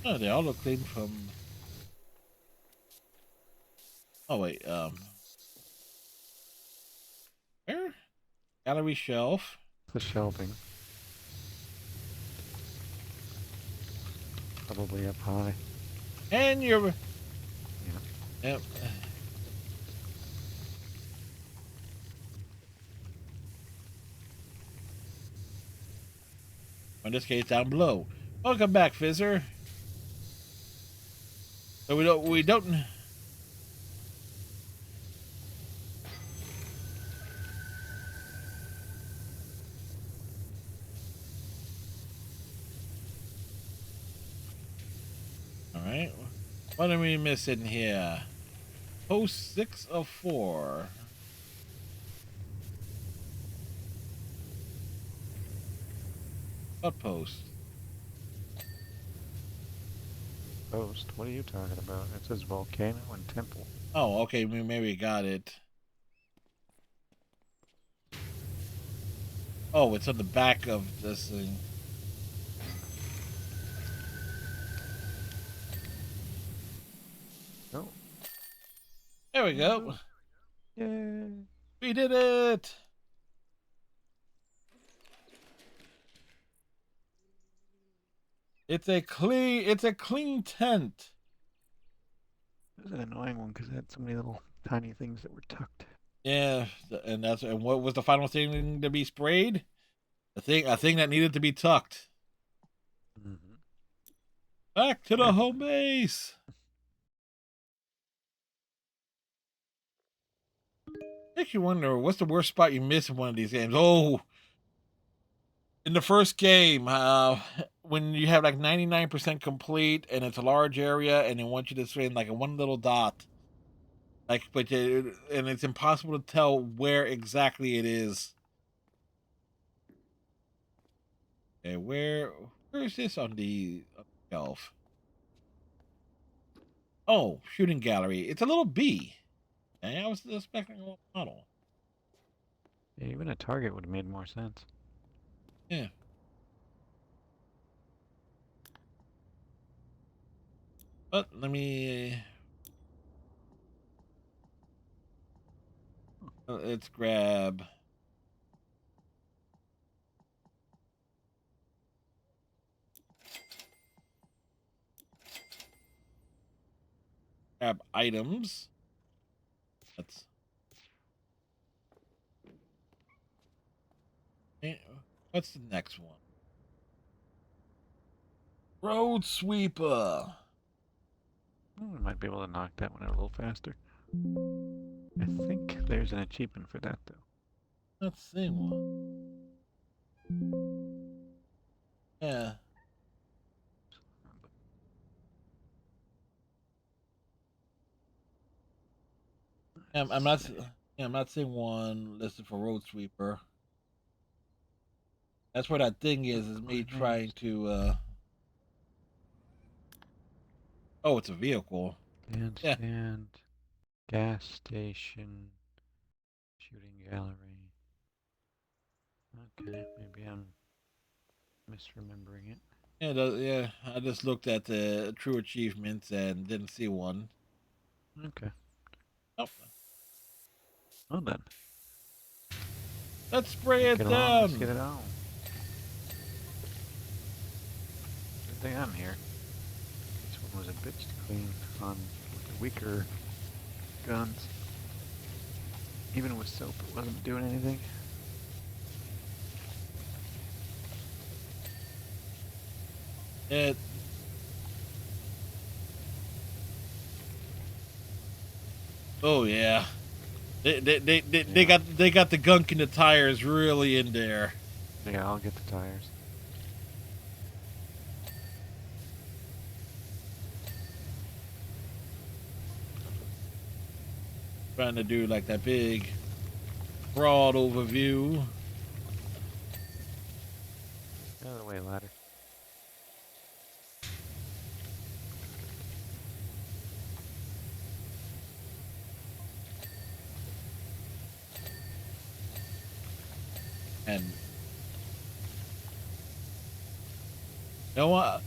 Oh, they all look clean from. Oh wait, where? Gallery shelf. the shelving. Probably up high. And you're. Yeah. Yep. In this case, down below. Welcome back, Fizzer. So we don't. What are we missing here? Post 6 of 4. What post? Post? What are you talking about? It says volcano and temple. Oh, okay, maybe we got it. Oh, it's on the back of this thing. Oh. There we go. Yay. We did it. It's a clean tent. It was an annoying one because it had so many little tiny things that were tucked. Yeah, and what was the final thing to be sprayed? A thing that needed to be tucked. Mm-hmm. Back to the home base. Makes you wonder what's the worst spot you miss in one of these games. Oh, in the first game, when you have like 99% complete and it's a large area and they want you to swing like a one little dot, and it's impossible to tell where exactly it is. Okay, where is this on the shelf? Oh, shooting gallery. It's a little B. Okay, I was expecting a little model. Yeah, even a target would have made more sense. Yeah. But let's grab items. That's what's the next one? Road sweeper. I might be able to knock that one out a little faster. I think there's an achievement for that, though. Let's see one. Yeah. I'm not. Yeah, I'm not seeing one listed for road sweeper. That's where that thing is me trying to. Oh, it's a vehicle. Yeah. Bandstand, gas station, shooting gallery. Okay, maybe I'm misremembering it. Yeah, yeah. I just looked at the true achievements and didn't see one. Okay. Oh, Well then. let's spray it Get along, let's get down. it on. Good thing I'm here. This one was a bitch to clean on the weaker guns. Even with soap, it wasn't doing anything. It. Oh yeah. They got the gunk in the tires really in there. Yeah, I'll get the tires. Trying to do like that big broad overview. Get out of the way, ladder. And you know what?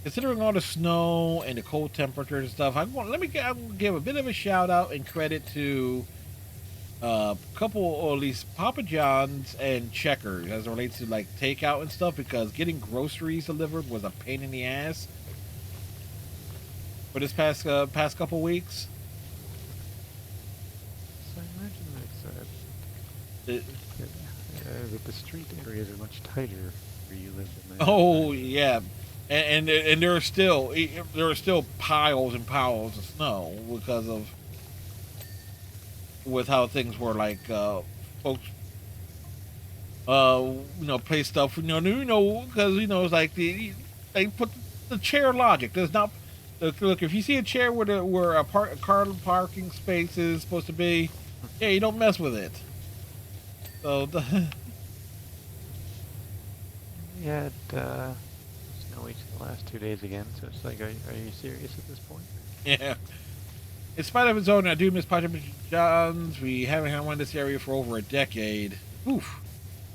Considering all the snow and the cold temperatures and stuff, I'm gonna give a bit of a shout out and credit to a couple, or at least Papa John's and Checkers, as it relates to like takeout and stuff, because getting groceries delivered was a pain in the ass for this past couple weeks. So I imagine It, that the street areas are much tighter where you live than oh yeah, and there are still piles and piles of snow because of with how things were like folks play stuff because it's like they put the chair logic. There's not Look, if you see a chair where a car parking space is supposed to be, yeah, you don't mess with it. So We had snow each of the last 2 days again, so it's like, are you serious at this point? yeah. In spite of its own, I do miss Papa John's. We haven't had one in this area for over a decade. Oof.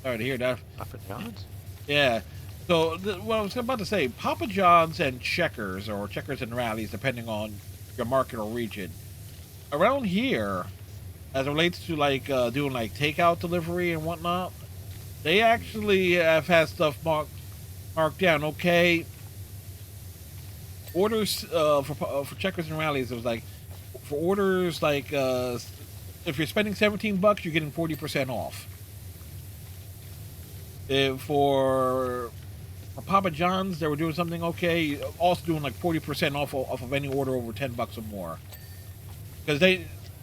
Sorry to hear that. Papa John's? Yeah. So, what I was about to say, Papa John's and Checkers, or Checkers and Rallies, depending on your market or region. Around here, as it relates to like doing like takeout delivery and whatnot, they actually have had stuff marked down. Okay, orders for Checkers and Rallies, it was like for orders like if you're spending $17, you're getting 40% off. For Papa John's, they were doing something okay, also doing like 40% off of any order over $10 or more. Because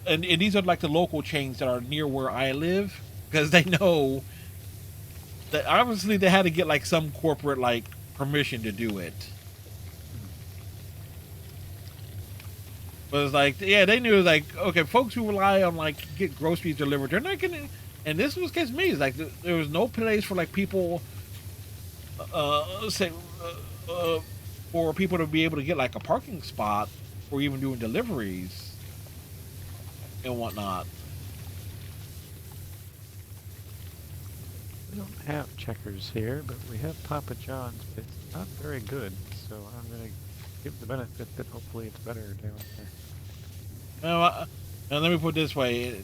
and these are like the local chains that are near where I live, because they know that obviously they had to get like some corporate like permission to do it. But it's like, yeah, they knew like, okay, folks who rely on like get groceries delivered, they're not gonna. And this was against me. It's like there was no place for like people, say, for people to be able to get like a parking spot or even doing deliveries and whatnot. We don't have Checkers here, but we have Papa John's, but it's not very good, so I'm going to give the benefit that hopefully it's better down there. Now, let me put it this way: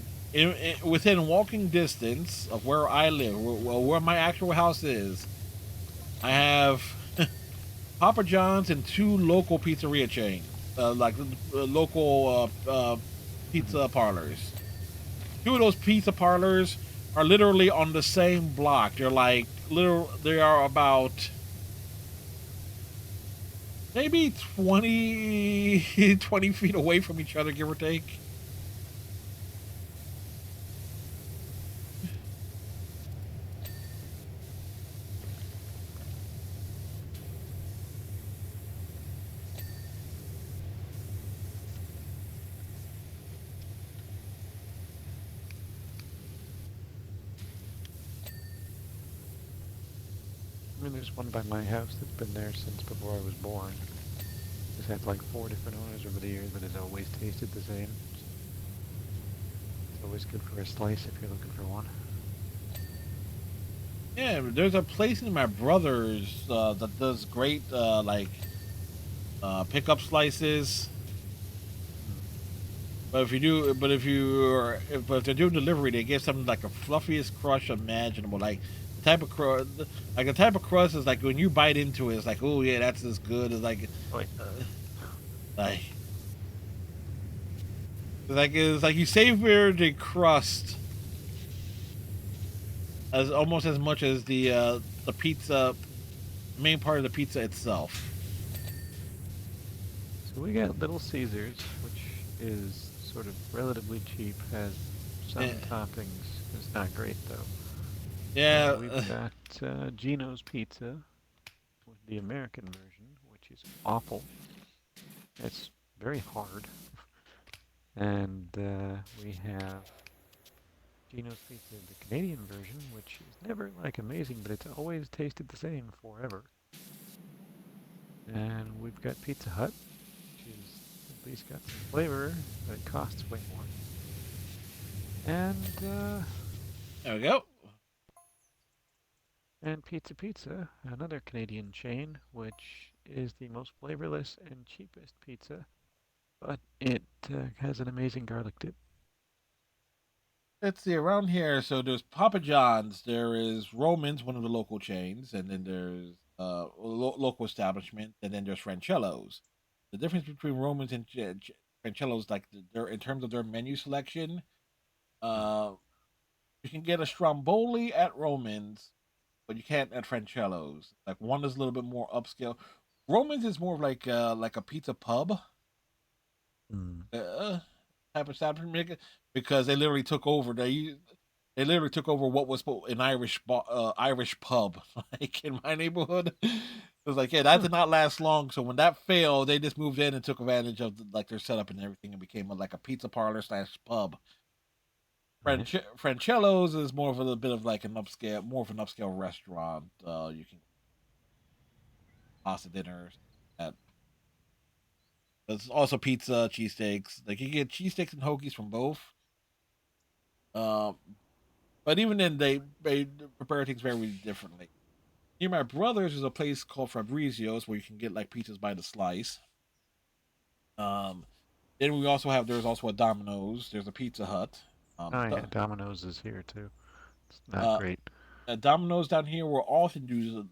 within walking distance of where I live, where my actual house is, I have Papa John's and 2 local pizzeria chains, like local pizza parlors. 2 of those pizza parlors are literally on the same block. They're like they are about maybe 20 feet away from each other, give or take. I mean, there's one by my house that's been there since before I was born. It's had like 4 different owners over the years, but it's always tasted the same. It's always good for a slice if you're looking for one. Yeah, there's a place in my brother's that does great like pickup slices. But if they're doing delivery, they get something like the fluffiest crust imaginable. Like the type of crust is like when you bite into it, it's like, oh yeah, that's as good as like, like, it's like you savor the crust as almost as much as the pizza, main part of the pizza itself. So we got Little Caesars, which is sort of relatively cheap, has some toppings. It's not great though. Yeah. We've got Gino's Pizza, with the American version, which is awful. It's very hard. And we have Gino's Pizza, the Canadian version, which is never like amazing, but it's always tasted the same forever. And we've got Pizza Hut, which is at least got some flavor, but it costs way more. And there we go. And Pizza, another Canadian chain, which is the most flavorless and cheapest pizza, but it has an amazing garlic dip. Let's see, around here, so there's Papa John's, there is Roman's, one of the local chains, and then there's local establishment, and then there's Francello's. The difference between Roman's and Francello's, like they're in terms of their menu selection, uh, you can get a Stromboli at Roman's, but you can't at Francello's. Like one is a little bit more upscale. Roman's is more of like a pizza pub. Type of establishment because they literally took over. They literally took over what was an Irish pub, like in my neighborhood. It was like, yeah, that did not last long. So when that failed, they just moved in and took advantage of like their setup and everything, and became like a pizza parlor slash pub. Nice. Francello's is more of a little bit of like more of an upscale restaurant. You can pasta dinners. At There's also pizza, cheesesteaks. Like you get cheesesteaks and hoagies from both. Um, but even then, they prepare things very differently. Near my brother's is a place called Fabrizio's where you can get like pizzas by the slice. Um, then there's also a Domino's. There's a Pizza Hut. Um, Oh th- yeah, Domino's is here too. It's not uh, great. Domino's down here will often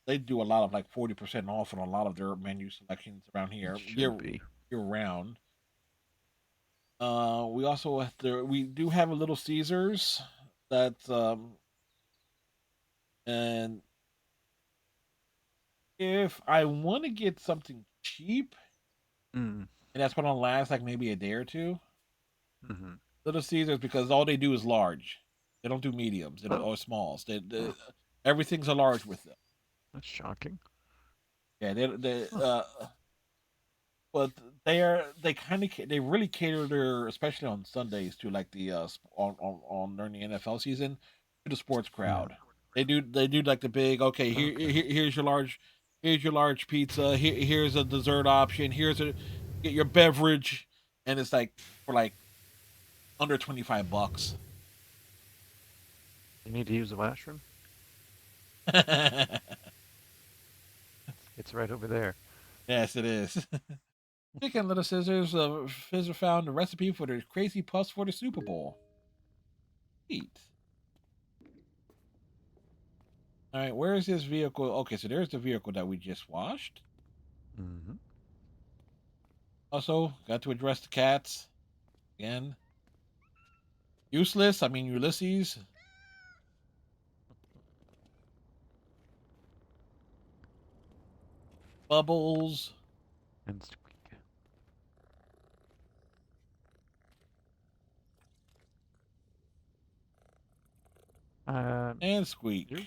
they do a lot of like 40% off on a lot of their menu selections around It here should be. year round. We do have a Little Caesars that and if I want to get something cheap Mm. and that's gonna last like maybe a day or two, Mm-hmm. Little Caesars because all they do is large. They don't do mediums Oh, or smalls. oh, Everything's a large with them. that's shocking. Yeah, they Huh. but they really cater their especially on Sundays to like the on during the NFL season to the sports Yeah. crowd. They do like the big okay Okay. here's your large pizza, here's a dessert option, get your beverage, and it's like for like under $25. You need to use the washroom? It's right over there. Yes, it is. Speaking of Little Scissors, Fizzer found a recipe for the crazy puffs for the Super Bowl. Eat. All right, where is this vehicle? Okay, so there's the vehicle that we just washed. Mm-hmm. Also, got to address the cats again. Useless. I mean, Ulysses. Bubbles And squeak. Um, and Squeak. you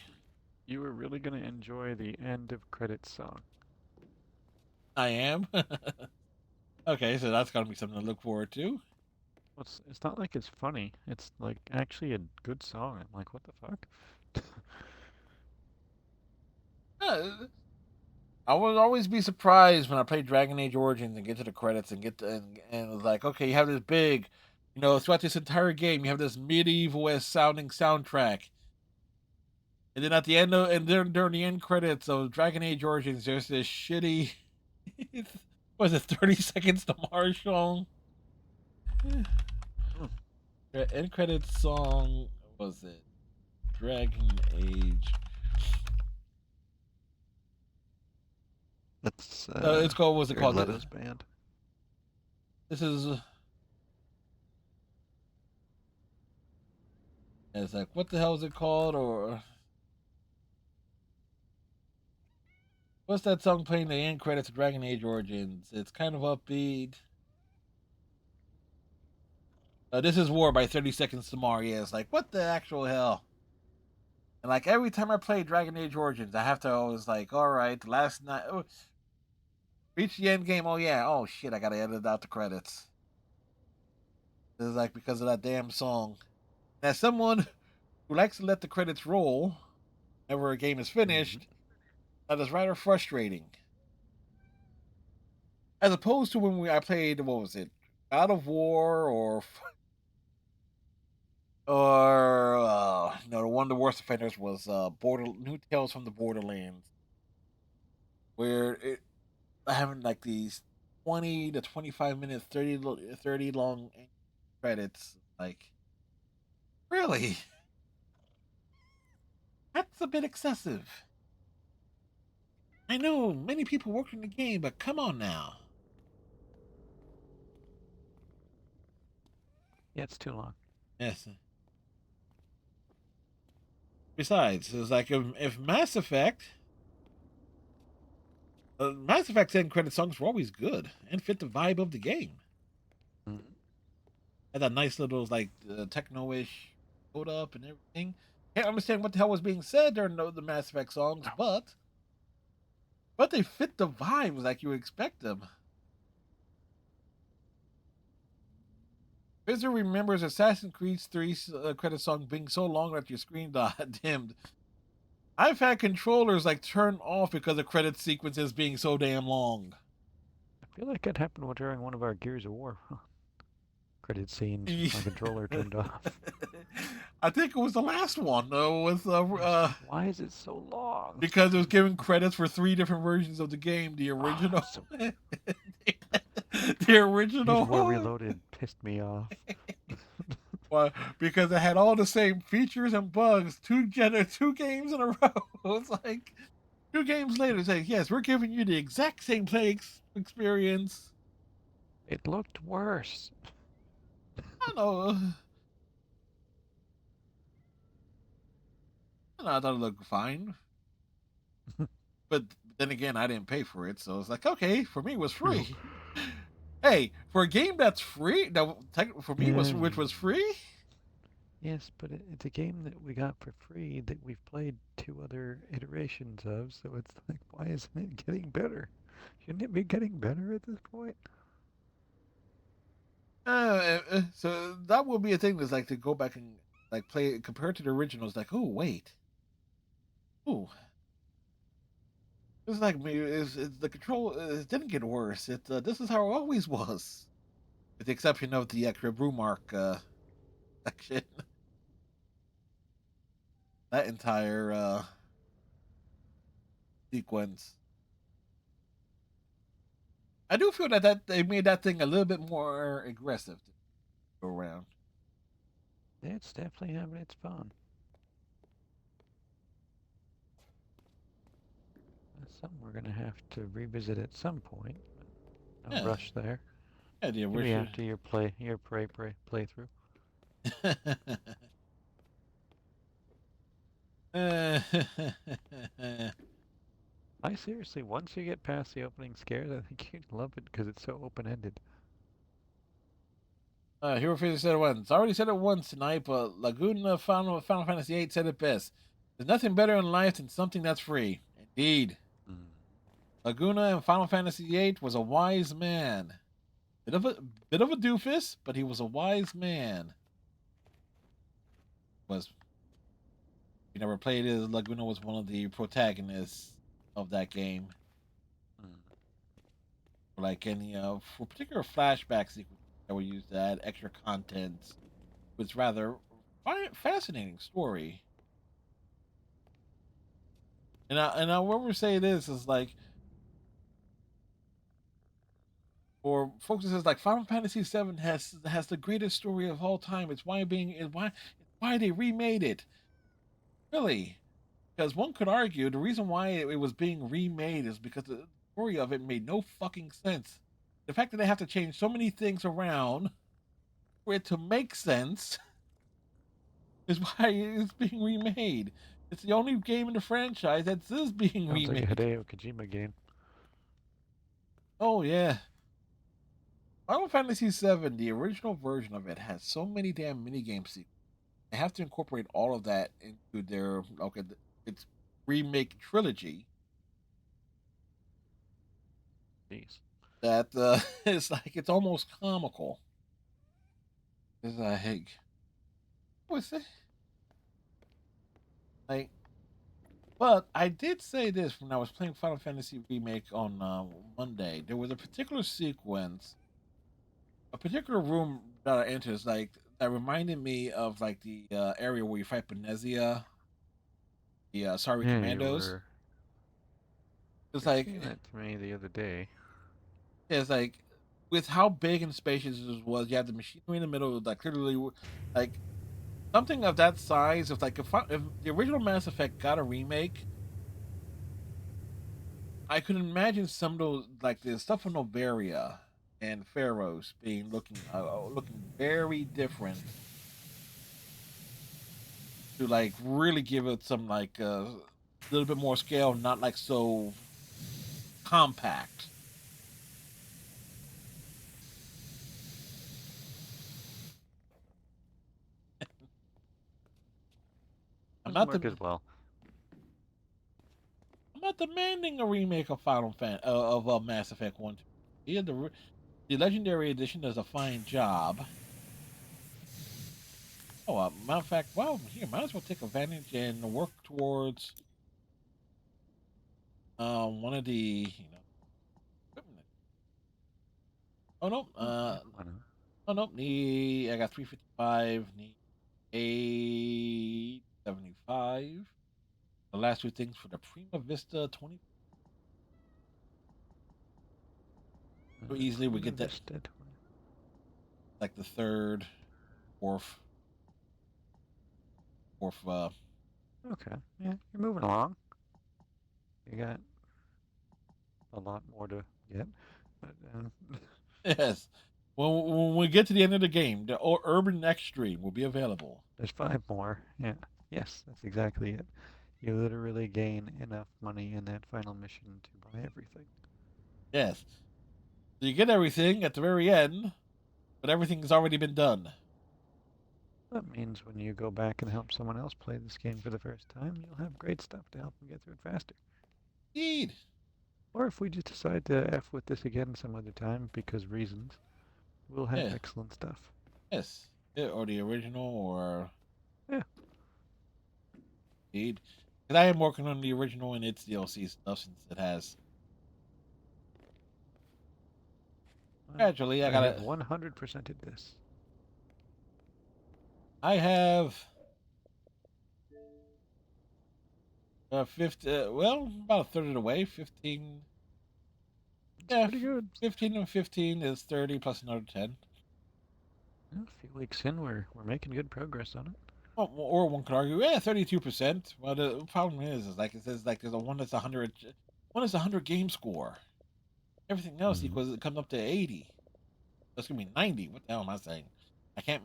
you were really gonna enjoy the end of credits song. I am. Okay, so that's gonna be something to look forward to. Well, it's not like it's funny. It's like actually a good song. I'm like, what the fuck? Uh, I would always be surprised when I play Dragon Age Origins and get to the credits and it's like, okay, you have this big, throughout this entire game, you have this medieval sounding soundtrack, and then at the end of and then during the end credits of Dragon Age Origins, there's this shitty, was it 30 seconds to Mars song? Hmm. The end credits song was it Dragon Age? That's It's called. What's it Jared called? Leto's band. This is. It's like what the hell is it called? Or what's that song playing the end credits of Dragon Age Origins? It's kind of upbeat. This is War by 30 Seconds to Mars. Yeah, it's like what the actual hell? And like every time I play Dragon Age Origins, I have to always like, all right, last night, reach the end game. Oh yeah, oh shit, I gotta edit out the credits. It's like because of that damn song. As someone who likes to let the credits roll whenever a game is Mm-hmm. finished, that is rather frustrating. As opposed to when I played, what was it, God of War or the one of the worst offenders was New Tales from the Borderlands, where having like these 20 to 25 minutes, 30 long credits. Like, really? That's a bit excessive. I know many people worked in the game, but come on now. Yeah, it's too long. Yes. Besides, it's like if Mass Effect's end credit songs were always good and fit the vibe of the game. Mm. Had that nice little like techno-ish code up and everything. Can't understand what the hell was being said during the Mass Effect songs, but but they fit the vibes like you would expect them. Visitor remembers Assassin's Creed 3's credit song being so long that your screen dimmed. I've had controllers like turn off because the credit sequence is being so damn long. I feel like that happened during one of our Gears of War credit scenes. My controller turned off. I think it was the last one with Why is it so long? because it was giving credits for 3 different versions of the game. The Oh, original, so the Gears original of War Reloaded pissed me off. Well, because it had all the same features and bugs. Two games in a row. It's like 2 games later, it's like, yes, we're giving you the exact same play experience. It looked worse. I know. I thought it looked fine. But then again, I didn't pay for it, so it's like, okay, for me it was True. free. Hey, for a game that's free, that for me was Yeah. which was free. Yes, but it's a game that we got for free that we've played 2 other iterations of, so it's like, why isn't it getting better? Shouldn't it be getting better at this point? So that would be a thing that's like to go back and like play it compared to the originals. Like, oh wait, oh, it's like me. It's the control. It didn't get worse. This is how it always was, with the exception of the extra brew mark section. That entire sequence. I do feel that they made that thing a little bit more aggressive to go around. It's definitely having its fun. That's something we're going to have to revisit at some point. No Yeah, rush there. yeah, the Maybe original. after your playthrough. I seriously, once you get past the opening scares, I think you'd love it because it's so open-ended. Hero Freezer said it once. I already said it once tonight, but Laguna Final Fantasy VIII said it best. There's nothing better in life than something that's free. Indeed. Mm. Laguna in Final Fantasy VIII was a wise man. Bit of a doofus, but he was a wise man. Was you never played it? Laguna was one of the protagonists of that game. Mm. Like any for particular flashback sequences that were used to add extra content. It's rather fascinating story. And I what we're saying is like for folks that says like Final Fantasy VII has the greatest story of all time. It's why they remade it. Really, because one could argue the reason why it was being remade is because the story of it made no fucking sense. The fact that they have to change so many things around for it to make sense is why it's being remade. It's the only game in the franchise that is being Sounds like a remade. Hideo Kojima game. Oh yeah. Final Fantasy VII, the original version of it, has so many damn mini games. They have to incorporate all of that into their its remake trilogy. Jeez. That it's like it's almost comical. It's like, what's it like? But I did say this when I was playing Final Fantasy Remake on Monday. There was a particular sequence, a particular room that I entered, is like that reminded me of like the area where you fight Benezia, the Sorry Yeah, you Commandos. were It's saying like that to me the other day. it's like with how big and spacious it was, you have the machinery in the middle, like literally, like something of that size. If the original Mass Effect got a remake, I could imagine some of those like the stuff from Novaria and Pharaohs being looking very different to like really give it some like a little bit more scale, not like so compact. I'm Doesn't not work as well. not demanding a remake of Mass Effect 1. Yeah, the Legendary Edition does a fine job. Oh, matter of fact, well, here, might as well take advantage and work towards one of the, equipment. Oh no, Okay, why not? oh no, I got 355, need 875. The last two things for the Prima Vista 20. So easily we Prima get that, Vista 20. like the third, fourth, fourth. Okay, yeah, you're moving along. You got a lot more to get, but Yes. When we get to the end of the game, the Urban Extreme will be available. there's 5 more. Yeah, yes, that's exactly it. You literally gain enough money in that final mission to buy everything. Yes. So you get everything at the very end, but everything has already been done. That means when you go back and help someone else play this game for the first time, you'll have great stuff to help them get through it faster. Indeed. Or if we just decide to F with this again some other time because reasons, we'll have Yeah. excellent stuff. Yes. Yeah, or the original, or Yeah. indeed. Because I am working on the original and its DLC stuff since it has. Well, Gradually, I have 100%ed this. I have 50. Well, about a third of the way. 15. It's Yeah, pretty good. 15 and 15 is 30 plus another 10. Yeah, a few weeks in, we're making good progress on it. Or one could argue, yeah, 32%. Well, the problem is like it says, like there's a one that's 100, one is 100 game score. Everything else Mhm. equals it comes up to 80. That's gonna be 90. What the hell am I saying? I can't.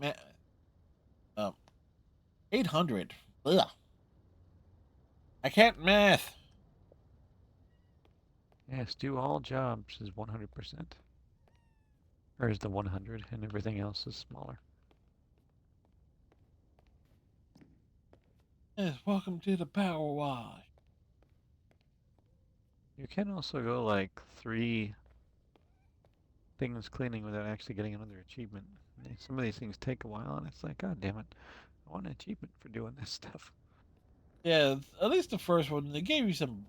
800. Ugh. I can't math. Yes, do all jobs is 100%. Or is the 100 and everything else is smaller. Yes, welcome to the PowerWash. You can also go like 3 things cleaning without actually getting another achievement. Some of these things take a while, and it's like, God damn it, I want an achievement for doing this stuff. Yeah, at least the first one they gave some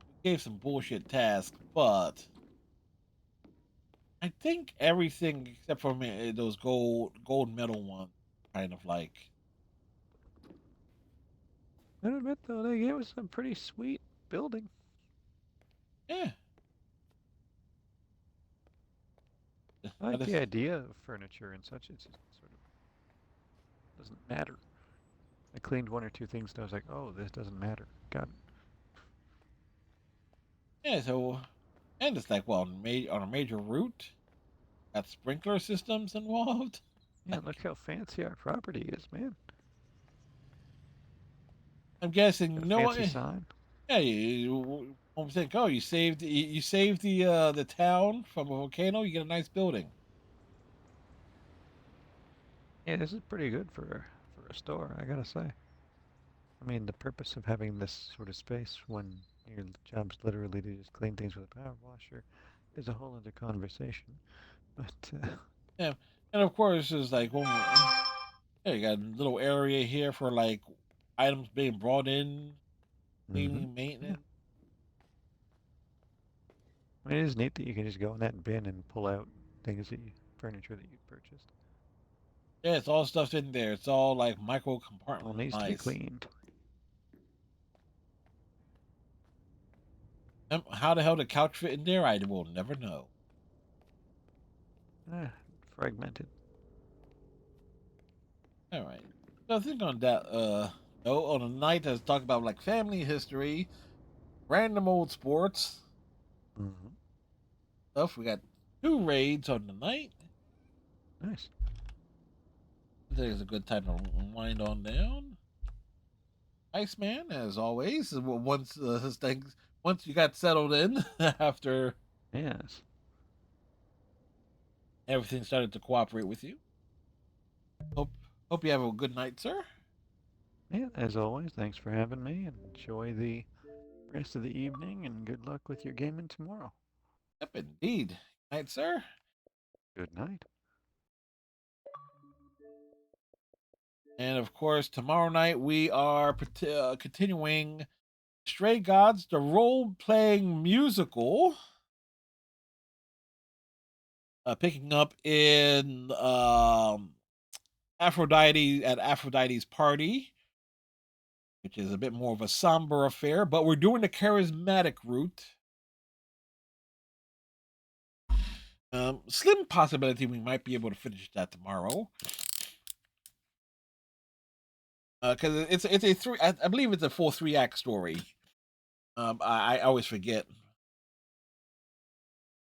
bullshit tasks, but I think everything except for those gold medal ones, kind of like, I admit though, they gave us some pretty sweet building. yeah. I I like just, the idea of furniture and such. It just sort of doesn't matter. I cleaned 1 or 2 things and I was like, oh, this doesn't matter. Got it. yeah. So, and it's like, well, on a major route, got sprinkler systems involved. Yeah, look how fancy our property is, man. I'm guessing Got a no fancy one. sign. Yeah, I'm think, oh, you saved the town from a volcano. You get a nice building. Yeah, this is pretty good for a store, I gotta say. I mean, the purpose of having this sort of space when your job's literally to just clean things with a power washer is a whole other conversation. But Yeah, and of course, it's like, well, yeah, you got a little area here for like items being brought in, hmm cleaning, yeah, maintenance. I mean, it is neat that you can just go in that bin and pull out things that furniture that you purchased. Yeah, it's all stuff in there. It's all like micro All needs to be compartmentalized. cleaned. How the hell the couch fit in there? I will never know. Ah, fragmented. All right. So I think on that note, on a night that's talk about like family history, random old sports hmm stuff. We got 2 raids on the night. Nice. I think it's a good time to wind on down. Iceman, as always, once his things, once you got settled in after Yes. everything started to cooperate with you. Hope hope you have a good night, sir. Yeah, as always, thanks for having me and enjoy the rest of the evening, and good luck with your gaming tomorrow. Yep, indeed. Night, sir. Good night. And of course, tomorrow night we are continuing Stray Gods, the role playing musical, picking up in Aphrodite at Aphrodite's party, which is a bit more of a somber affair, but we're doing the charismatic route. Slim possibility we might be able to finish that tomorrow. Because it's a three. I believe it's a full 3-act story. I always forget.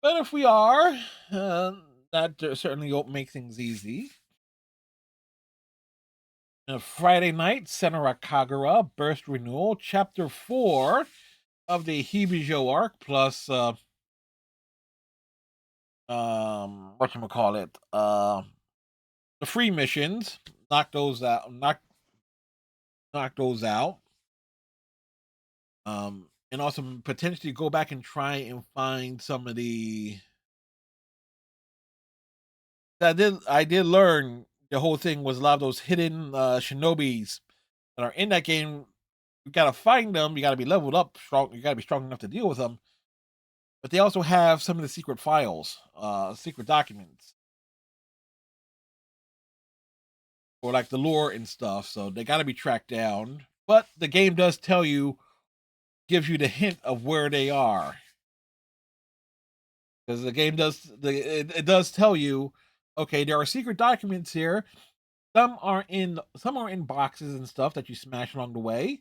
But if we are, that certainly won't make things easy. Friday night, Senra Kagura, Burst Renewal, Chapter 4 of the Hibijo arc, plus whatchamacallit, the free missions. Knock those out. Knock those out. And also potentially go back and try and find some of the. I did learn the whole thing was a lot of those hidden shinobis that are in that game. You gotta find them. You gotta be leveled up strong. You gotta be strong enough to deal with them. But they also have some of the secret files, secret documents, or like the lore and stuff. So they gotta be tracked down. But the game does tell you, gives you the hint of where they are, because the game does it does tell you, okay, there are secret documents here. Some are in boxes and stuff that you smash along the way.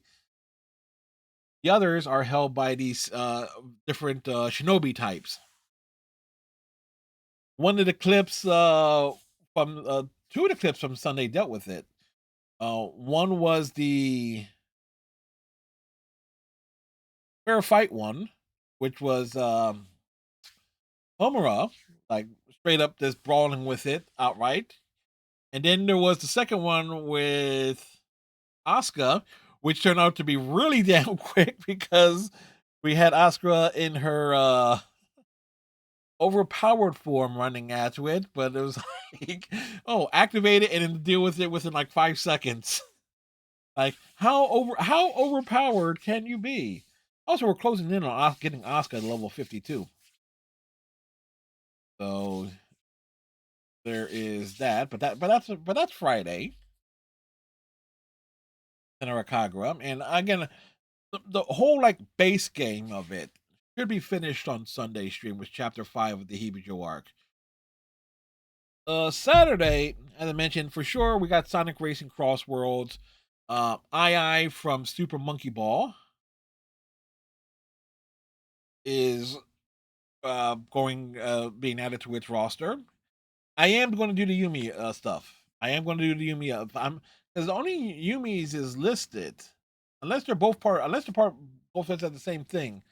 The others are held by these different shinobi types. One of the clips from two of the clips from Sunday dealt with it. One was the fair fight one, which was Homura, like straight up just brawling with it outright. And then there was the second one with Asuka, which turned out to be really damn quick because we had Asuka in her overpowered form running at it, but it was like, oh, activate it and then deal with it within like 5 seconds. Like how overpowered can you be? Also, we're closing in on getting Asuka to level 52. So there is that, but that's Friday. Senra Kagura, and again, the whole like base game of it should be finished on Sunday stream with Chapter 5 of the Hibijo arc. Saturday, as I mentioned, for sure, we got Sonic Racing Cross Worlds. II from Super Monkey Ball is being added to its roster. I am going to do the Yumi stuff. I am going to do the Yumi. I'm because only Yumi's is listed, unless they're both at the same thing.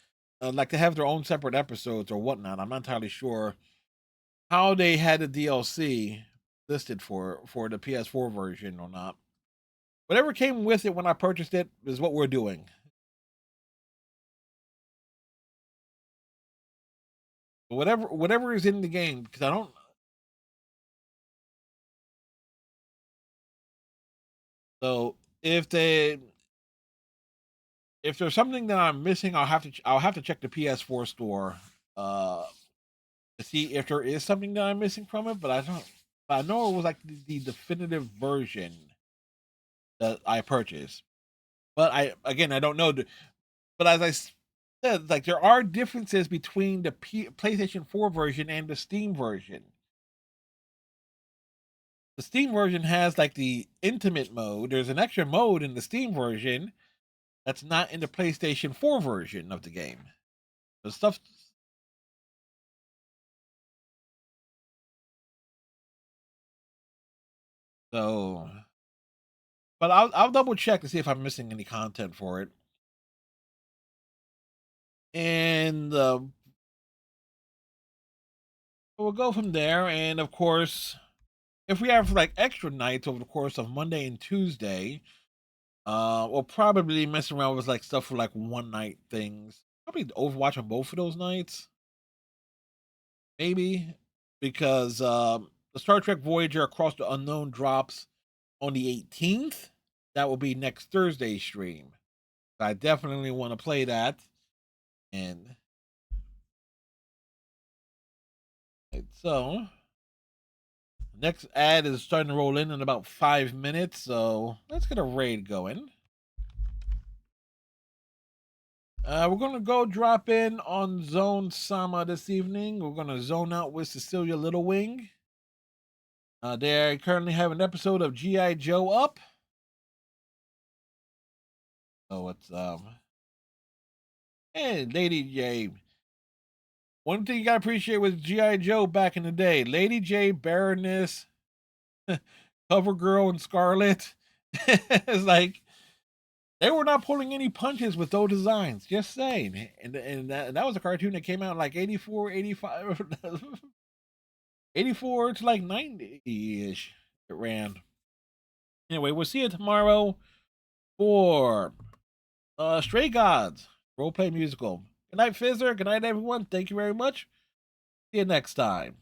Like they have their own separate episodes or whatnot. I'm not entirely sure how they had the DLC listed for the PS4 version or not. Whatever came with it when I purchased it is what we're doing. Whatever is in the game, because I don't. So if there's something that I'm missing, I'll have to check the PS4 store to see if there is something that I'm missing from it. But I don't. I know it was like the definitive version that I purchased. But I don't know. But as I said, like there are differences between the PlayStation 4 version and the Steam version. The Steam version has like the intimate mode. There's an extra mode in the Steam version that's not in the PlayStation 4 version of the game. The stuff. So, but I'll double check to see if I'm missing any content for it. And we'll go from there. And of course, if we have like extra nights over the course of Monday and Tuesday, We'll probably mess around with like stuff for like one night things. Probably Overwatch on both of those nights. Maybe. Because the Star Trek Voyager Across the Unknown drops on the 18th. That will be next Thursday stream. I definitely want to play that. And so next ad is starting to roll in about 5 minutes. So let's get a raid going. We're going to go drop in on Zone Sama this evening. We're going to zone out with Cecilia Little Wing. They currently have an episode of G.I. Joe up. So it's hey, Lady J. One thing you gotta appreciate with G.I. Joe back in the day, Lady J, Baroness, CoverGirl, and Scarlet. It's like they were not pulling any punches with those designs. Just saying. And that was a cartoon that came out in like 84, 85, 84 to like 90-ish. It ran. Anyway, we'll see you tomorrow for Stray Gods roleplay musical. Good night, Fizzer. Good night, everyone. Thank you very much. See you next time.